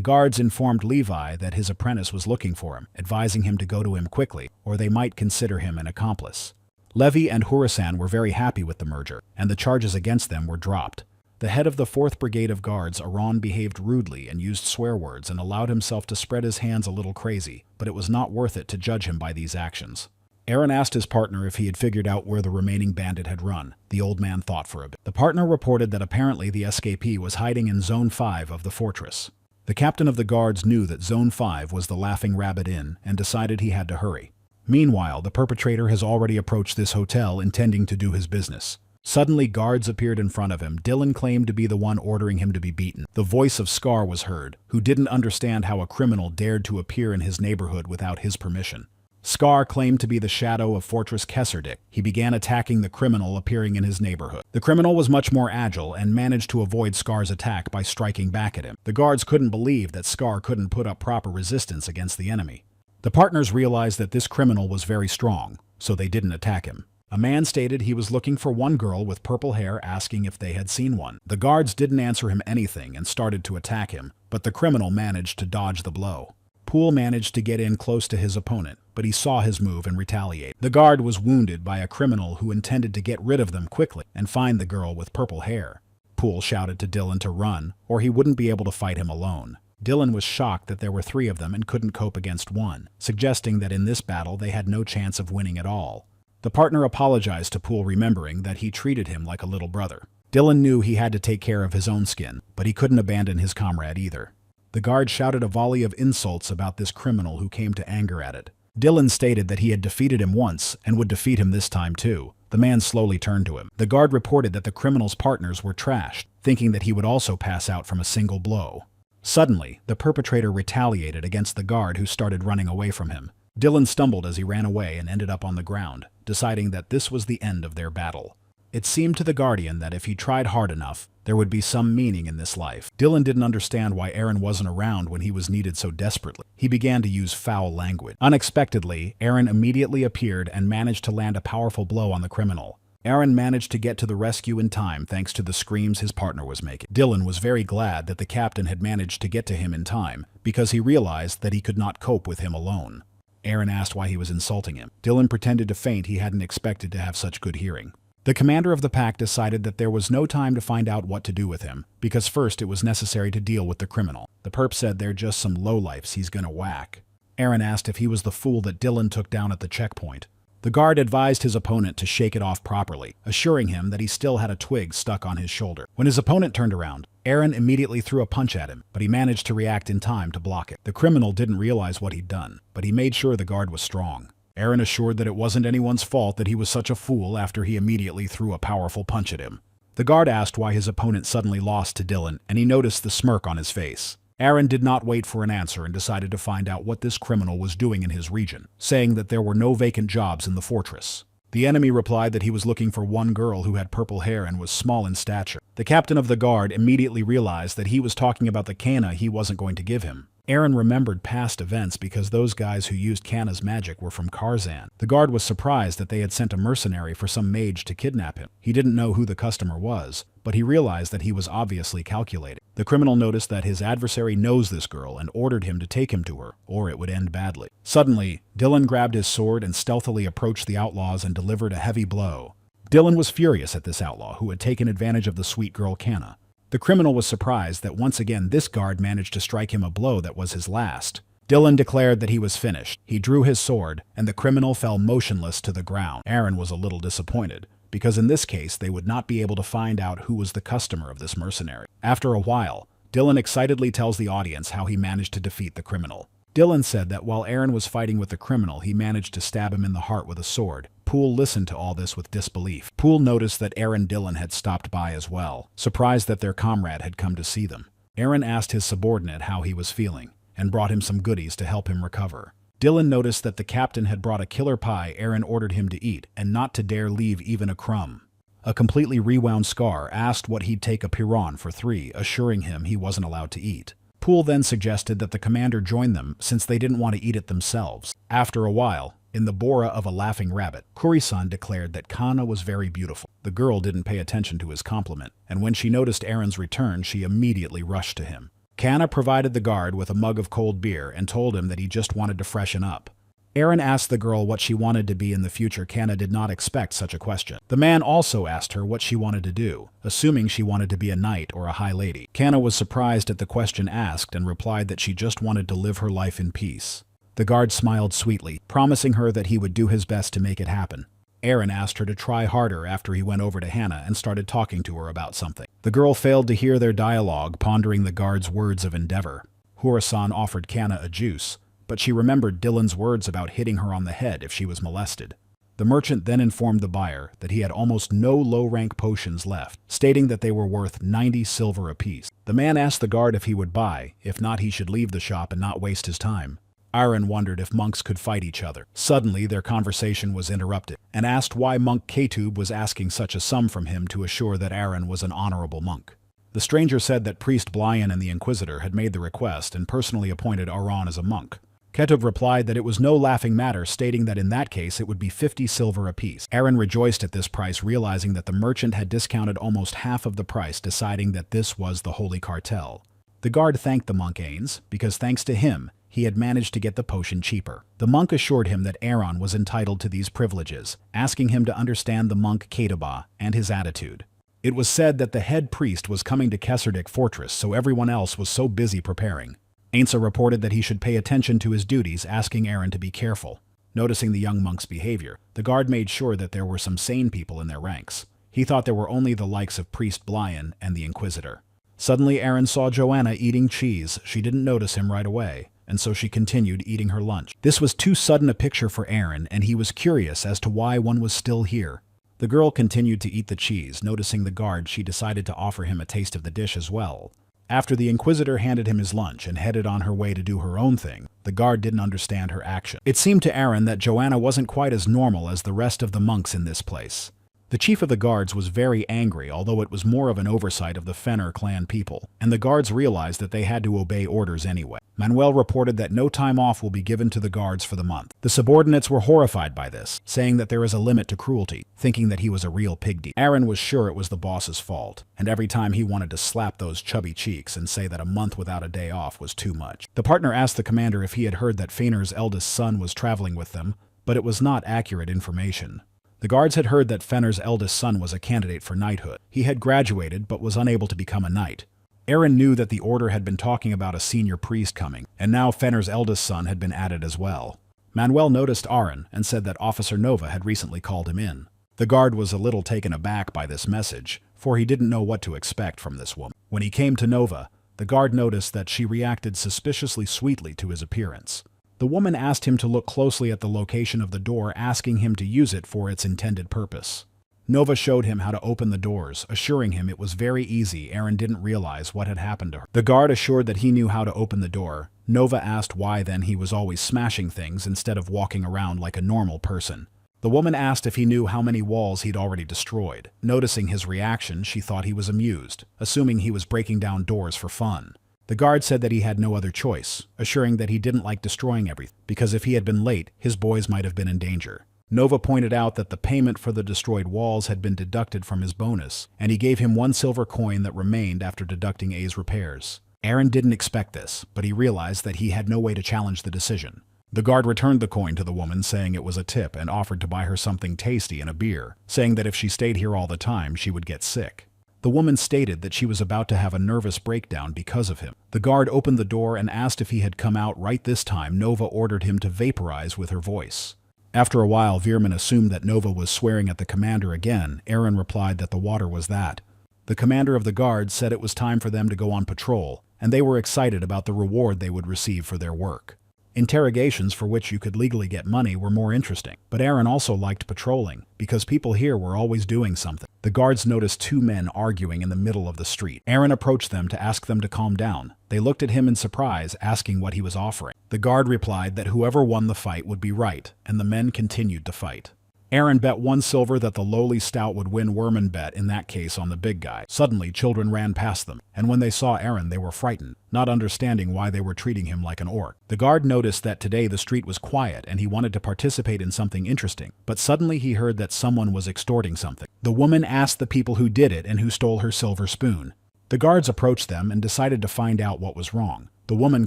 guards informed Levi that his apprentice was looking for him, advising him to go to him quickly, or they might consider him an accomplice. Levi and Hurasan were very happy with the merger, and the charges against them were dropped. The head of the 4th Brigade of Guards, Iran, behaved rudely and used swear words and allowed himself to spread his hands a little crazy, but it was not worth it to judge him by these actions. Aaron asked his partner if he had figured out where the remaining bandit had run. The old man thought for a bit. The partner reported that apparently the escapee was hiding in Zone 5 of the fortress. The captain of the guards knew that Zone 5 was the Laughing Rabbit Inn and decided he had to hurry. Meanwhile, the perpetrator has already approached this hotel, intending to do his business. Suddenly, guards appeared in front of him. Dylan claimed to be the one ordering him to be beaten. The voice of Scar was heard, who didn't understand how a criminal dared to appear in his neighborhood without his permission. Scar claimed to be the shadow of Fortress Kesserdick. He began attacking the criminal appearing in his neighborhood. The criminal was much more agile and managed to avoid Scar's attack by striking back at him. The guards couldn't believe that Scar couldn't put up proper resistance against the enemy. The partners realized that this criminal was very strong, so they didn't attack him. A man stated he was looking for one girl with purple hair, asking if they had seen one. The guards didn't answer him anything and started to attack him, but the criminal managed to dodge the blow. Poole managed to get in close to his opponent, but he saw his move and retaliated. The guard was wounded by a criminal who intended to get rid of them quickly and find the girl with purple hair. Poole shouted to Dylan to run, or he wouldn't be able to fight him alone. Dylan was shocked that there were 3 of them and couldn't cope against one, suggesting that in this battle they had no chance of winning at all. The partner apologized to Poole, remembering that he treated him like a little brother. Dylan knew he had to take care of his own skin, but he couldn't abandon his comrade either. The guard shouted a volley of insults about this criminal, who came to anger at it. Dylan stated that he had defeated him once and would defeat him this time too. The man slowly turned to him. The guard reported that the criminal's partners were trashed, thinking that he would also pass out from a single blow. Suddenly, the perpetrator retaliated against the guard, who started running away from him. Dylan stumbled as he ran away and ended up on the ground, deciding that this was the end of their battle. It seemed to the Guardian that if he tried hard enough, there would be some meaning in this life. Dylan didn't understand why Aaron wasn't around when he was needed so desperately. He began to use foul language. Unexpectedly, Aaron immediately appeared and managed to land a powerful blow on the criminal. Aaron managed to get to the rescue in time thanks to the screams his partner was making. Dylan was very glad that the captain had managed to get to him in time, because he realized that he could not cope with him alone. Aaron asked why he was insulting him. Dylan pretended to faint. He hadn't expected to have such good hearing. The commander of the pack decided that there was no time to find out what to do with him, because first it was necessary to deal with the criminal. The perp said they're just some lowlifes he's gonna whack. Aaron asked if he was the fool that Dylan took down at the checkpoint. The guard advised his opponent to shake it off properly, assuring him that he still had a twig stuck on his shoulder. When his opponent turned around, Aaron immediately threw a punch at him, but he managed to react in time to block it. The criminal didn't realize what he'd done, but he made sure the guard was strong. Aaron assured that it wasn't anyone's fault that he was such a fool after he immediately threw a powerful punch at him. The guard asked why his opponent suddenly lost to Dylan, and he noticed the smirk on his face. Aaron did not wait for an answer and decided to find out what this criminal was doing in his region, saying that there were no vacant jobs in the fortress. The enemy replied that he was looking for one girl who had purple hair and was small in stature. The captain of the guard immediately realized that he was talking about the Kana he wasn't going to give him. Aaron remembered past events because those guys who used Kana's magic were from Karzan. The guard was surprised that they had sent a mercenary for some mage to kidnap him. He didn't know who the customer was, but he realized that he was obviously calculating. The criminal noticed that his adversary knows this girl and ordered him to take him to her, or it would end badly. Suddenly, Dylan grabbed his sword and stealthily approached the outlaws and delivered a heavy blow. Dylan was furious at this outlaw who had taken advantage of the sweet girl Kana. The criminal was surprised that once again this guard managed to strike him a blow that was his last. Dylan declared that he was finished. He drew his sword, and the criminal fell motionless to the ground. Aaron was a little disappointed, because in this case they would not be able to find out who was the customer of this mercenary. After a while, Dylan excitedly tells the audience how he managed to defeat the criminal. Dylan said that while Aaron was fighting with the criminal, he managed to stab him in the heart with a sword. Poole listened to all this with disbelief. Poole noticed that Aaron and Dylan had stopped by as well, surprised that their comrade had come to see them. Aaron asked his subordinate how he was feeling, and brought him some goodies to help him recover. Dylan noticed that the captain had brought a killer pie Aaron ordered him to eat, and not to dare leave even a crumb. A completely rewound Scar asked what he'd take a piran for 3, assuring him he wasn't allowed to eat. Poole then suggested that the commander join them since they didn't want to eat it themselves. After a while, in the Bora of a laughing rabbit, Kurisan declared that Kana was very beautiful. The girl didn't pay attention to his compliment, and when she noticed Aaron's return, she immediately rushed to him. Kana provided the guard with a mug of cold beer and told him that he just wanted to freshen up. Aaron asked the girl what she wanted to be in the future. Kana did not expect such a question. The man also asked her what she wanted to do, assuming she wanted to be a knight or a high lady. Kana was surprised at the question asked and replied that she just wanted to live her life in peace. The guard smiled sweetly, promising her that he would do his best to make it happen. Aaron asked her to try harder after he went over to Hannah and started talking to her about something. The girl failed to hear their dialogue, pondering the guard's words of endeavor. Hurasan offered Kana a juice, but she remembered Dylan's words about hitting her on the head if she was molested. The merchant then informed the buyer that he had almost no low-rank potions left, stating that they were worth 90 silver apiece. The man asked the guard if he would buy, if not he should leave the shop and not waste his time. Aaron wondered if monks could fight each other. Suddenly, their conversation was interrupted, and asked why monk Ketub was asking such a sum from him to assure that Aaron was an honorable monk. The stranger said that priest Blyan and the Inquisitor had made the request and personally appointed Aaron as a monk. Ketub replied that it was no laughing matter, stating that in that case it would be 50 silver apiece. Aaron rejoiced at this price, realizing that the merchant had discounted almost half of the price, deciding that this was the Holy Cartel. The guard thanked the monk Ains, because thanks to him, he had managed to get the potion cheaper. The monk assured him that Aaron was entitled to these privileges, asking him to understand the monk Ketubah and his attitude. It was said that the head priest was coming to Kesserdik Fortress, so everyone else was so busy preparing. Ainsa reported that he should pay attention to his duties, asking Aaron to be careful. Noticing the young monk's behavior, the guard made sure that there were some sane people in their ranks. He thought there were only the likes of priest Blyan and the Inquisitor. Suddenly Aaron saw Joanna eating cheese. She didn't notice him right away, and so she continued eating her lunch. This was too sudden a picture for Aaron, and he was curious as to why one was still here. The girl continued to eat the cheese. Noticing the guard, she decided to offer him a taste of the dish as well. After the Inquisitor handed him his lunch and headed on her way to do her own thing, the guard didn't understand her action. It seemed to Aaron that Joanna wasn't quite as normal as the rest of the monks in this place. The chief of the guards was very angry, although it was more of an oversight of the Fenner clan people, and the guards realized that they had to obey orders anyway. Manuel reported that no time off will be given to the guards for the month. The subordinates were horrified by this, saying that there is a limit to cruelty, thinking that he was a real pigdy. Aaron was sure it was the boss's fault, and every time he wanted to slap those chubby cheeks and say that a month without a day off was too much. The partner asked the commander if he had heard that Fëanor's eldest son was traveling with them, but it was not accurate information. The guards had heard that Fëanor's eldest son was a candidate for knighthood. He had graduated but was unable to become a knight. Aaron knew that the order had been talking about a senior priest coming, and now Fëanor's eldest son had been added as well. Manuel noticed Aaron and said that Officer Nova had recently called him in. The guard was a little taken aback by this message, for he didn't know what to expect from this woman. When he came to Nova, the guard noticed that she reacted suspiciously sweetly to his appearance. The woman asked him to look closely at the location of the door, asking him to use it for its intended purpose. Nova showed him how to open the doors, assuring him it was very easy. Aaron didn't realize what had happened to her. The guard assured that he knew how to open the door. Nova asked why then he was always smashing things instead of walking around like a normal person. The woman asked if he knew how many walls he'd already destroyed. Noticing his reaction, she thought he was amused, assuming he was breaking down doors for fun. The guard said that he had no other choice, assuring that he didn't like destroying everything, because if he had been late, his boys might have been in danger. Nova pointed out that the payment for the destroyed walls had been deducted from his bonus, and he gave him 1 silver coin that remained after deducting A's repairs. Aaron didn't expect this, but he realized that he had no way to challenge the decision. The guard returned the coin to the woman, saying it was a tip, and offered to buy her something tasty and a beer, saying that if she stayed here all the time, she would get sick. The woman stated that she was about to have a nervous breakdown because of him. The guard opened the door and asked if he had come out right this time. Nova ordered him to vaporize with her voice. After a while, Veerman assumed that Nova was swearing at the commander again. Aaron replied that the water was that. The commander of the guards said it was time for them to go on patrol, and they were excited about the reward they would receive for their work. Interrogations for which you could legally get money were more interesting, but Aaron also liked patrolling, because people here were always doing something. The guards noticed two men arguing in the middle of the street. Aaron approached them to ask them to calm down. They looked at him in surprise, asking what he was offering. The guard replied that whoever won the fight would be right, and the men continued to fight. Aaron bet 1 silver that the lowly stout would win. Worman bet in that case on the big guy. Suddenly, children ran past them, and when they saw Aaron they were frightened, not understanding why they were treating him like an orc. The guard noticed that today the street was quiet and he wanted to participate in something interesting, but suddenly he heard that someone was extorting something. The woman asked the people who did it and who stole her silver spoon. The guards approached them and decided to find out what was wrong. The woman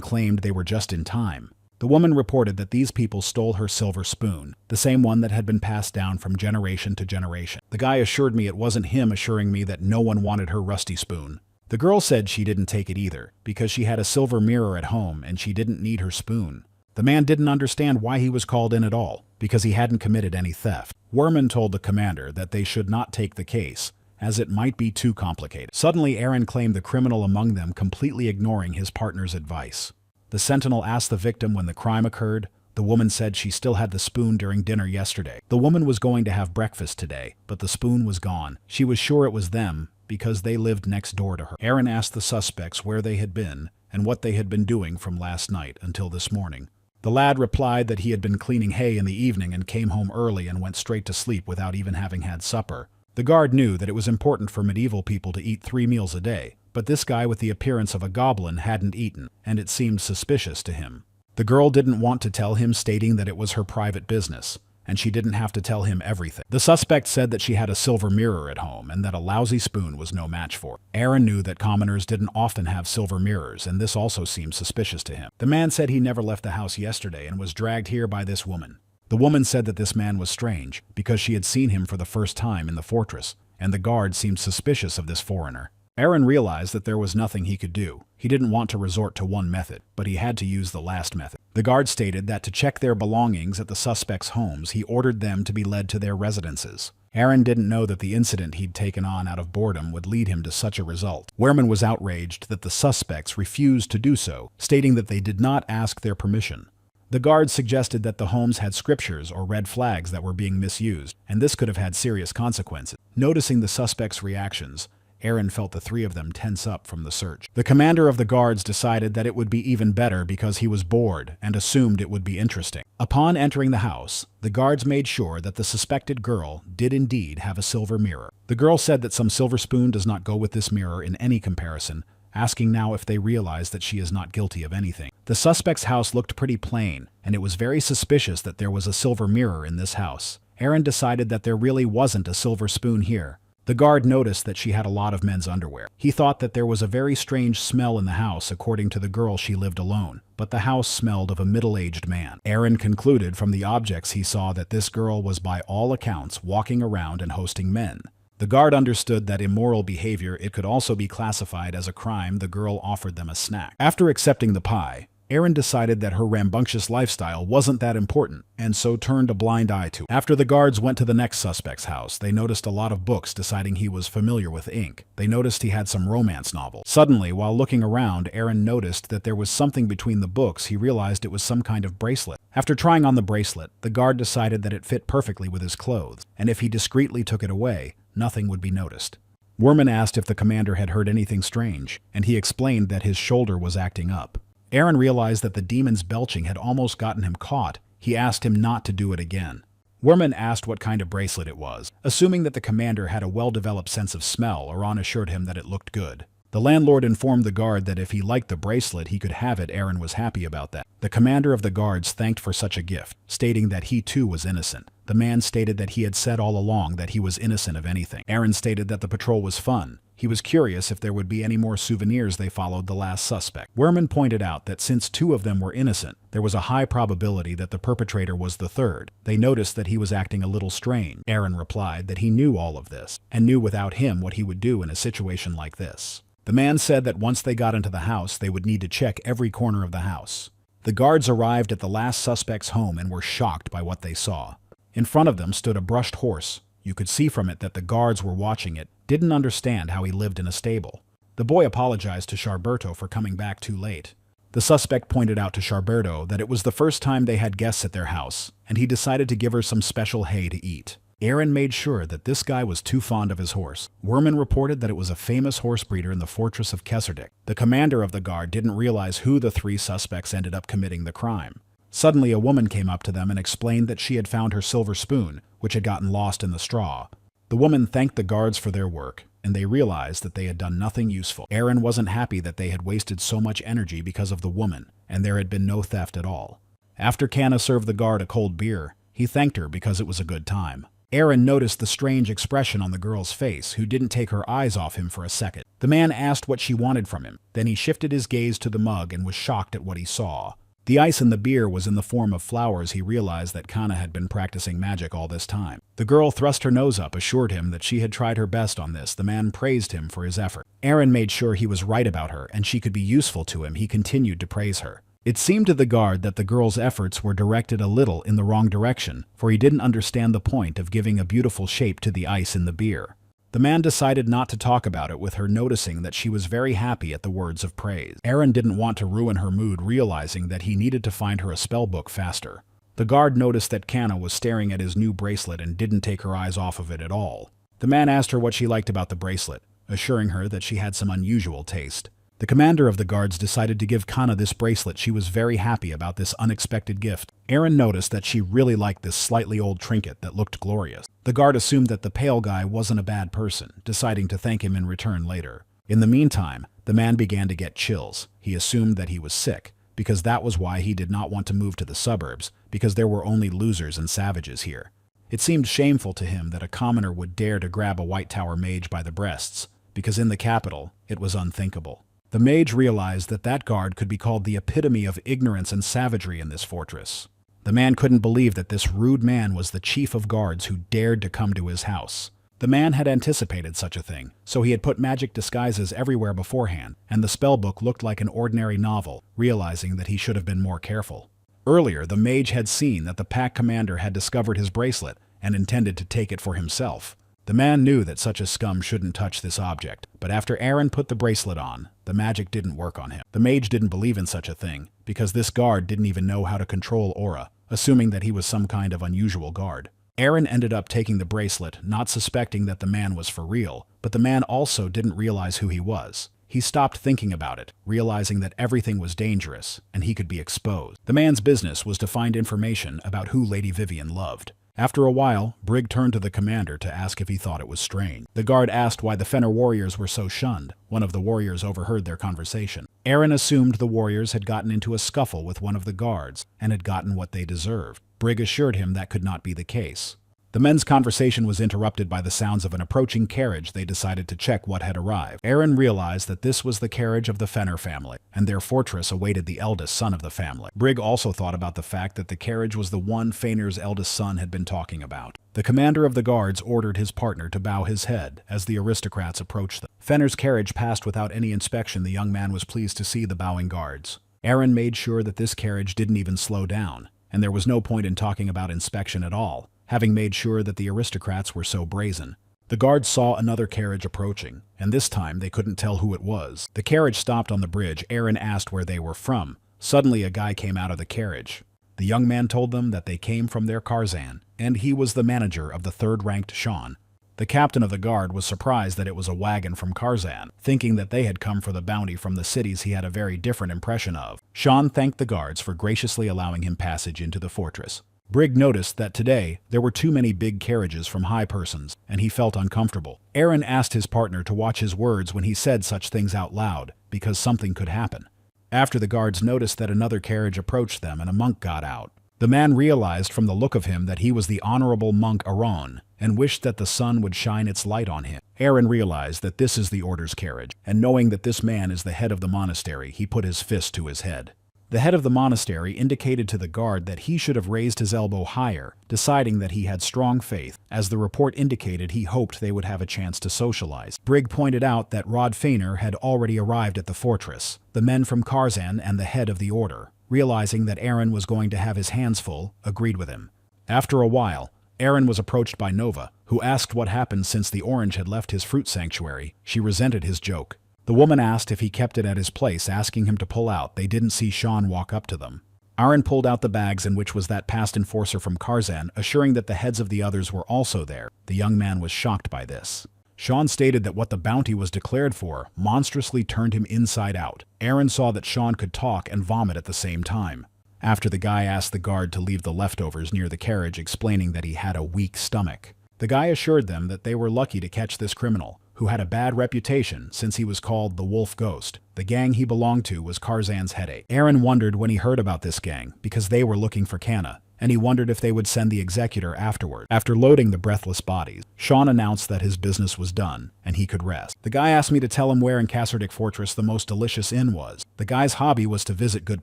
claimed they were just in time. The woman reported that these people stole her silver spoon, the same one that had been passed down from generation to generation. The guy assured me it wasn't him, assuring me that no one wanted her rusty spoon. The girl said she didn't take it either, because she had a silver mirror at home and she didn't need her spoon. The man didn't understand why he was called in at all, because he hadn't committed any theft. Worman told the commander that they should not take the case, as it might be too complicated. Suddenly, Aaron claimed the criminal among them, completely ignoring his partner's advice. The sentinel asked the victim when the crime occurred. The woman said she still had the spoon during dinner yesterday. The woman was going to have breakfast today, but the spoon was gone. She was sure it was them because they lived next door to her. Aaron asked the suspects where they had been and what they had been doing from last night until this morning. The lad replied that he had been cleaning hay in the evening and came home early and went straight to sleep without even having had supper. The guard knew that it was important for medieval people to eat 3 meals a day, but this guy with the appearance of a goblin hadn't eaten, and it seemed suspicious to him. The girl didn't want to tell him, stating that it was her private business, and she didn't have to tell him everything. The suspect said that she had a silver mirror at home and that a lousy spoon was no match for it. Aaron knew that commoners didn't often have silver mirrors, and this also seemed suspicious to him. The man said he never left the house yesterday and was dragged here by this woman. The woman said that this man was strange, because she had seen him for the first time in the fortress, and the guard seemed suspicious of this foreigner. Aaron realized that there was nothing he could do. He didn't want to resort to one method, but he had to use the last method. The guard stated that to check their belongings at the suspects' homes, he ordered them to be led to their residences. Aaron didn't know that the incident he'd taken on out of boredom would lead him to such a result. Wehrman was outraged that the suspects refused to do so, stating that they did not ask their permission. The guard suggested that the homes had scriptures or red flags that were being misused, and this could have had serious consequences. Noticing the suspects' reactions, Aaron felt the 3 of them tense up from the search. The commander of the guards decided that it would be even better because he was bored and assumed it would be interesting. Upon entering the house, the guards made sure that the suspected girl did indeed have a silver mirror. The girl said that some silver spoon does not go with this mirror in any comparison, asking now if they realize that she is not guilty of anything. The suspect's house looked pretty plain, and it was very suspicious that there was a silver mirror in this house. Aaron decided that there really wasn't a silver spoon here. The guard noticed that she had a lot of men's underwear. He thought that there was a very strange smell in the house. According to the girl, she lived alone, but the house smelled of a middle-aged man. Aaron concluded from the objects he saw that this girl was by all accounts walking around and hosting men. The guard understood that immoral behavior, it could also be classified as a crime. The girl offered them a snack. After accepting the pie, Aaron decided that her rambunctious lifestyle wasn't that important, and so turned a blind eye to it. After the guards went to the next suspect's house, they noticed a lot of books, deciding he was familiar with ink. They noticed he had some romance novels. Suddenly, while looking around, Aaron noticed that there was something between the books. He realized it was some kind of bracelet. After trying on the bracelet, the guard decided that it fit perfectly with his clothes, and if he discreetly took it away, nothing would be noticed. Worman asked if the commander had heard anything strange, and he explained that his shoulder was acting up. Aaron realized that the demon's belching had almost gotten him caught. He asked him not to do it again. Worman asked what kind of bracelet it was. Assuming that the commander had a well-developed sense of smell, Aaron assured him that it looked good. The landlord informed the guard that if he liked the bracelet, he could have it. Aaron was happy about that. The commander of the guards thanked for such a gift, stating that he too was innocent. The man stated that he had said all along that he was innocent of anything. Aaron stated that the patrol was fun. He was curious if there would be any more souvenirs they followed the last suspect. Werman pointed out that since 2 of them were innocent, there was a high probability that the perpetrator was the third. They noticed that he was acting a little strange. Aaron replied that he knew all of this, and knew without him what he would do in a situation like this. The man said that once they got into the house, they would need to check every corner of the house. The guards arrived at the last suspect's home and were shocked by what they saw. In front of them stood a brushed horse. You could see from it that the guards were watching it, didn't understand how he lived in a stable. The boy apologized to Charberto for coming back too late. The suspect pointed out to Charberto that it was the first time they had guests at their house, and he decided to give her some special hay to eat. Aaron made sure that this guy was too fond of his horse. Werman reported that it was a famous horse breeder in the fortress of Kesserdick. The commander of the guard didn't realize who the 3 suspects ended up committing the crime. Suddenly a woman came up to them and explained that she had found her silver spoon, which had gotten lost in the straw. The woman thanked the guards for their work, and they realized that they had done nothing useful. Aaron wasn't happy that they had wasted so much energy because of the woman, and there had been no theft at all. After Kanna served the guard a cold beer, he thanked her because it was a good time. Aaron noticed the strange expression on the girl's face, who didn't take her eyes off him for a second. The man asked what she wanted from him. Then he shifted his gaze to the mug and was shocked at what he saw. The ice in the beer was in the form of flowers. He realized that Kanna had been practicing magic all this time. The girl thrust her nose up, assured him that she had tried her best on this. The man praised him for his effort. Aaron made sure he was right about her and she could be useful to him. He continued to praise her. It seemed to the guard that the girl's efforts were directed a little in the wrong direction, for he didn't understand the point of giving a beautiful shape to the ice in the beer. The man decided not to talk about it with her, noticing that she was very happy at the words of praise. Aaron didn't want to ruin her mood, realizing that he needed to find her a spellbook faster. The guard noticed that Kanna was staring at his new bracelet and didn't take her eyes off of it at all. The man asked her what she liked about the bracelet, assuring her that she had some unusual taste. The commander of the guards decided to give Kanna this bracelet. She was very happy about this unexpected gift. Aaron noticed that she really liked this slightly old trinket that looked glorious. The guard assumed that the pale guy wasn't a bad person, deciding to thank him in return later. In the meantime, the man began to get chills. He assumed that he was sick, because that was why he did not want to move to the suburbs, because there were only losers and savages here. It seemed shameful to him that a commoner would dare to grab a White Tower mage by the breasts, because in the capital, it was unthinkable. The mage realized that that guard could be called the epitome of ignorance and savagery in this fortress. The man couldn't believe that this rude man was the chief of guards who dared to come to his house. The man had anticipated such a thing, so he had put magic disguises everywhere beforehand, and the spellbook looked like an ordinary novel, realizing that he should have been more careful. Earlier, the mage had seen that the pack commander had discovered his bracelet and intended to take it for himself. The man knew that such a scum shouldn't touch this object, but after Aaron put the bracelet on, the magic didn't work on him. The mage didn't believe in such a thing, because this guard didn't even know how to control aura, assuming that he was some kind of unusual guard. Aaron ended up taking the bracelet, not suspecting that the man was for real, but the man also didn't realize who he was. He stopped thinking about it, realizing that everything was dangerous, and he could be exposed. The man's business was to find information about who Lady Vivian loved. After a while, Brig turned to the commander to ask if he thought it was strange. The guard asked why the Fenner warriors were so shunned. One of the warriors overheard their conversation. Aaron assumed the warriors had gotten into a scuffle with one of the guards and had gotten what they deserved. Brig assured him that could not be the case. The men's conversation was interrupted by the sounds of an approaching carriage. They decided to check what had arrived. Aaron realized that this was the carriage of the Fenner family, and their fortress awaited the eldest son of the family. Brig also thought about the fact that the carriage was the one Fenner's eldest son had been talking about. The commander of the guards ordered his partner to bow his head as the aristocrats approached them. Fenner's carriage passed without any inspection. The young man was pleased to see the bowing guards. Aaron made sure that this carriage didn't even slow down, and there was no point in talking about inspection at all, having made sure that the aristocrats were so brazen. The guards saw another carriage approaching, and this time they couldn't tell who it was. The carriage stopped on the bridge. Aaron asked where they were from. Suddenly a guy came out of the carriage. The young man told them that they came from their Karzan, and he was the manager of the third-ranked Shan. The captain of the guard was surprised that it was a wagon from Karzan, thinking that they had come for the bounty from the cities he had a very different impression of. Shan thanked the guards for graciously allowing him passage into the fortress. Brig noticed that today there were too many big carriages from high persons, and he felt uncomfortable. Aaron asked his partner to watch his words when he said such things out loud, because something could happen. After the guards noticed that another carriage approached them and a monk got out. The man realized from the look of him that he was the honorable monk Aaron, and wished that the sun would shine its light on him. Aaron realized that this is the order's carriage, and knowing that this man is the head of the monastery, he put his fist to his head. The head of the monastery indicated to the guard that he should have raised his elbow higher, deciding that he had strong faith. As the report indicated, he hoped they would have a chance to socialize. Brigg pointed out that Rod Fainer had already arrived at the fortress, the men from Karzan and the head of the order. Realizing that Aaron was going to have his hands full, agreed with him. After a while, Aaron was approached by Nova, who asked what happened since the orange had left his fruit sanctuary. She resented his joke. The woman asked if he kept it at his place, asking him to pull out. They didn't see Sean walk up to them. Aaron pulled out the bags in which was that past enforcer from Karzan, assuring that the heads of the others were also there. The young man was shocked by this. Sean stated that what the bounty was declared for monstrously turned him inside out. Aaron saw that Sean could talk and vomit at the same time. After the guy asked the guard to leave the leftovers near the carriage, explaining that he had a weak stomach. The guy assured them that they were lucky to catch this criminal, who had a bad reputation since he was called the Wolf Ghost. The gang he belonged to was Karzan's headache. Aaron wondered when he heard about this gang, because they were looking for Kanna, and he wondered if they would send the executor afterward. After loading the breathless bodies, Sean announced that his business was done, and he could rest. The guy asked me to tell him where in Kasserdick Fortress the most delicious inn was. The guy's hobby was to visit good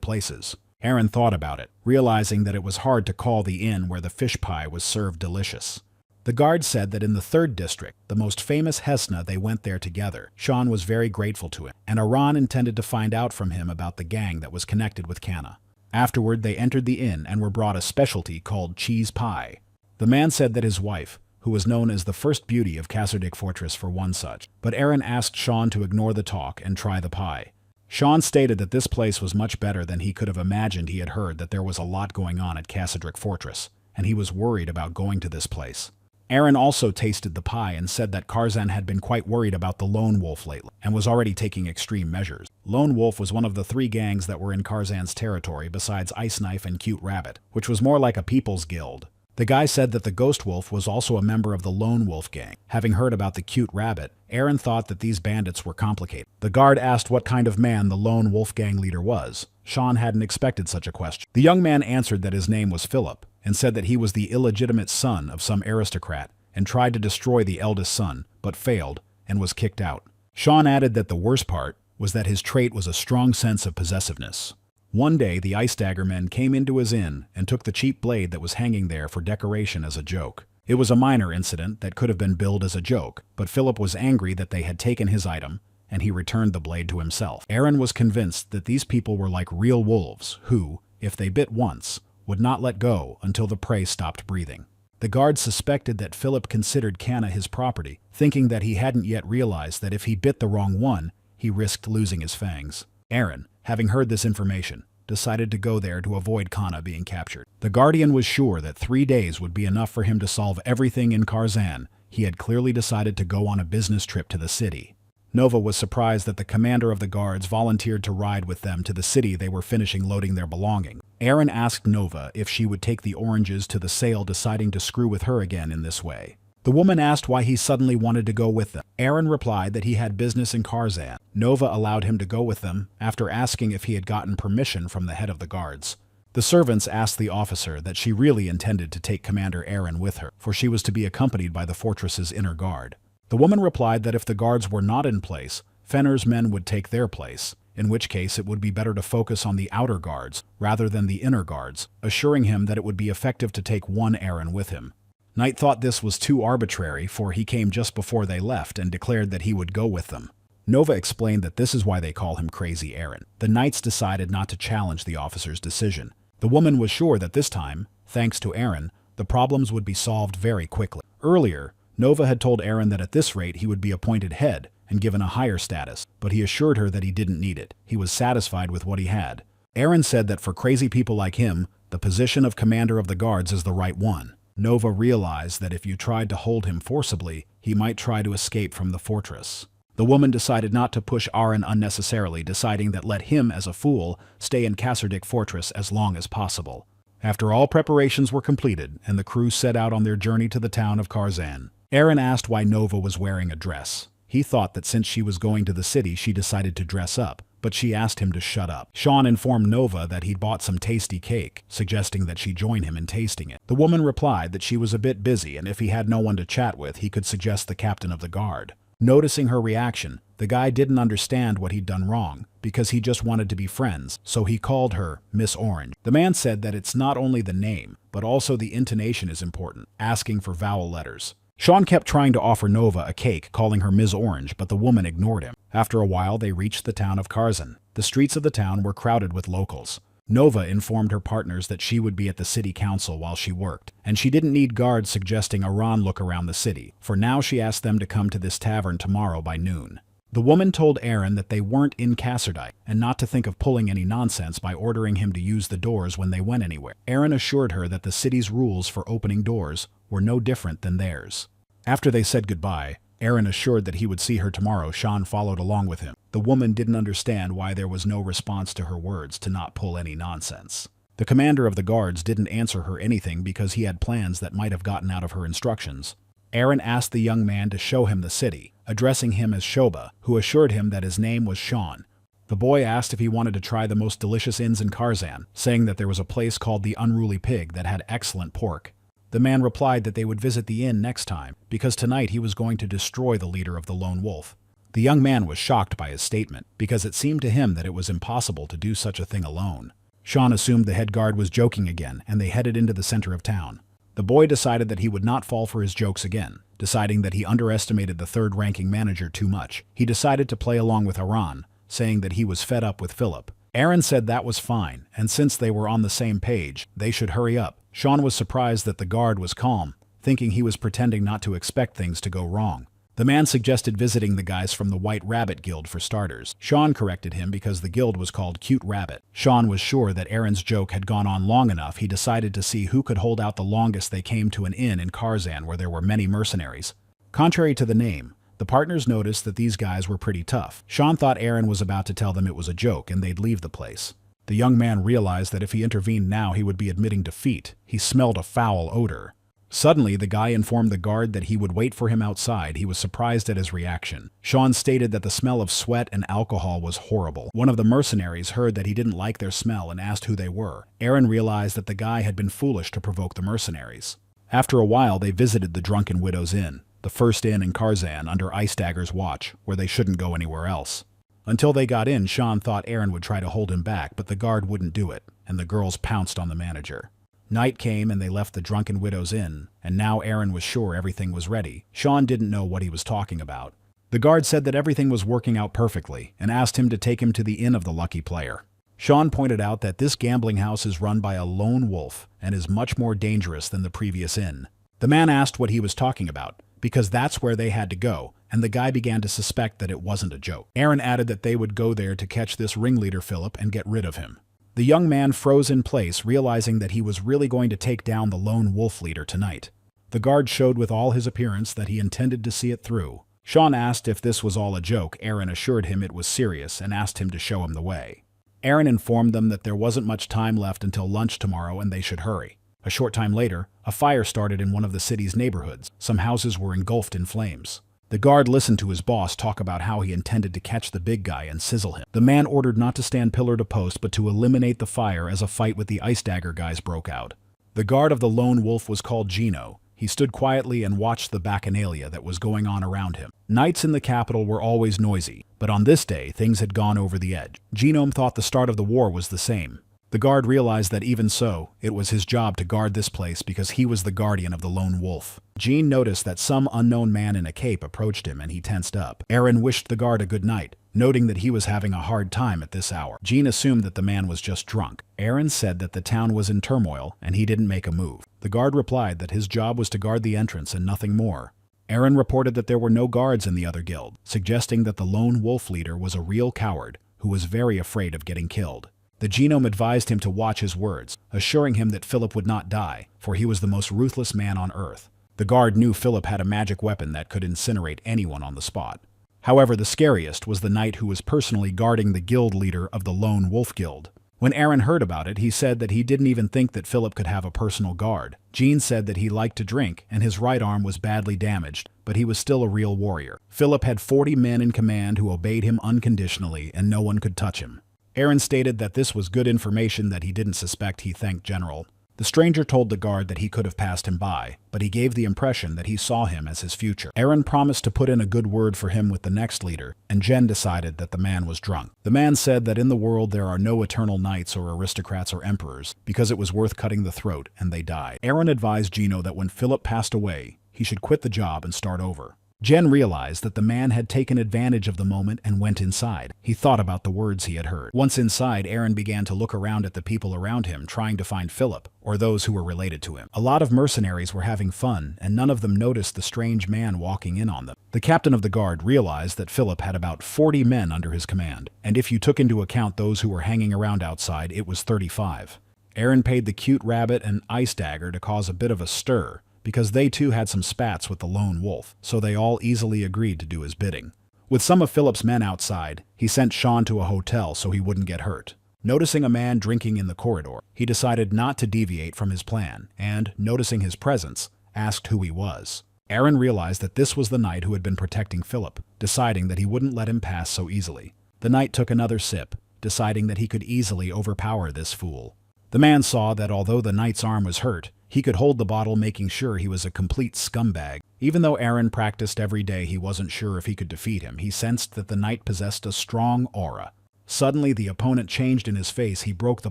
places. Aaron thought about it, realizing that it was hard to call the inn where the fish pie was served delicious. The guard said that in the 3rd district, the most famous Hesna, they went there together. Sean was very grateful to him, and Aaron intended to find out from him about the gang that was connected with Kanna. Afterward, they entered the inn and were brought a specialty called cheese pie. The man said that his wife, who was known as the first beauty of Kasserdick Fortress for one such, but Aaron asked Sean to ignore the talk and try the pie. Sean stated that this place was much better than he could have imagined. He had heard that there was a lot going on at Kasserdick Fortress, and he was worried about going to this place. Aaron also tasted the pie and said that Karzan had been quite worried about the Lone Wolf lately, and was already taking extreme measures. Lone Wolf was one of the 3 gangs that were in Karzan's territory besides Ice Knife and Cute Rabbit, which was more like a people's guild. The guy said that the Ghost Wolf was also a member of the Lone Wolf gang. Having heard about the Cute Rabbit, Aaron thought that these bandits were complicated. The guard asked what kind of man the Lone Wolf gang leader was. Sean hadn't expected such a question. The young man answered that his name was Philip, and said that he was the illegitimate son of some aristocrat and tried to destroy the eldest son, but failed and was kicked out. Sean added that the worst part was that his trait was a strong sense of possessiveness. One day, the Ice Dagger men came into his inn and took the cheap blade that was hanging there for decoration as a joke. It was a minor incident that could have been billed as a joke, but Philip was angry that they had taken his item, and he returned the blade to himself. Aaron was convinced that these people were like real wolves who, if they bit once, would not let go until the prey stopped breathing. The guard suspected that Philip considered Kanna his property, thinking that he hadn't yet realized that if he bit the wrong one, he risked losing his fangs. Aaron, having heard this information, decided to go there to avoid Kanna being captured. The Guardian was sure that 3 days would be enough for him to solve everything in Karzan. He had clearly decided to go on a business trip to the city. Nova was surprised that the commander of the guards volunteered to ride with them to the city. They were finishing loading their belongings. Aaron asked Nova if she would take the oranges to the sale, deciding to screw with her again in this way. The woman asked why he suddenly wanted to go with them. Aaron replied that he had business in Karzan. Nova allowed him to go with them after asking if he had gotten permission from the head of the guards. The servants asked the officer that she really intended to take Commander Aaron with her, for she was to be accompanied by the fortress's inner guard. The woman replied that if the guards were not in place, Fenner's men would take their place, in which case it would be better to focus on the outer guards rather than the inner guards, assuring him that it would be effective to take one Aaron with him. Knight thought this was too arbitrary, for he came just before they left and declared that he would go with them. Nova explained that this is why they call him Crazy Aaron. The Knights decided not to challenge the officer's decision. The woman was sure that this time, thanks to Aaron, the problems would be solved very quickly. Earlier, Nova had told Aaron that at this rate he would be appointed head and given a higher status, but he assured her that he didn't need it. He was satisfied with what he had. Aaron said that for crazy people like him, the position of commander of the guards is the right one. Nova realized that if you tried to hold him forcibly, he might try to escape from the fortress. The woman decided not to push Aaron unnecessarily, deciding that let him, as a fool, stay in Kasserdick Fortress as long as possible. After all preparations were completed and the crew set out on their journey to the town of Karzan, Aaron asked why Nova was wearing a dress. He thought that since she was going to the city she decided to dress up, but she asked him to shut up. Sean informed Nova that he'd bought some tasty cake, suggesting that she join him in tasting it. The woman replied that she was a bit busy and if he had no one to chat with, he could suggest the captain of the guard. Noticing her reaction, the guy didn't understand what he'd done wrong, because he just wanted to be friends, so he called her Miss Orange. The man said that it's not only the name, but also the intonation is important, asking for vowel letters. Sean kept trying to offer Nova a cake, calling her Ms. Orange, but the woman ignored him. After a while, they reached the town of Karzan. The streets of the town were crowded with locals. Nova informed her partners that she would be at the city council while she worked, and she didn't need guards suggesting a look around the city. For now, she asked them to come to this tavern tomorrow by noon. The woman told Aaron that they weren't in Cassardite, and not to think of pulling any nonsense by ordering him to use the doors when they went anywhere. Aaron assured her that the city's rules for opening doors were no different than theirs. After they said goodbye, Aaron assured that he would see her tomorrow. Sean followed along with him. The woman didn't understand why there was no response to her words to not pull any nonsense. The commander of the guards didn't answer her anything because he had plans that might have gotten out of her instructions. Aaron asked the young man to show him the city, addressing him as Shoba, who assured him that his name was Sean. The boy asked if he wanted to try the most delicious inns in Karzan, saying that there was a place called the Unruly Pig that had excellent pork. The man replied that they would visit the inn next time, because tonight he was going to destroy the leader of the lone wolf. The young man was shocked by his statement, because it seemed to him that it was impossible to do such a thing alone. Sean assumed the head guard was joking again, and they headed into the center of town. The boy decided that he would not fall for his jokes again, deciding that he underestimated the third-ranking manager too much. He decided to play along with Aaron, saying that he was fed up with Philip. Aaron said that was fine, and since they were on the same page, they should hurry up. Sean was surprised that the guard was calm, thinking he was pretending not to expect things to go wrong. The man suggested visiting the guys from the White Rabbit Guild for starters. Sean corrected him because the guild was called Cute Rabbit. Sean was sure that Aaron's joke had gone on long enough. He decided to see who could hold out the longest. They came to an inn in Karzan where there were many mercenaries. Contrary to the name, the partners noticed that these guys were pretty tough. Sean thought Aaron was about to tell them it was a joke and they'd leave the place. The young man realized that if he intervened now, he would be admitting defeat. He smelled a foul odor. Suddenly, the guy informed the guard that he would wait for him outside. He was surprised at his reaction. Sean stated that the smell of sweat and alcohol was horrible. One of the mercenaries heard that he didn't like their smell and asked who they were. Aaron realized that the guy had been foolish to provoke the mercenaries. After a while, they visited the Drunken Widow's Inn, the first inn in Karzan under Ice Dagger's watch, where they shouldn't go anywhere else. Until they got in, Sean thought Aaron would try to hold him back, but the guard wouldn't do it, and the girls pounced on the manager. Night came and they left the Drunken Widow's Inn, and now Aaron was sure everything was ready. Sean didn't know what he was talking about. The guard said that everything was working out perfectly, and asked him to take him to the Inn of the Lucky Player. Sean pointed out that this gambling house is run by a lone wolf, and is much more dangerous than the previous inn. The man asked what he was talking about, because that's where they had to go, and the guy began to suspect that it wasn't a joke. Aaron added that they would go there to catch this ringleader Philip and get rid of him. The young man froze in place, realizing that he was really going to take down the lone wolf leader tonight. The guard showed with all his appearance that he intended to see it through. Sean asked if this was all a joke. Aaron assured him it was serious and asked him to show him the way. Aaron informed them that there wasn't much time left until lunch tomorrow and they should hurry. A short time later, a fire started in one of the city's neighborhoods. Some houses were engulfed in flames. The guard listened to his boss talk about how he intended to catch the big guy and sizzle him. The man ordered not to stand pillar to post but to eliminate the fire as a fight with the Ice Dagger guys broke out. The guard of the lone wolf was called Gino. He stood quietly and watched the bacchanalia that was going on around him. Nights in the capital were always noisy, but on this day things had gone over the edge. Genome thought the start of the war was the same. The guard realized that even so, it was his job to guard this place because he was the guardian of the lone wolf. Gene noticed that some unknown man in a cape approached him and he tensed up. Aaron wished the guard a good night, noting that he was having a hard time at this hour. Gene assumed that the man was just drunk. Aaron said that the town was in turmoil and he didn't make a move. The guard replied that his job was to guard the entrance and nothing more. Aaron reported that there were no guards in the other guild, suggesting that the lone wolf leader was a real coward who was very afraid of getting killed. The genome advised him to watch his words, assuring him that Philip would not die, for he was the most ruthless man on Earth. The guard knew Philip had a magic weapon that could incinerate anyone on the spot. However, the scariest was the knight who was personally guarding the guild leader of the Lone Wolf Guild. When Aaron heard about it, he said that he didn't even think that Philip could have a personal guard. Gene said that he liked to drink, and his right arm was badly damaged, but he was still a real warrior. Philip had 40 men in command who obeyed him unconditionally, and no one could touch him. Aaron stated that this was good information that he didn't suspect. He thanked General. The stranger told the guard that he could have passed him by, but he gave the impression that he saw him as his future. Aaron promised to put in a good word for him with the next leader, and Jen decided that the man was drunk. The man said that in the world there are no eternal knights or aristocrats or emperors, because it was worth cutting the throat, and they died. Aaron advised Gino that when Philip passed away, he should quit the job and start over. Jen realized that the man had taken advantage of the moment and went inside. He thought about the words he had heard. Once inside, Aaron began to look around at the people around him, trying to find Philip, or those who were related to him. A lot of mercenaries were having fun, and none of them noticed the strange man walking in on them. The captain of the guard realized that Philip had about 40 men under his command, and if you took into account those who were hanging around outside, it was 35. Aaron paid the cute rabbit an ice dagger to cause a bit of a stir, because they too had some spats with the lone wolf, so they all easily agreed to do his bidding. With some of Philip's men outside, he sent Sean to a hotel so he wouldn't get hurt. Noticing a man drinking in the corridor, he decided not to deviate from his plan, and, noticing his presence, asked who he was. Aaron realized that this was the knight who had been protecting Philip, deciding that he wouldn't let him pass so easily. The knight took another sip, deciding that he could easily overpower this fool. The man saw that although the knight's arm was hurt, he could hold the bottle, making sure he was a complete scumbag. Even though Aaron practiced every day, he wasn't sure if he could defeat him. He sensed that the knight possessed a strong aura. Suddenly, the opponent changed in his face. He broke the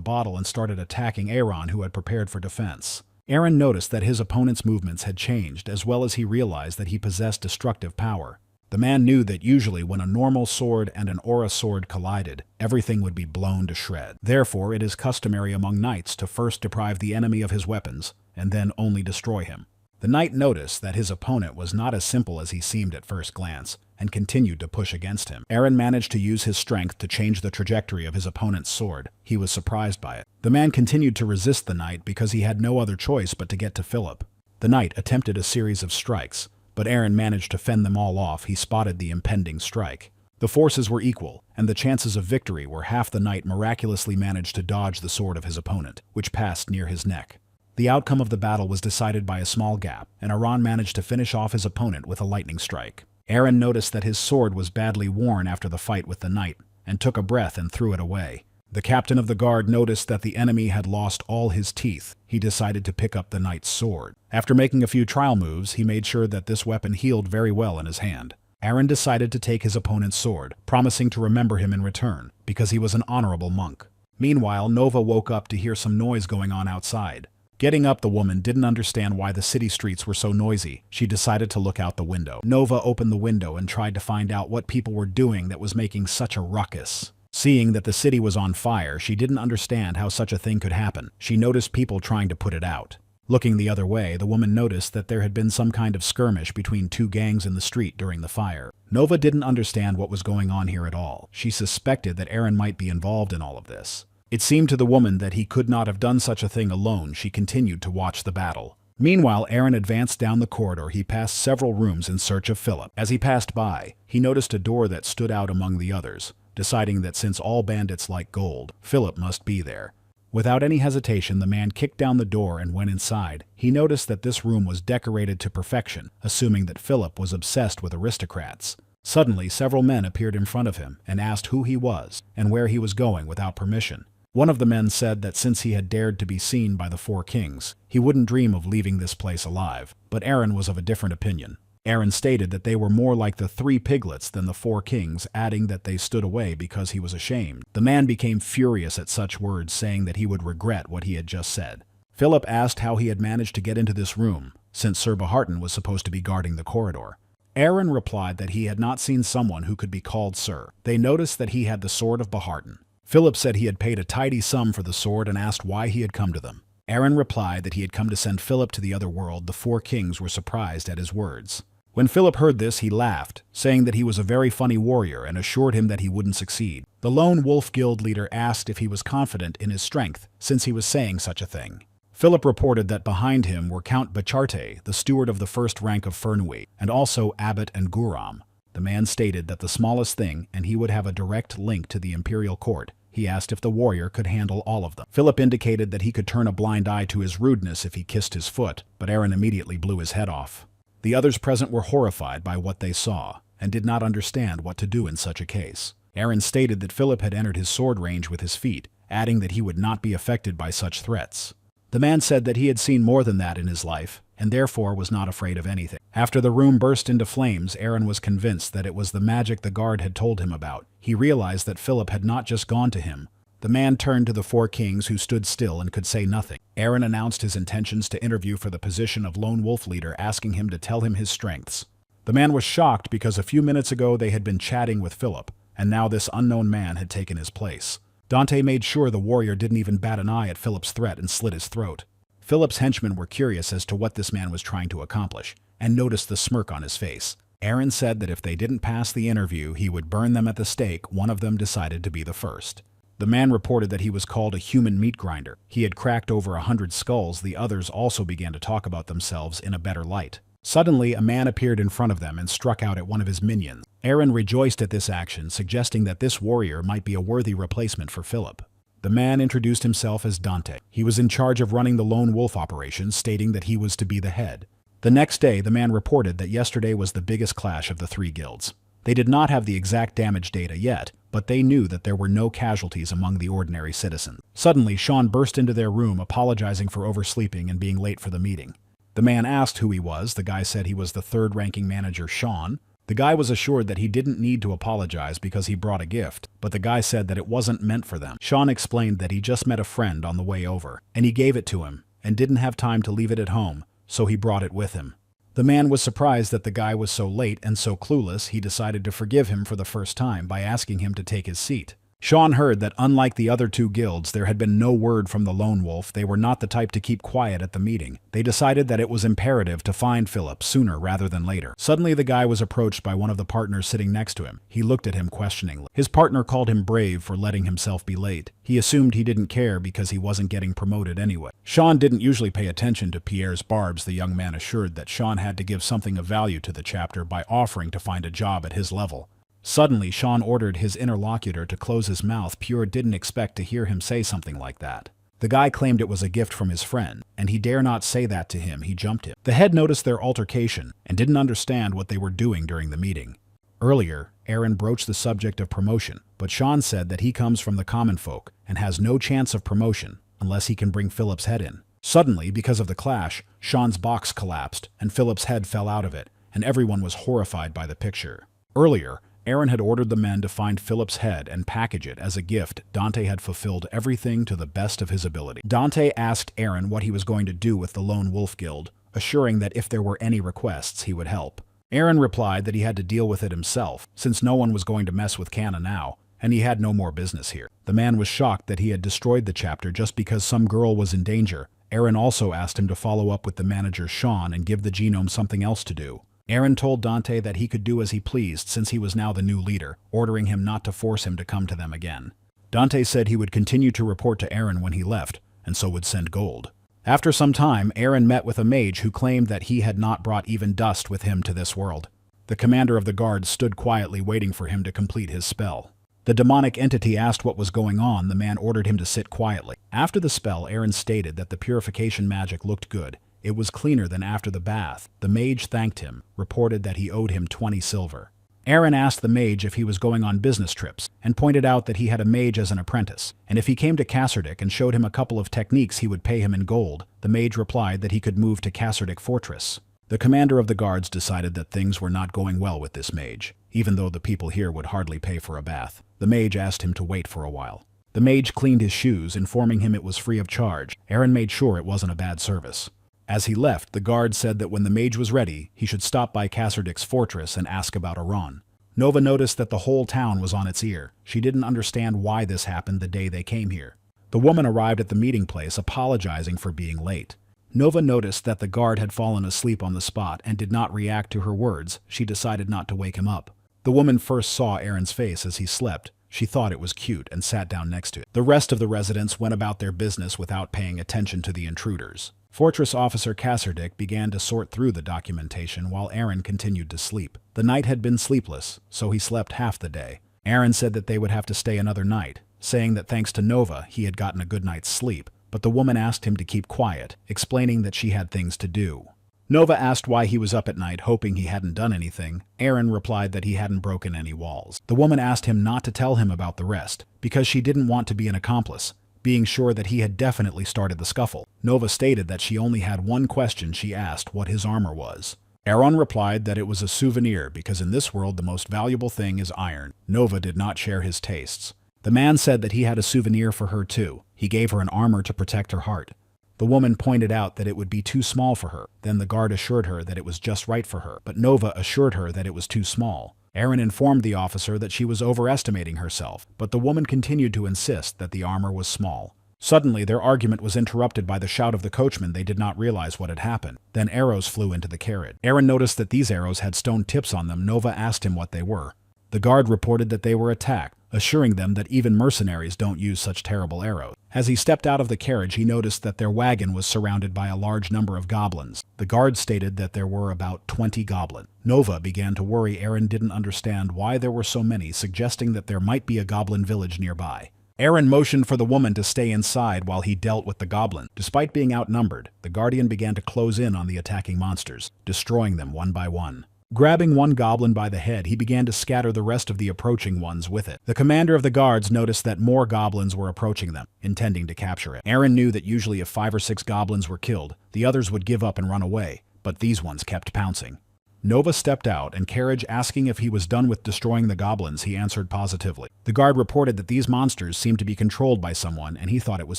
bottle and started attacking Aaron, who had prepared for defense. Aaron noticed that his opponent's movements had changed, as well as he realized that he possessed destructive power. The man knew that usually when a normal sword and an aura sword collided, everything would be blown to shreds. Therefore, it is customary among knights to first deprive the enemy of his weapons, and then only destroy him. The knight noticed that his opponent was not as simple as he seemed at first glance, and continued to push against him. Aaron managed to use his strength to change the trajectory of his opponent's sword. He was surprised by it. The man continued to resist the knight because he had no other choice but to get to Philip. The knight attempted a series of strikes, but Aaron managed to fend them all off. He spotted the impending strike. The forces were equal, and the chances of victory were half. The knight miraculously managed to dodge the sword of his opponent, which passed near his neck. The outcome of the battle was decided by a small gap, and Aaron managed to finish off his opponent with a lightning strike. Aaron noticed that his sword was badly worn after the fight with the knight, and took a breath and threw it away. The captain of the guard noticed that the enemy had lost all his teeth. He decided to pick up the knight's sword. After making a few trial moves, he made sure that this weapon healed very well in his hand. Aaron decided to take his opponent's sword, promising to remember him in return, because he was an honorable monk. Meanwhile, Nova woke up to hear some noise going on outside. Getting up, the woman didn't understand why the city streets were so noisy. She decided to look out the window. Nova opened the window and tried to find out what people were doing that was making such a ruckus. Seeing that the city was on fire, she didn't understand how such a thing could happen. She noticed people trying to put it out. Looking the other way, the woman noticed that there had been some kind of skirmish between two gangs in the street during the fire. Nova didn't understand what was going on here at all. She suspected that Aaron might be involved in all of this. It seemed to the woman that he could not have done such a thing alone. She continued to watch the battle. Meanwhile, Aaron advanced down the corridor. He passed several rooms in search of Philip. As he passed by, he noticed a door that stood out among the others, deciding that since all bandits like gold, Philip must be there. Without any hesitation, the man kicked down the door and went inside. He noticed that this room was decorated to perfection, assuming that Philip was obsessed with aristocrats. Suddenly, several men appeared in front of him and asked who he was and where he was going without permission. One of the men said that since he had dared to be seen by the four kings, he wouldn't dream of leaving this place alive, but Aaron was of a different opinion. Aaron stated that they were more like the three piglets than the four kings, adding that they stood away because he was ashamed. The man became furious at such words, saying that he would regret what he had just said. Philip asked how he had managed to get into this room, since Sir Baharton was supposed to be guarding the corridor. Aaron replied that he had not seen someone who could be called Sir. They noticed that he had the sword of Baharton. Philip said he had paid a tidy sum for the sword and asked why he had come to them. Aaron replied that he had come to send Philip to the other world. The four kings were surprised at his words. When Philip heard this, he laughed, saying that he was a very funny warrior and assured him that he wouldn't succeed. The lone wolf guild leader asked if he was confident in his strength, since he was saying such a thing. Philip reported that behind him were Count Bacharte, the steward of the first rank of Fernui, and also Abbot and Guram. The man stated that the smallest thing, and he would have a direct link to the imperial court. He asked if the warrior could handle all of them. Philip indicated that he could turn a blind eye to his rudeness if he kissed his foot, but Aaron immediately blew his head off. The others present were horrified by what they saw and did not understand what to do in such a case. Aaron stated that Philip had entered his sword range with his feet, adding that he would not be affected by such threats. The man said that he had seen more than that in his life, and therefore was not afraid of anything. After the room burst into flames, Aaron was convinced that it was the magic the guard had told him about. He realized that Philip had not just gone to him. The man turned to the four kings who stood still and could say nothing. Aaron announced his intentions to interview for the position of lone wolf leader, asking him to tell him his strengths. The man was shocked because a few minutes ago they had been chatting with Philip, and now this unknown man had taken his place. Dante made sure the warrior didn't even bat an eye at Philip's threat and slit his throat. Philip's henchmen were curious as to what this man was trying to accomplish, and noticed the smirk on his face. Aaron said that if they didn't pass the interview, he would burn them at the stake. One of them decided to be the first. The man reported that he was called a human meat grinder. He had cracked over 100 skulls. The others also began to talk about themselves in a better light. Suddenly, a man appeared in front of them and struck out at one of his minions. Aaron rejoiced at this action, suggesting that this warrior might be a worthy replacement for Philip. The man introduced himself as Dante. He was in charge of running the lone wolf operation, stating that he was to be the head. The next day, the man reported that yesterday was the biggest clash of the three guilds. They did not have the exact damage data yet, but they knew that there were no casualties among the ordinary citizens. Suddenly, Sean burst into their room, apologizing for oversleeping and being late for the meeting. The man asked who he was. The guy said he was the third-ranking manager, Sean. The guy was assured that he didn't need to apologize because he brought a gift, but the guy said that it wasn't meant for them. Sean explained that he just met a friend on the way over, and he gave it to him, and didn't have time to leave it at home, so he brought it with him. The man was surprised that the guy was so late and so clueless. He decided to forgive him for the first time by asking him to take his seat. Sean heard that unlike the other two guilds, there had been no word from the lone wolf. They were not the type to keep quiet at the meeting. They decided that it was imperative to find Philip sooner rather than later. Suddenly, the guy was approached by one of the partners sitting next to him. He looked at him questioningly. His partner called him brave for letting himself be late. He assumed he didn't care because he wasn't getting promoted anyway. Sean didn't usually pay attention to Pierre's barbs. The young man assured that Sean had to give something of value to the chapter by offering to find a job at his level. Suddenly, Sean ordered his interlocutor to close his mouth. Pierre didn't expect to hear him say something like that. The guy claimed it was a gift from his friend, and he dare not say that to him. He jumped him. The head noticed their altercation and didn't understand what they were doing during the meeting. Earlier, Aaron broached the subject of promotion, but Sean said that he comes from the common folk and has no chance of promotion unless he can bring Philip's head in. Suddenly, because of the clash, Sean's box collapsed and Philip's head fell out of it, and everyone was horrified by the picture. Earlier, Aaron had ordered the men to find Philip's head and package it as a gift. Dante had fulfilled everything to the best of his ability. Dante asked Aaron what he was going to do with the Lone Wolf Guild, assuring that if there were any requests, he would help. Aaron replied that he had to deal with it himself, since no one was going to mess with Kana now, and he had no more business here. The man was shocked that he had destroyed the chapter just because some girl was in danger. Aaron also asked him to follow up with the manager Sean and give the genome something else to do. Aaron told Dante that he could do as he pleased since he was now the new leader, ordering him not to force him to come to them again. Dante said he would continue to report to Aaron when he left, and so would send gold. After some time, Aaron met with a mage who claimed that he had not brought even dust with him to this world. The commander of the guards stood quietly waiting for him to complete his spell. The demonic entity asked what was going on. The man ordered him to sit quietly. After the spell, Aaron stated that the purification magic looked good. It was cleaner than after the bath. The mage thanked him, reported that he owed him 20 silver. Aaron asked the mage if he was going on business trips, and pointed out that he had a mage as an apprentice, and if he came to Kasserdik and showed him a couple of techniques he would pay him in gold. The mage replied that he could move to Kasserdik Fortress. The commander of the guards decided that things were not going well with this mage, even though the people here would hardly pay for a bath. The mage asked him to wait for a while. The mage cleaned his shoes, informing him it was free of charge. Aaron made sure it wasn't a bad service. As he left, the guard said that when the mage was ready, he should stop by Kasserdik's fortress and ask about Iran. Nova noticed that the whole town was on its ear. She didn't understand why this happened the day they came here. The woman arrived at the meeting place apologizing for being late. Nova noticed that the guard had fallen asleep on the spot and did not react to her words. She decided not to wake him up. The woman first saw Aaron's face as he slept. She thought it was cute and sat down next to it. The rest of the residents went about their business without paying attention to the intruders. Fortress Officer Kasserdik began to sort through the documentation while Aaron continued to sleep. The night had been sleepless, so he slept half the day. Aaron said that they would have to stay another night, saying that thanks to Nova, he had gotten a good night's sleep, but the woman asked him to keep quiet, explaining that she had things to do. Nova asked why he was up at night, hoping he hadn't done anything. Aaron replied that he hadn't broken any walls. The woman asked him not to tell him about the rest, because she didn't want to be an accomplice, being sure that he had definitely started the scuffle. Nova stated that she only had one question. She asked what his armor was. Aaron replied that it was a souvenir because in this world the most valuable thing is iron. Nova did not share his tastes. The man said that he had a souvenir for her too. He gave her an armor to protect her heart. The woman pointed out that it would be too small for her. Then the guard assured her that it was just right for her, but Nova assured her that it was too small. Aaron informed the officer that she was overestimating herself, but the woman continued to insist that the armor was small. Suddenly, their argument was interrupted by the shout of the coachman. They did not realize what had happened. Then arrows flew into the carriage. Aaron noticed that these arrows had stone tips on them. Nova asked him what they were. The guard reported that they were attacked, assuring them that even mercenaries don't use such terrible arrows. As he stepped out of the carriage, he noticed that their wagon was surrounded by a large number of goblins. The guard stated that there were about 20 goblins. Nova began to worry. Aaron didn't understand why there were so many, suggesting that there might be a goblin village nearby. Aaron motioned for the woman to stay inside while he dealt with the goblin. Despite being outnumbered, the guardian began to close in on the attacking monsters, destroying them one by one. Grabbing one goblin by the head, he began to scatter the rest of the approaching ones with it. The commander of the guards noticed that more goblins were approaching them, intending to capture it. Aaron knew that usually if 5 or 6 goblins were killed, the others would give up and run away, but these ones kept pouncing. Nova stepped out, and Carriage asking if he was done with destroying the goblins, he answered positively. The guard reported that these monsters seemed to be controlled by someone, and he thought it was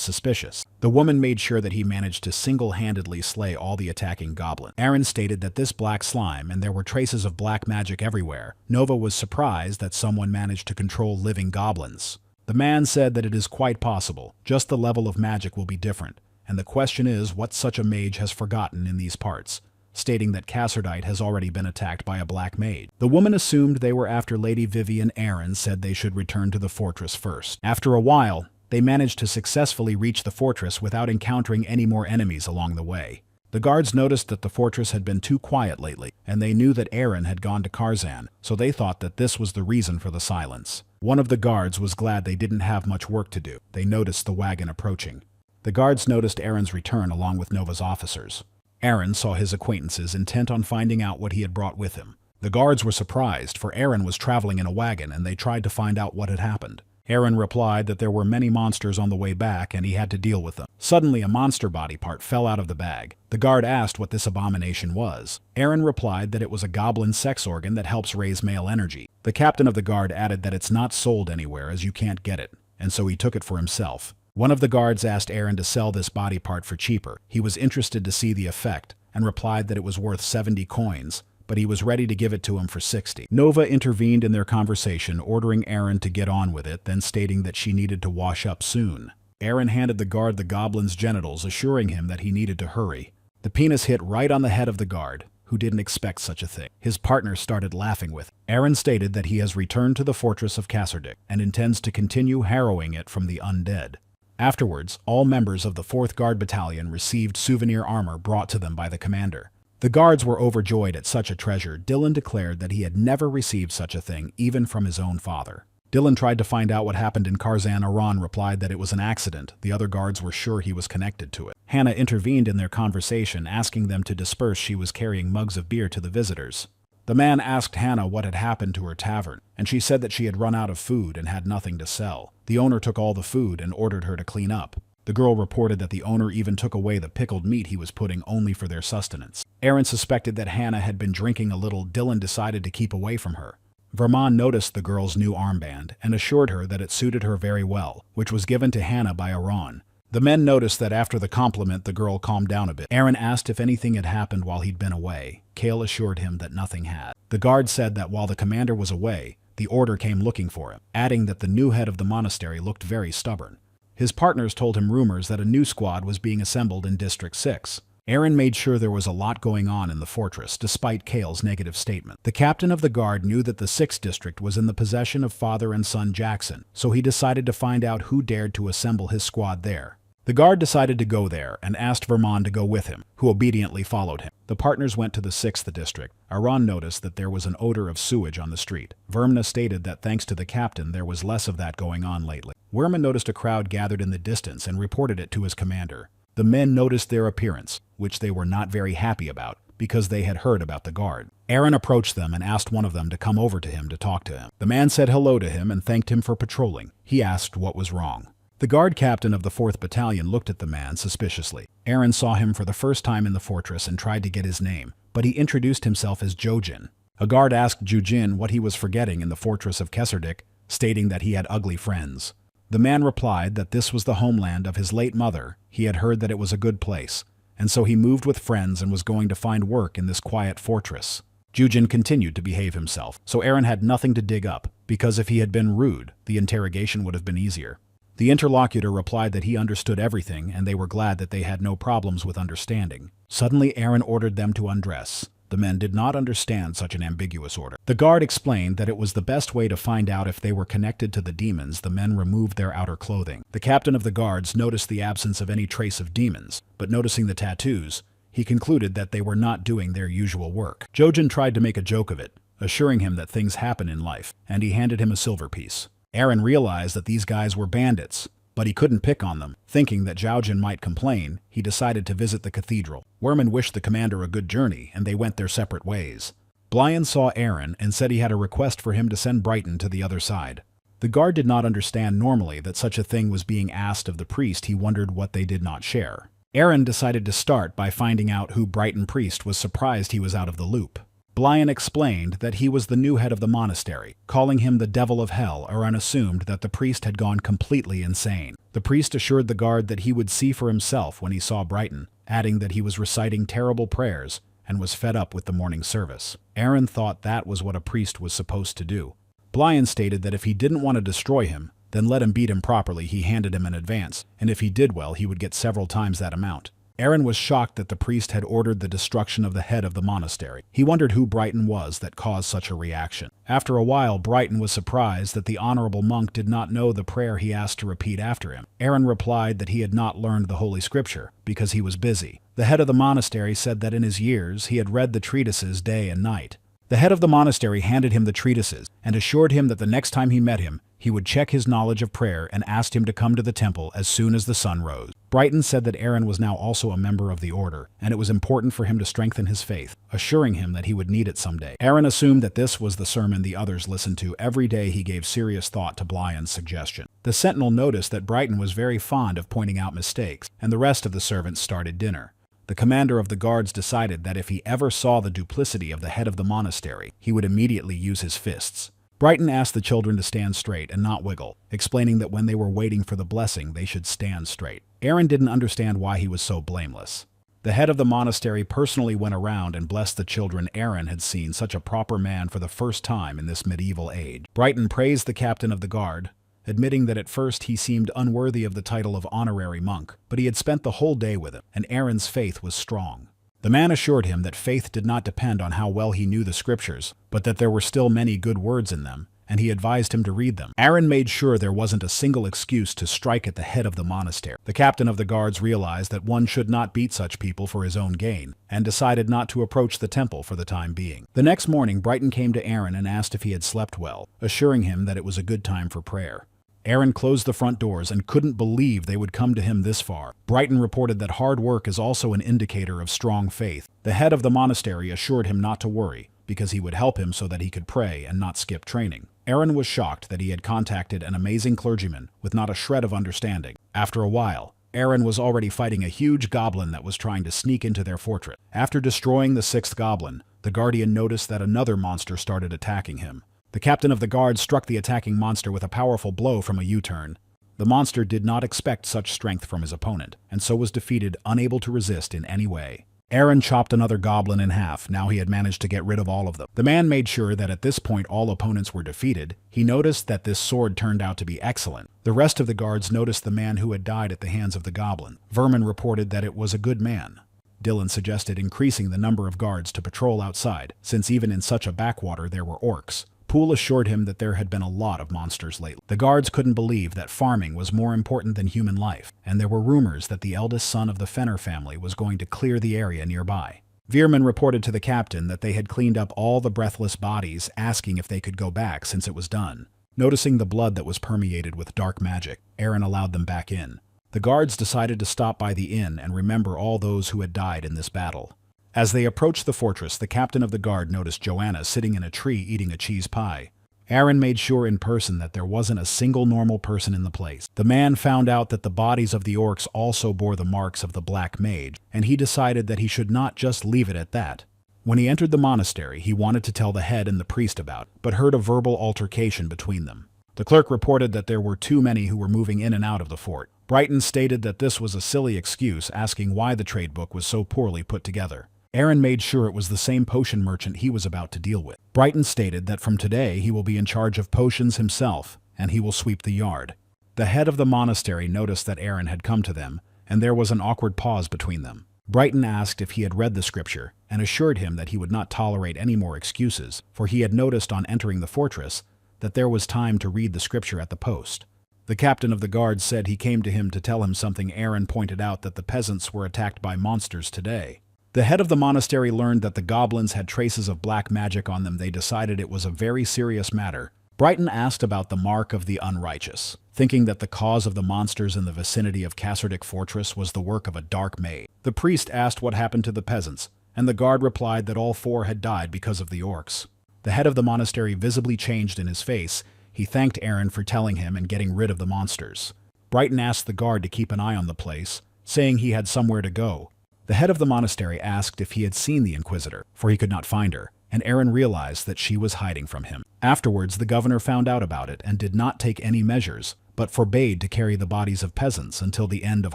suspicious. The woman made sure that he managed to single-handedly slay all the attacking goblins. Aaron stated that this black slime, and there were traces of black magic everywhere. Nova was surprised that someone managed to control living goblins. The man said that it is quite possible, just the level of magic will be different, and the question is what such a mage has forgotten in these parts, stating that Cassardite has already been attacked by a black mage. The woman assumed they were after Lady Vivian. Aaron said they should return to the fortress first. After a while, they managed to successfully reach the fortress without encountering any more enemies along the way. The guards noticed that the fortress had been too quiet lately, and they knew that Aaron had gone to Karzan, so they thought that this was the reason for the silence. One of the guards was glad they didn't have much work to do. They noticed the wagon approaching. The guards noticed Aaron's return along with Nova's officers. Aaron saw his acquaintances intent on finding out what he had brought with him. The guards were surprised, for Aaron was traveling in a wagon, and they tried to find out what had happened. Aaron replied that there were many monsters on the way back, and he had to deal with them. Suddenly, a monster body part fell out of the bag. The guard asked what this abomination was. Aaron replied that it was a goblin sex organ that helps raise male energy. The captain of the guard added that it's not sold anywhere as you can't get it, and so he took it for himself. One of the guards asked Aaron to sell this body part for cheaper. He was interested to see the effect, and replied that it was worth 70 coins, but he was ready to give it to him for 60. Nova intervened in their conversation, ordering Aaron to get on with it, then stating that she needed to wash up soon. Aaron handed the guard the goblin's genitals, assuring him that he needed to hurry. The penis hit right on the head of the guard, who didn't expect such a thing. His partner started laughing with it. Aaron stated that he has returned to the fortress of Cassardite and intends to continue harrowing it from the undead. Afterwards, all members of the 4th Guard Battalion received souvenir armor brought to them by the commander. The guards were overjoyed at such a treasure. Dylan declared that he had never received such a thing, even from his own father. Dylan tried to find out what happened in Karzan. Aran replied that it was an accident. The other guards were sure he was connected to it. Hannah intervened in their conversation, asking them to disperse. She was carrying mugs of beer to the visitors. The man asked Hannah what had happened to her tavern, and she said that she had run out of food and had nothing to sell. The owner took all the food and ordered her to clean up. The girl reported that the owner even took away the pickled meat he was putting only for their sustenance. Aaron suspected that Hannah had been drinking a little. Dylan decided to keep away from her. Vermon noticed the girl's new armband and assured her that it suited her very well, which was given to Hannah by Aran. The men noticed that after the compliment, the girl calmed down a bit. Aaron asked if anything had happened while he'd been away. Kale assured him that nothing had. The guard said that while the commander was away, the order came looking for him, adding that the new head of the monastery looked very stubborn. His partners told him rumors that a new squad was being assembled in District 6. Aaron made sure there was a lot going on in the fortress, despite Kale's negative statement. The captain of the guard knew that the 6th district was in the possession of father and son Jackson, so he decided to find out who dared to assemble his squad there. The guard decided to go there and asked Vermon to go with him, who obediently followed him. The partners went to the 6th district. Aron noticed that there was an odor of sewage on the street. Vermna stated that thanks to the captain there was less of that going on lately. Werman noticed a crowd gathered in the distance and reported it to his commander. The men noticed their appearance, which they were not very happy about, because they had heard about the guard. Aaron approached them and asked one of them to come over to him to talk to him. The man said hello to him and thanked him for patrolling. He asked what was wrong. The guard captain of the 4th Battalion looked at the man suspiciously. Aaron saw him for the first time in the fortress and tried to get his name, but he introduced himself as Jojin. A guard asked Jujin what he was forgetting in the fortress of Kesserdik, stating that he had ugly friends. The man replied that this was the homeland of his late mother. He had heard that it was a good place, and so he moved with friends and was going to find work in this quiet fortress. Jujin continued to behave himself, so Aaron had nothing to dig up, because if he had been rude, the interrogation would have been easier. The interlocutor replied that he understood everything and they were glad that they had no problems with understanding. Suddenly Aaron ordered them to undress. The men did not understand such an ambiguous order. The guard explained that it was the best way to find out if they were connected to the demons. The men removed their outer clothing. The captain of the guards noticed the absence of any trace of demons, but noticing the tattoos, he concluded that they were not doing their usual work. Jojin tried to make a joke of it, assuring him that things happen in life, and he handed him a silver piece. Aaron realized that these guys were bandits, but he couldn't pick on them. Thinking that Zhaojin might complain, he decided to visit the cathedral. Werman wished the commander a good journey, and they went their separate ways. Blyan saw Aaron and said he had a request for him to send Brighton to the other side. The guard did not understand normally that such a thing was being asked of the priest. He wondered what they did not share. Aaron decided to start by finding out who Brighton priest was. Surprised he was out of the loop. Blyan explained that he was the new head of the monastery. Calling him the devil of hell, Aaron assumed that the priest had gone completely insane. The priest assured the guard that he would see for himself when he saw Brighton, adding that he was reciting terrible prayers and was fed up with the morning service. Aaron thought that was what a priest was supposed to do. Blyan stated that if he didn't want to destroy him, then let him beat him properly. He handed him an advance, and if he did well, he would get several times that amount. Aaron was shocked that the priest had ordered the destruction of the head of the monastery. He wondered who Brighton was that caused such a reaction. After a while, Brighton was surprised that the honorable monk did not know the prayer he asked to repeat after him. Aaron replied that he had not learned the Holy Scripture because he was busy. The head of the monastery said that in his years he had read the treatises day and night. The head of the monastery handed him the treatises and assured him that the next time he met him, he would check his knowledge of prayer and asked him to come to the temple as soon as the sun rose. Brighton said that Aaron was now also a member of the order, and it was important for him to strengthen his faith, assuring him that he would need it someday. Aaron assumed that this was the sermon the others listened to. Every day he gave serious thought to Blyan's suggestion. The sentinel noticed that Brighton was very fond of pointing out mistakes, and the rest of the servants started dinner. The commander of the guards decided that if he ever saw the duplicity of the head of the monastery, he would immediately use his fists. Brighton asked the children to stand straight and not wiggle, explaining that when they were waiting for the blessing, they should stand straight. Aaron didn't understand why he was so blameless. The head of the monastery personally went around and blessed the children. Aaron had seen such a proper man for the first time in this medieval age. Brighton praised the captain of the guard, admitting that at first he seemed unworthy of the title of honorary monk, but he had spent the whole day with him, and Aaron's faith was strong. The man assured him that faith did not depend on how well he knew the scriptures, but that there were still many good words in them, and he advised him to read them. Aaron made sure there wasn't a single excuse to strike at the head of the monastery. The captain of the guards realized that one should not beat such people for his own gain, and decided not to approach the temple for the time being. The next morning, Brighton came to Aaron and asked if he had slept well, assuring him that it was a good time for prayer. Aaron closed the front doors and couldn't believe they would come to him this far. Brighton reported that hard work is also an indicator of strong faith. The head of the monastery assured him not to worry, because he would help him so that he could pray and not skip training. Aaron was shocked that he had contacted an amazing clergyman with not a shred of understanding. After a while, Aaron was already fighting a huge goblin that was trying to sneak into their fortress. After destroying the 6th goblin, the guardian noticed that another monster started attacking him. The captain of the guard struck the attacking monster with a powerful blow from a U-turn. The monster did not expect such strength from his opponent, and so was defeated, unable to resist in any way. Aaron chopped another goblin in half. Now he had managed to get rid of all of them. The man made sure that at this point all opponents were defeated. He noticed that this sword turned out to be excellent. The rest of the guards noticed the man who had died at the hands of the goblin. Vermin reported that it was a good man. Dylan suggested increasing the number of guards to patrol outside, since even in such a backwater there were orcs. Poole assured him that there had been a lot of monsters lately. The guards couldn't believe that farming was more important than human life, and there were rumors that the eldest son of the Fenner family was going to clear the area nearby. Veerman reported to the captain that they had cleaned up all the breathless bodies, asking if they could go back since it was done. Noticing the blood that was permeated with dark magic, Aaron allowed them back in. The guards decided to stop by the inn and remember all those who had died in this battle. As they approached the fortress, the captain of the guard noticed Joanna sitting in a tree eating a cheese pie. Aaron made sure in person that there wasn't a single normal person in the place. The man found out that the bodies of the orcs also bore the marks of the Black Mage, and he decided that he should not just leave it at that. When he entered the monastery, he wanted to tell the head and the priest about it, but heard a verbal altercation between them. The clerk reported that there were too many who were moving in and out of the fort. Brighton stated that this was a silly excuse, asking why the trade book was so poorly put together. Aaron made sure it was the same potion merchant he was about to deal with. Brighton stated that from today he will be in charge of potions himself, and he will sweep the yard. The head of the monastery noticed that Aaron had come to them, and there was an awkward pause between them. Brighton asked if he had read the scripture, and assured him that he would not tolerate any more excuses, for he had noticed on entering the fortress that there was time to read the scripture at the post. The captain of the guards said he came to him to tell him something. Aaron pointed out that the peasants were attacked by monsters today. The head of the monastery learned that the goblins had traces of black magic on them. They decided it was a very serious matter. Brighton asked about the mark of the unrighteous, thinking that the cause of the monsters in the vicinity of Cassardicke Fortress was the work of a dark mage. The priest asked what happened to the peasants, and the guard replied that all 4 had died because of the orcs. The head of the monastery visibly changed in his face. He thanked Aaron for telling him and getting rid of the monsters. Brighton asked the guard to keep an eye on the place, saying he had somewhere to go. The head of the monastery asked if he had seen the Inquisitor, for he could not find her, and Aaron realized that she was hiding from him. Afterwards, the governor found out about it and did not take any measures, but forbade to carry the bodies of peasants until the end of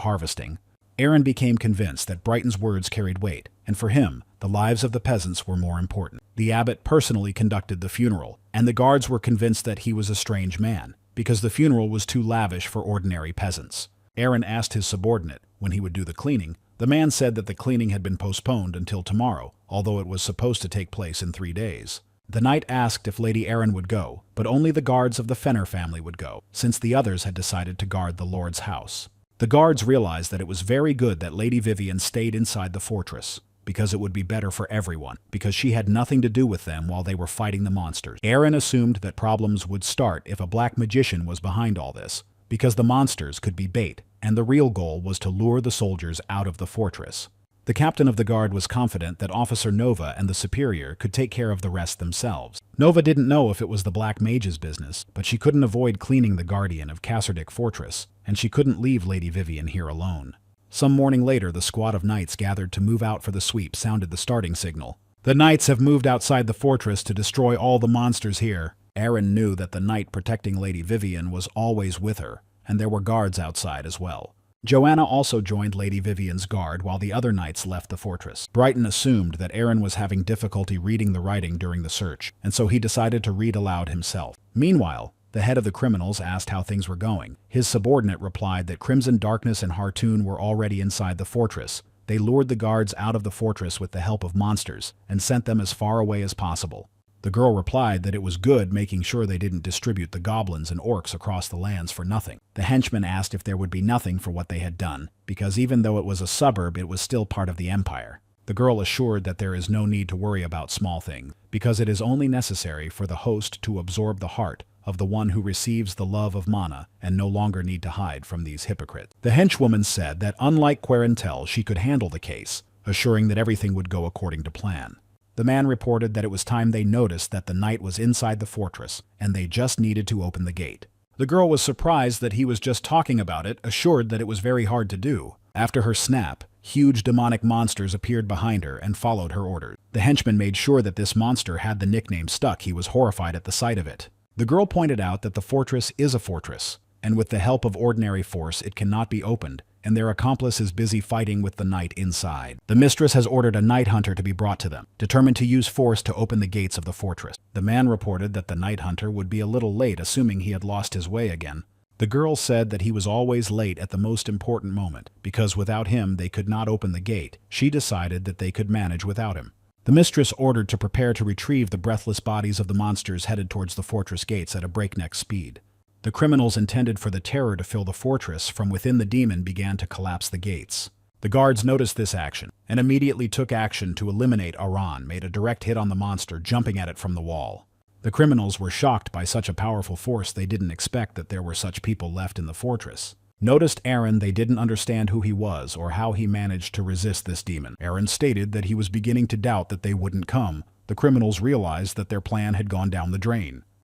harvesting. Aaron became convinced that Brighton's words carried weight, and for him, the lives of the peasants were more important. The abbot personally conducted the funeral, and the guards were convinced that he was a strange man, because the funeral was too lavish for ordinary peasants. Aaron asked his subordinate when he would do the cleaning. The man said that the cleaning had been postponed until tomorrow, although it was supposed to take place in 3 days. The knight asked if Lady Aaron would go, but only the guards of the Fenner family would go, since the others had decided to guard the Lord's house. The guards realized that it was very good that Lady Vivian stayed inside the fortress, because it would be better for everyone, because she had nothing to do with them while they were fighting the monsters. Aaron assumed that problems would start if a black magician was behind all this, because the monsters could be bait, and the real goal was to lure the soldiers out of the fortress. The captain of the guard was confident that Officer Nova and the superior could take care of the rest themselves. Nova didn't know if it was the Black Mage's business, but she couldn't avoid cleaning the guardian of Cassardicke Fortress, and she couldn't leave Lady Vivian here alone. Some morning later, the squad of knights gathered to move out for the sweep sounded the starting signal. The knights have moved outside the fortress to destroy all the monsters here. Aaron knew that the knight protecting Lady Vivian was always with her, and there were guards outside as well. Joanna also joined Lady Vivian's guard while the other knights left the fortress. Brighton assumed that Aaron was having difficulty reading the writing during the search, and so he decided to read aloud himself. Meanwhile, the head of the criminals asked how things were going. His subordinate replied that Crimson Darkness and Hartoon were already inside the fortress. They lured the guards out of the fortress with the help of monsters, and sent them as far away as possible. The girl replied that it was good, making sure they didn't distribute the goblins and orcs across the lands for nothing. The henchman asked if there would be nothing for what they had done, because even though it was a suburb, it was still part of the empire. The girl assured that there is no need to worry about small things, because it is only necessary for the host to absorb the heart of the one who receives the love of mana and no longer need to hide from these hypocrites. The henchwoman said that unlike Quarentel, she could handle the case, assuring that everything would go according to plan. The man reported that it was time they noticed that the knight was inside the fortress, and they just needed to open the gate. The girl was surprised that he was just talking about it, assured that it was very hard to do. After her snap, huge demonic monsters appeared behind her and followed her orders. The henchman made sure that this monster had the nickname stuck. He was horrified at the sight of it. The girl pointed out that the fortress is a fortress, and with the help of ordinary force it cannot be opened, and their accomplice is busy fighting with the knight inside. The mistress has ordered a night hunter to be brought to them, determined to use force to open the gates of the fortress. The man reported that the night hunter would be a little late, assuming he had lost his way again. The girl said that he was always late at the most important moment, because without him they could not open the gate. She decided that they could manage without him. The mistress ordered to prepare to retrieve the breathless bodies of the monsters headed towards the fortress gates at a breakneck speed. The criminals intended for the terror to fill the fortress from within the demon began to collapse the gates. The guards noticed this action and immediately took action to eliminate Aran, made a direct hit on the monster, jumping at it from the wall. The criminals were shocked by such a powerful force. They didn't expect that there were such people left in the fortress. Noticed Aaron, they didn't understand who he was or how he managed to resist this demon. Aaron stated that he was beginning to doubt that they wouldn't come. The criminals realized that their plan had gone down the drain.